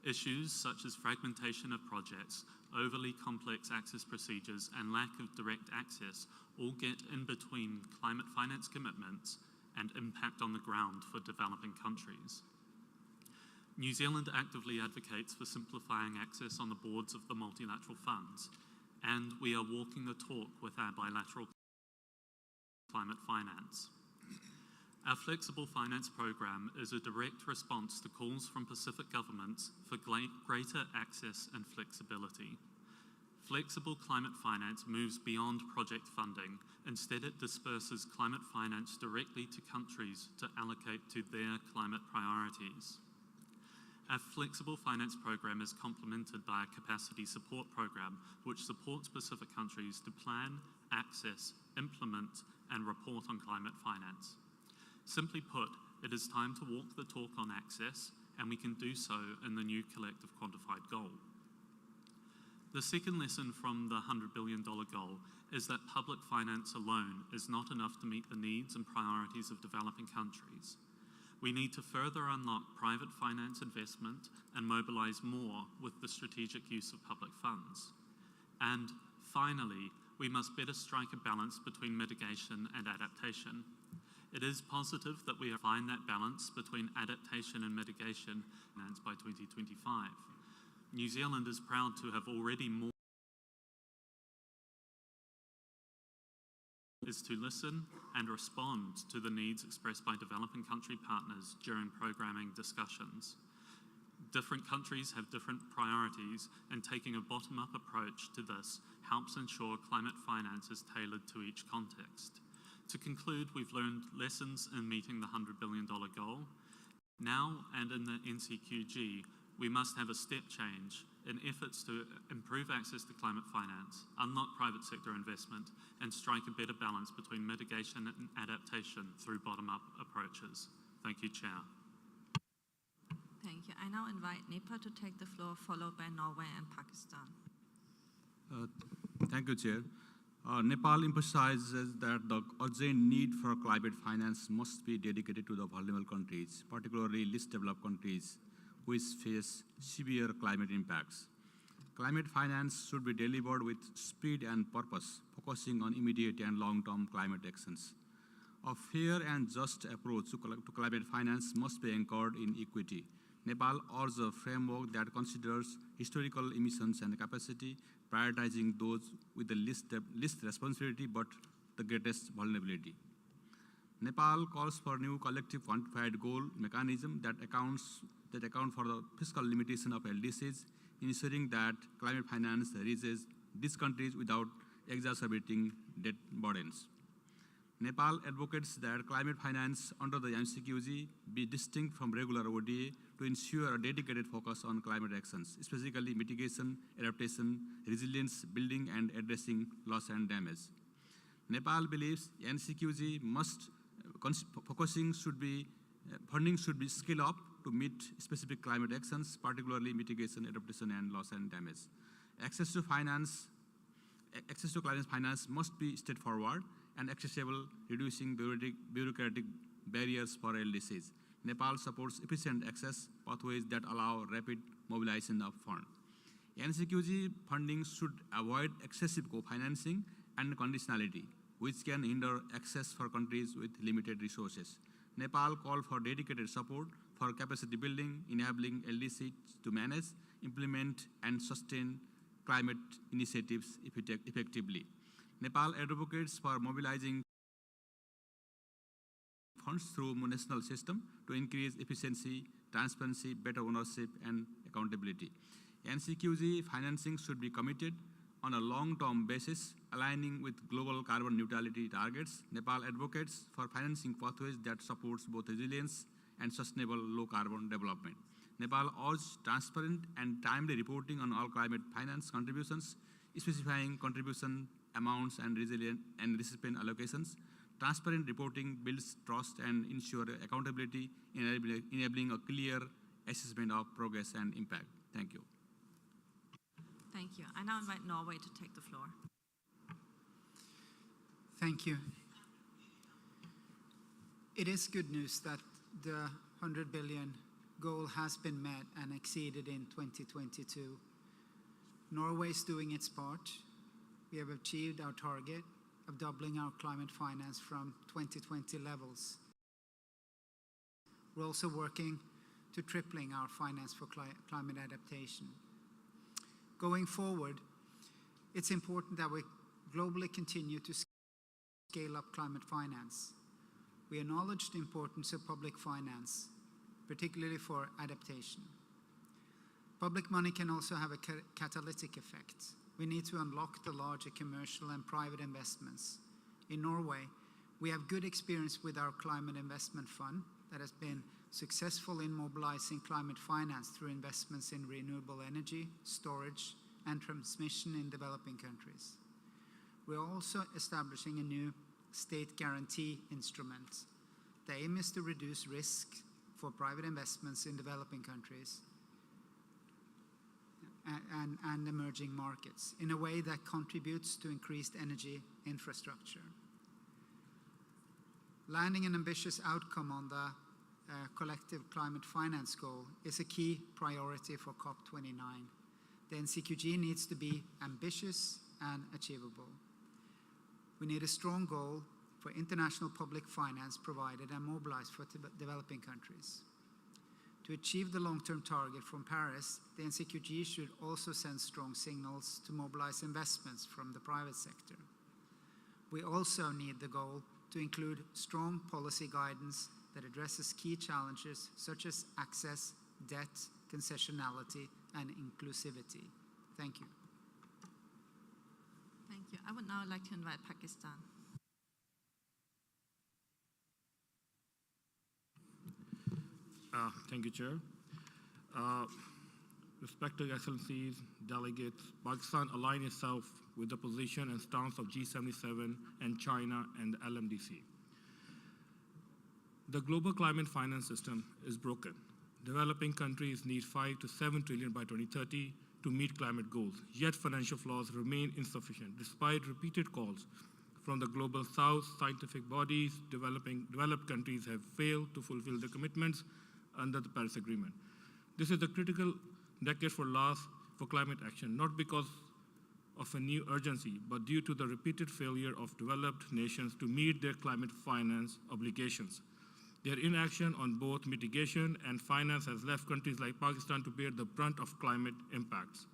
Issues such as fragmentation of projects, overly complex access procedures, and lack of direct access all get in between climate finance commitments and impact on the ground for developing countries. New Zealand actively advocates for simplifying access on the boards of the multilateral funds, and we are walking the talk with our bilateral climate finance. Our Flexible Finance Program is a direct response to calls from Pacific governments for greater access and flexibility. Flexible climate finance moves beyond project funding. Instead, it disperses climate finance directly to countries to allocate to their climate priorities. Our Flexible Finance Program is complemented by a Capacity Support Program, which supports Pacific countries to plan, access, implement, and report on climate finance. Simply put, it is time to walk the talk on access, and we can do so in the new collective quantified goal. The second lesson from the $100 billion goal is that public finance alone is not enough to meet the needs and priorities of developing countries. We need to further unlock private finance investment and mobilize more with the strategic use of public funds. And finally, we must better strike a balance between mitigation and adaptation. It is positive that we find that balance between adaptation and mitigation by 2025. New Zealand is proud to have already more is to listen and respond to the needs expressed by developing country partners during programming discussions. Different countries have different priorities, and taking a bottom-up approach to this helps ensure climate finance is tailored to each context. To conclude, we've learned lessons in meeting the $100 billion goal. Now and in the NCQG, we must have a step change in efforts to improve access to climate finance, unlock private sector investment, and strike a better balance between mitigation and adaptation through bottom-up approaches. Thank you, Chair. Thank you. I now invite Nepal to take the floor, followed by Norway and Pakistan. Thank you, Chair. Nepal emphasizes that the urgent need for climate finance must be dedicated to the vulnerable countries, particularly least developed countries, which face severe climate impacts. Climate finance should be delivered with speed and purpose, focusing on immediate and long-term climate actions. A fair and just approach to climate finance must be anchored in equity. Nepal urges a framework that considers historical emissions and capacity, prioritizing those with the least responsibility but the greatest vulnerability. Nepal calls for new collective quantified goal mechanism that account for the fiscal limitation of LDCs, ensuring that climate finance reaches these countries without exacerbating debt burdens. Nepal advocates that climate finance under the MCQG be distinct from regular ODA to ensure a dedicated focus on climate actions, specifically mitigation, adaptation, resilience building, and addressing loss and damage. Nepal believes MCQG funding should be scaled up to meet specific climate actions, particularly mitigation, adaptation, and loss and damage. Access to climate finance must be straightforward and accessible, reducing bureaucratic barriers for LDCs. Nepal supports efficient access pathways that allow rapid mobilization of funds. NCQG funding should avoid excessive co-financing and conditionality, which can hinder access for countries with limited resources. Nepal called for dedicated support for capacity building, enabling LDCs to manage, implement, and sustain climate initiatives effectively. Nepal advocates for mobilizing funds through a national system to increase efficiency, transparency, better ownership, and accountability. NCQG financing should be committed on a long-term basis, aligning with global carbon neutrality targets. Nepal advocates for financing pathways that supports both resilience and sustainable low-carbon development. Nepal urges transparent and timely reporting on all climate finance contributions, specifying contribution amounts and recipient allocations. Transparent reporting builds trust and ensures accountability, enabling a clear assessment of progress and impact. Thank you. Thank you. I now invite Norway to take the floor. Thank you. It is good news that the 100 billion goal has been met and exceeded in 2022. Norway is doing its part. We have achieved our target of doubling our climate finance from 2020 levels. We're also working to tripling our finance for climate adaptation. Going forward, it's important that we globally continue to scale up climate finance. We acknowledge the importance of public finance, particularly for adaptation. Public money can also have a catalytic effect. We need to unlock the larger commercial and private investments. In Norway, we have good experience with our climate investment fund that has been successful in mobilizing climate finance through investments in renewable energy, storage, and transmission in developing countries. We're also establishing a new state guarantee instrument. The aim is to reduce risk for private investments in developing countries and emerging markets in a way that contributes to increased energy infrastructure. Landing an ambitious outcome on the collective climate finance goal is a key priority for COP29. The NCQG needs to be ambitious and achievable. We need a strong goal for international public finance provided and mobilized for developing countries. To achieve the long-term target from Paris, the NCQG should also send strong signals to mobilize investments from the private sector. We also need the goal to include strong policy guidance that addresses key challenges such as access, debt, concessionality, and inclusivity. Thank you. Thank you. I would now like to invite Pakistan. Thank you, Chair. Respected Excellencies, delegates, Pakistan aligns itself with the position and stance of G77 and China and the LMDC. The global climate finance system is broken. Developing countries need 5 to 7 trillion by 2030 to meet climate goals, yet financial flows remain insufficient despite repeated calls from the global south. Scientific bodies. Developed countries have failed to fulfill their commitments under the Paris Agreement. This is a critical decade for climate action, not because of a new urgency, but due to the repeated failure of developed nations to meet their climate finance obligations. Their inaction on both mitigation and finance has left countries like Pakistan to bear the brunt of climate impacts.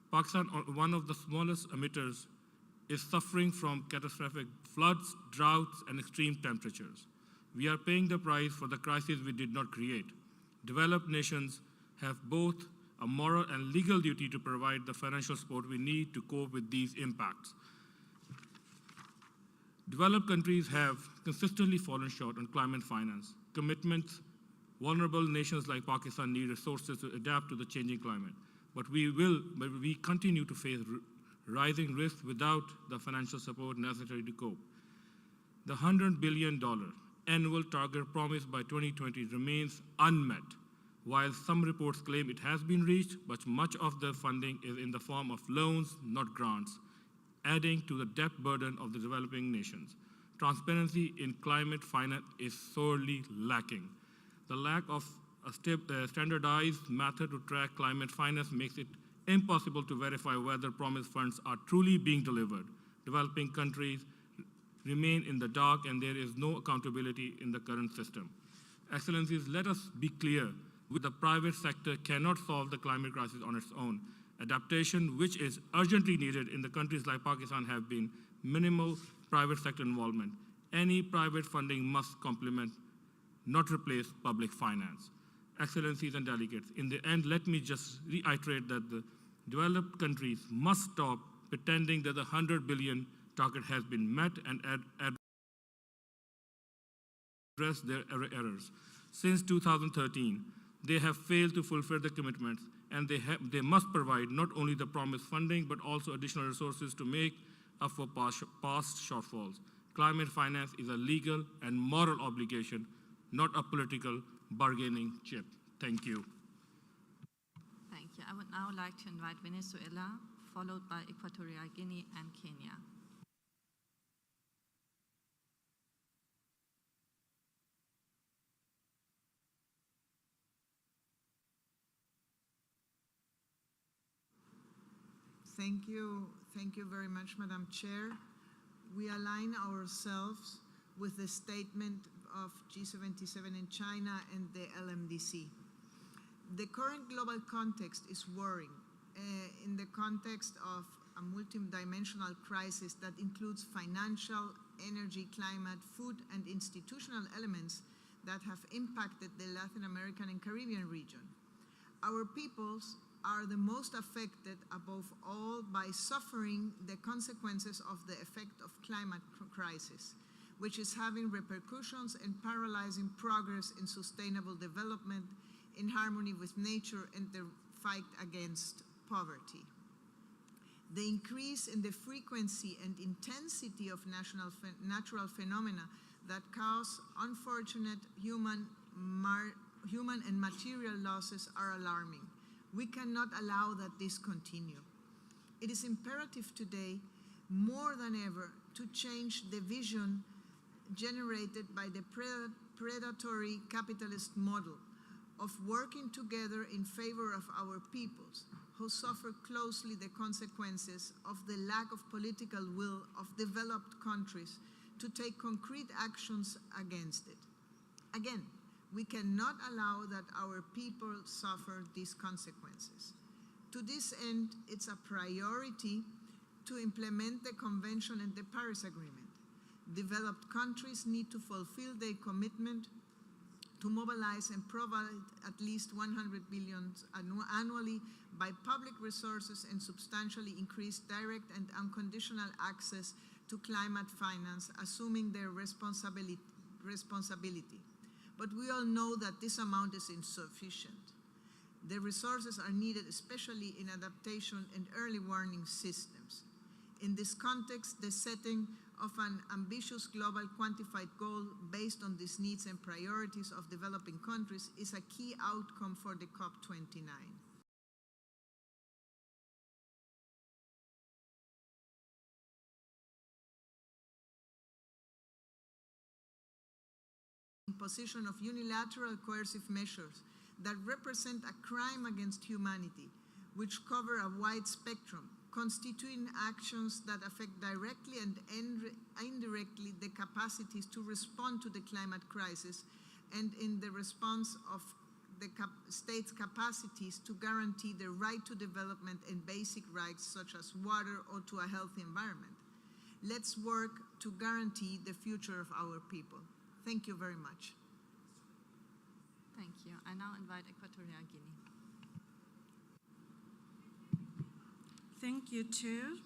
Pakistan, one of the smallest emitters, is suffering from catastrophic floods, droughts, and extreme temperatures. We are paying the price for the crisis we did not create. Developed nations have both a moral and legal duty to provide the financial support we need to cope with these impacts. Developed countries have consistently fallen short on climate finance commitments. Vulnerable nations like Pakistan need resources to adapt to the changing climate, but we continue to face rising risks without the financial support necessary to cope. The $100 billion annual target promised by 2020 remains unmet. While some reports claim it has been reached, but much of the funding is in the form of loans, not grants, adding to the debt burden of the developing nations. Transparency in climate finance is sorely lacking. The lack of a standardized method to track climate finance makes it impossible to verify whether promised funds are truly being delivered. Developing countries remain in the dark, and there is no accountability in the current system. Excellencies, let us be clear. The private sector cannot solve the climate crisis on its own. Adaptation, which is urgently needed in the countries like Pakistan, have been minimal private sector involvement. Any private funding must complement, not replace, public finance. Excellencies and delegates, in the end, let me just reiterate that the developed countries must stop pretending that the 100 billion target has been met and address their errors. Since 2013, they have failed to fulfill the commitments, and they must provide not only the promised funding, but also additional resources to make up for past shortfalls. Climate finance is a legal and moral obligation, not a political bargaining chip. Thank you. Thank you. I would now like to invite Venezuela, followed by Equatorial Guinea and Kenya. Thank you very much, Madam Chair. We align ourselves with the statement of G77 in China and the LMDC. The current global context is worrying in the context of a multidimensional crisis that includes financial, energy, climate, food, and institutional elements that have impacted the Latin American and Caribbean region. Our peoples are the most affected above all by suffering the consequences of the effect of climate crisis, which is having repercussions and paralyzing progress in sustainable development, in harmony with nature, and the fight against poverty. The increase in the frequency and intensity of natural phenomena that cause unfortunate human and material losses are alarming. We cannot allow that this continue. It is imperative today, more than ever, to change the vision generated by the predatory capitalist model of working together in favor of our peoples, who suffer closely the consequences of the lack of political will of developed countries to take concrete actions against it. Again, we cannot allow that our people suffer these consequences. To this end, it's a priority to implement the Convention and the Paris Agreement. Developed countries need to fulfill their commitment to mobilize and provide at least 100 billion annually by public resources and substantially increase direct and unconditional access to climate finance, assuming their responsibility. But we all know that this amount is insufficient. The resources are needed, especially in adaptation and early warning systems. In this context, the setting of an ambitious global quantified goal based on these needs and priorities of developing countries is a key outcome for the COP29. Imposition of unilateral coercive measures that represent a crime against humanity, which cover a wide spectrum, constituting actions that affect directly and indirectly the capacities to respond to the climate crisis, and in the response of the states' capacities to guarantee the right to development and basic rights such as water or to a healthy environment. Let's work to guarantee the future of our people. Thank you very much. Thank you. I now invite Equatorial Guinea. Thank you, Chair.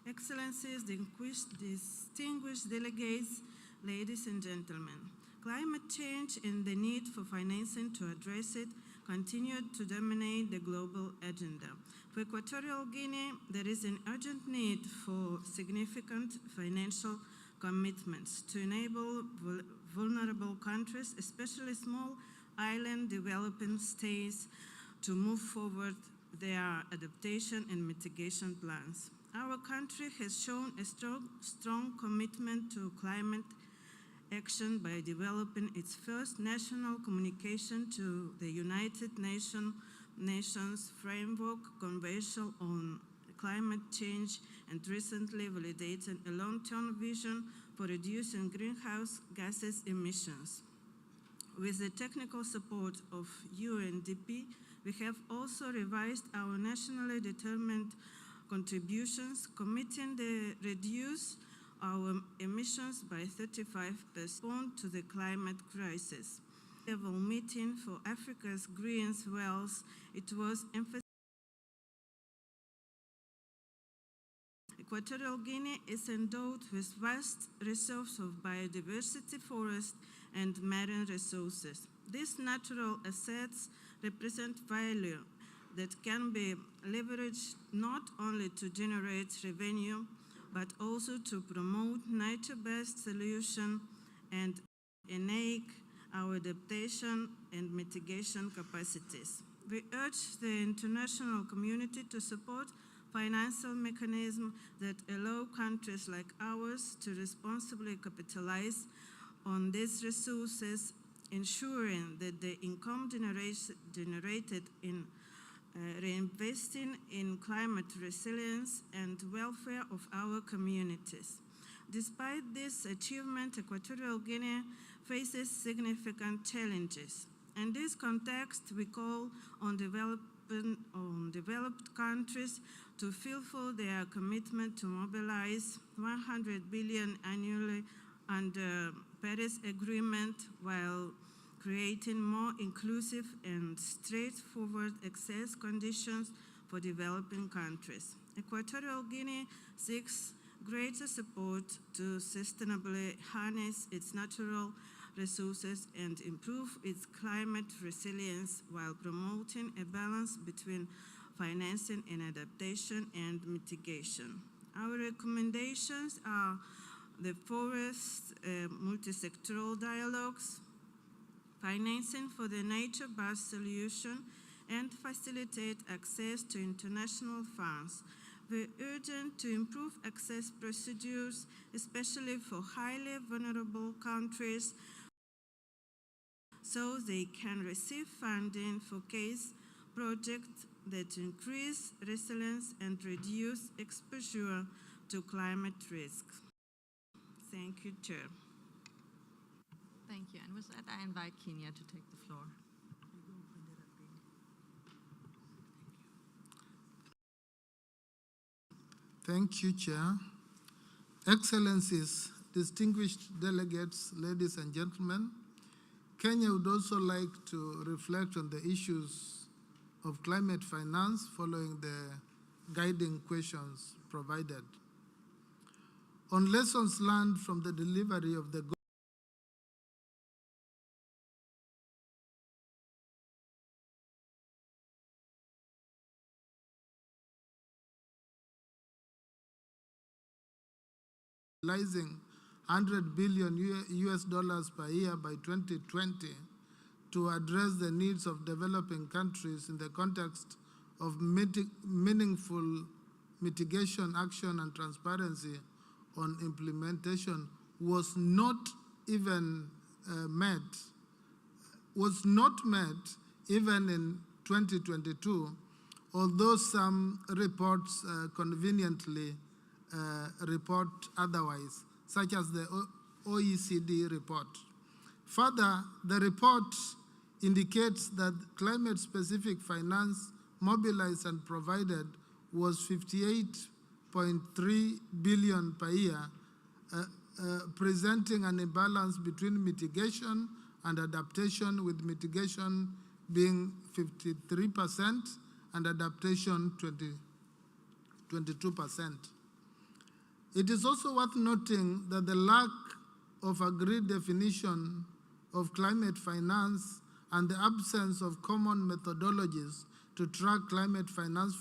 Excellencies, distinguished delegates, ladies and gentlemen. Climate change and the need for financing to address it continue to dominate the global agenda. For Equatorial Guinea, there is an urgent need for significant financial commitments to enable vulnerable countries, especially small island developing states, to move forward their adaptation and mitigation plans. Our country has shown a strong commitment to climate action by developing its first national communication to the United Nations Framework Convention on Climate Change, and recently validated a long-term vision for reducing greenhouse gases emissions. With the technical support of UNDP, we have also revised our nationally determined contributions, committing to reduce our emissions by 35% to the climate crisis. Level meeting for Africa's green wealth, it was emphasized Equatorial Guinea is endowed with vast reserves of biodiversity, forest, and marine resources. These natural assets represent value that can be leveraged not only to generate revenue, but also to promote nature-based solutions and enhance our adaptation and mitigation capacities. We urge the international community to support financial mechanisms that allow countries like ours to responsibly capitalize on these resources, ensuring that the income generated in reinvesting in climate resilience and welfare of our communities. Despite this achievement, Equatorial Guinea faces significant challenges. In this context, we call on developed countries to fulfill their commitment to mobilize 100 billion annually under Paris Agreement while creating more inclusive and straightforward access conditions for developing countries. Equatorial Guinea seeks greater support to sustainably harness its natural resources and improve its climate resilience while promoting a balance between financing and adaptation and mitigation. Our recommendations are the forest multi-sectoral dialogues, financing for the nature-based solution, and facilitate access to international funds. We're urgent to improve access procedures, especially for highly vulnerable countries, so they can receive funding for case projects that increase resilience and reduce exposure to climate risks. Thank you, Chair. Thank you. And with that, I invite Kenya to take the floor. Thank you, Chair. Excellencies, distinguished delegates, ladies and gentlemen, Kenya would also like to reflect on the issues of climate finance following the guiding questions provided. On lessons learned from the delivery of the mobilizing $100 billion US dollars per year by 2020 to address the needs of developing countries in the context of meaningful mitigation action and transparency on implementation was not met even in 2022, although some reports conveniently report otherwise, such as the OECD report. Further, the report indicates that climate-specific finance mobilized and provided was $58.3 billion per year, presenting an imbalance between mitigation and adaptation, with mitigation being 53% and adaptation 22%. It is also worth noting that the lack of agreed definition of climate finance and the absence of common methodologies to track climate finance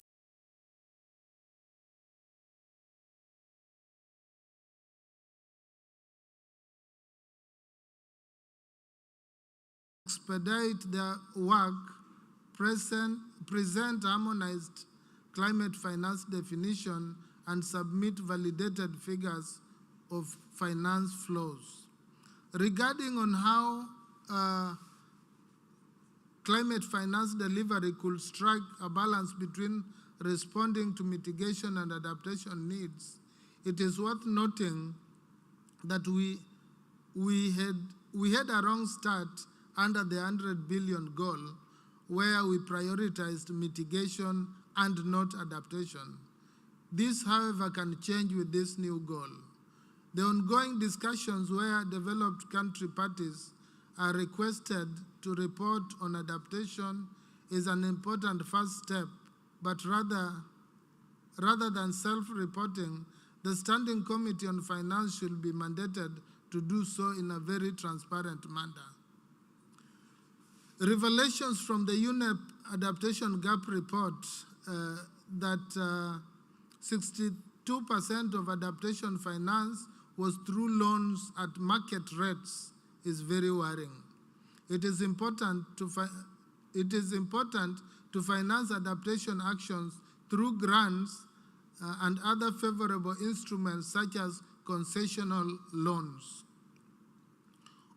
expedite their work, present harmonized climate finance definition, and submit validated figures of finance flows. Regarding on how climate finance delivery could strike a balance between responding to mitigation and adaptation needs, it is worth noting that we had a wrong start under the 100 billion goal, where we prioritized mitigation and not adaptation. This, however, can change with this new goal. The ongoing discussions where developed country parties are requested to report on adaptation is an important first step, but rather than self-reporting, The Standing Committee on Finance should be mandated to do so in a very transparent manner. Revelations from the UNEP Adaptation Gap Report that 62% of adaptation finance was through loans at market rates is very worrying. It is important to finance adaptation actions through grants and other favorable instruments such as concessional loans.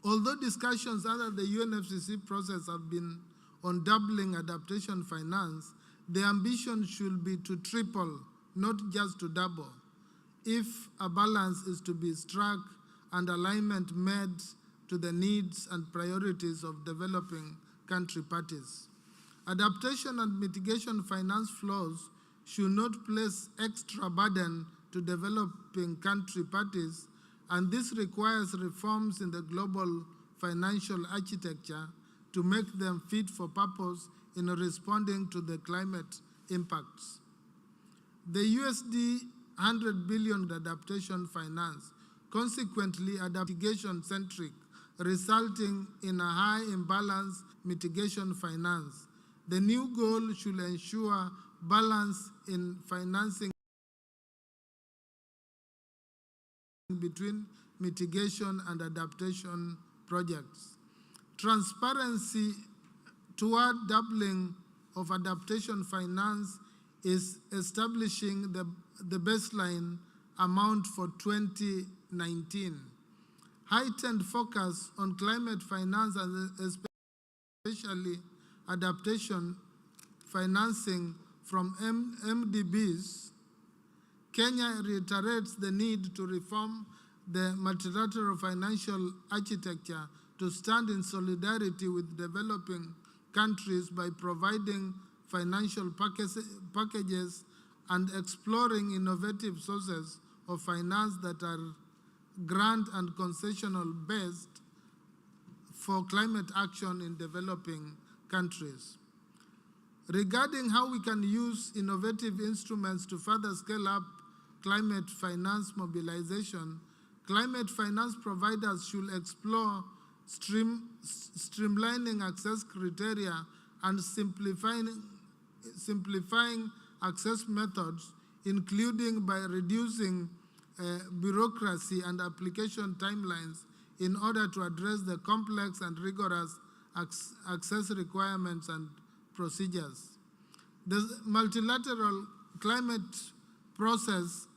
Although discussions under the UNFCCC process have been on doubling adaptation finance, the ambition should be to triple, not just to double, if a balance is to be struck and alignment made to the needs and priorities of developing country parties. Adaptation and mitigation finance flows should not place extra burden to developing country parties, and this requires reforms in the global financial architecture to make them fit for purpose in responding to the climate impacts. The USD 100 billion adaptation finance, consequently adaptation-centric, resulting in a high imbalance mitigation finance. The new goal should ensure balance in financing between mitigation and adaptation projects. Transparency toward doubling of adaptation finance is establishing the baseline amount for 2019. Heightened focus on climate finance and especially adaptation financing from MDBs. Kenya reiterates the need to reform the multilateral financial architecture to stand in solidarity with developing countries by providing financial packages and exploring innovative sources of finance that are grant and concessional based for climate action in developing countries. Regarding how we can use innovative instruments to further scale up climate finance mobilization, climate finance providers should explore streamlining access criteria and simplifying access methods, including by reducing bureaucracy and application timelines in order to address the complex and rigorous access requirements and procedures. The multilateral climate process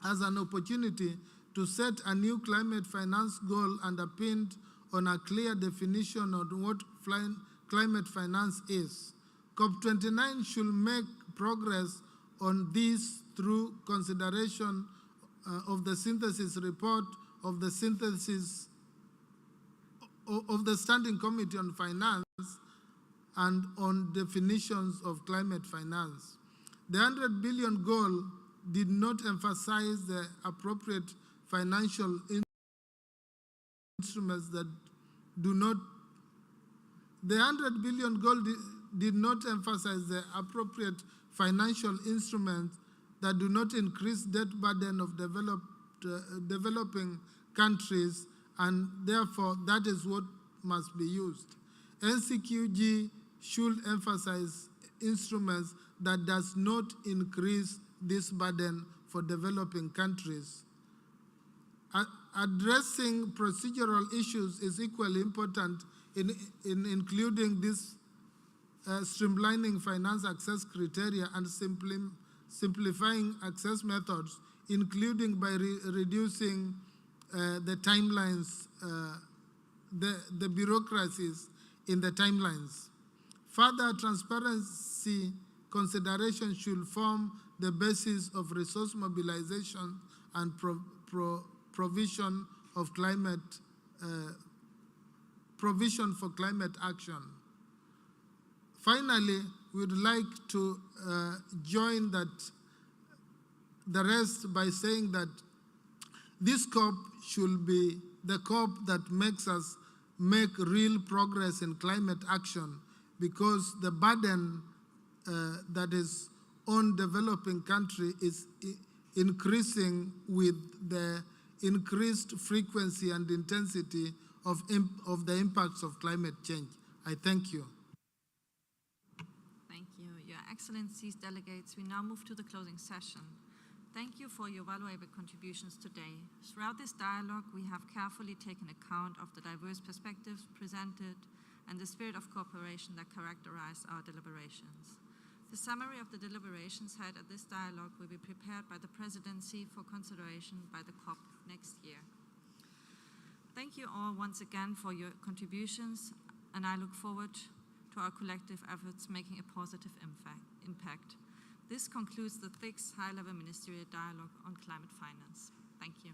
has an opportunity to set a new climate finance goal underpinned on a clear definition of what climate finance is. COP29 should make progress on this through consideration of the synthesis report of the Standing Committee on Finance and on definitions of climate finance. The 100 billion goal did not emphasize the appropriate financial instruments that do not, the 100 billion goal did not emphasize the appropriate financial instruments that do not increase debt burden of developing countries, and therefore that is what must be used. NCQG should emphasize instruments that does not increase this burden for developing countries. Addressing procedural issues is equally important in including this streamlining finance access criteria and simplifying access methods, including by reducing the timelines, the bureaucracies in the timelines. Further transparency considerations should form the basis of resource mobilization and provision of provision for climate action. Finally, we would like to join the rest by saying that this COP should be the COP that makes us make real progress in climate action, because the burden that is on developing country is increasing with the increased frequency and intensity of the impacts of climate change. I thank you. Thank you. Your Excellencies, delegates, we now move to the closing session. Thank you for your valuable contributions today. Throughout this dialogue, we have carefully taken account of the diverse perspectives presented and the spirit of cooperation that characterize our deliberations. The summary of the deliberations held at this dialogue will be prepared by the Presidency for consideration by the COP next year. Thank you all once again for your contributions, and I look forward to our collective efforts making a positive impact. This concludes the 6th High-Level Ministerial Dialogue on Climate Finance. Thank you.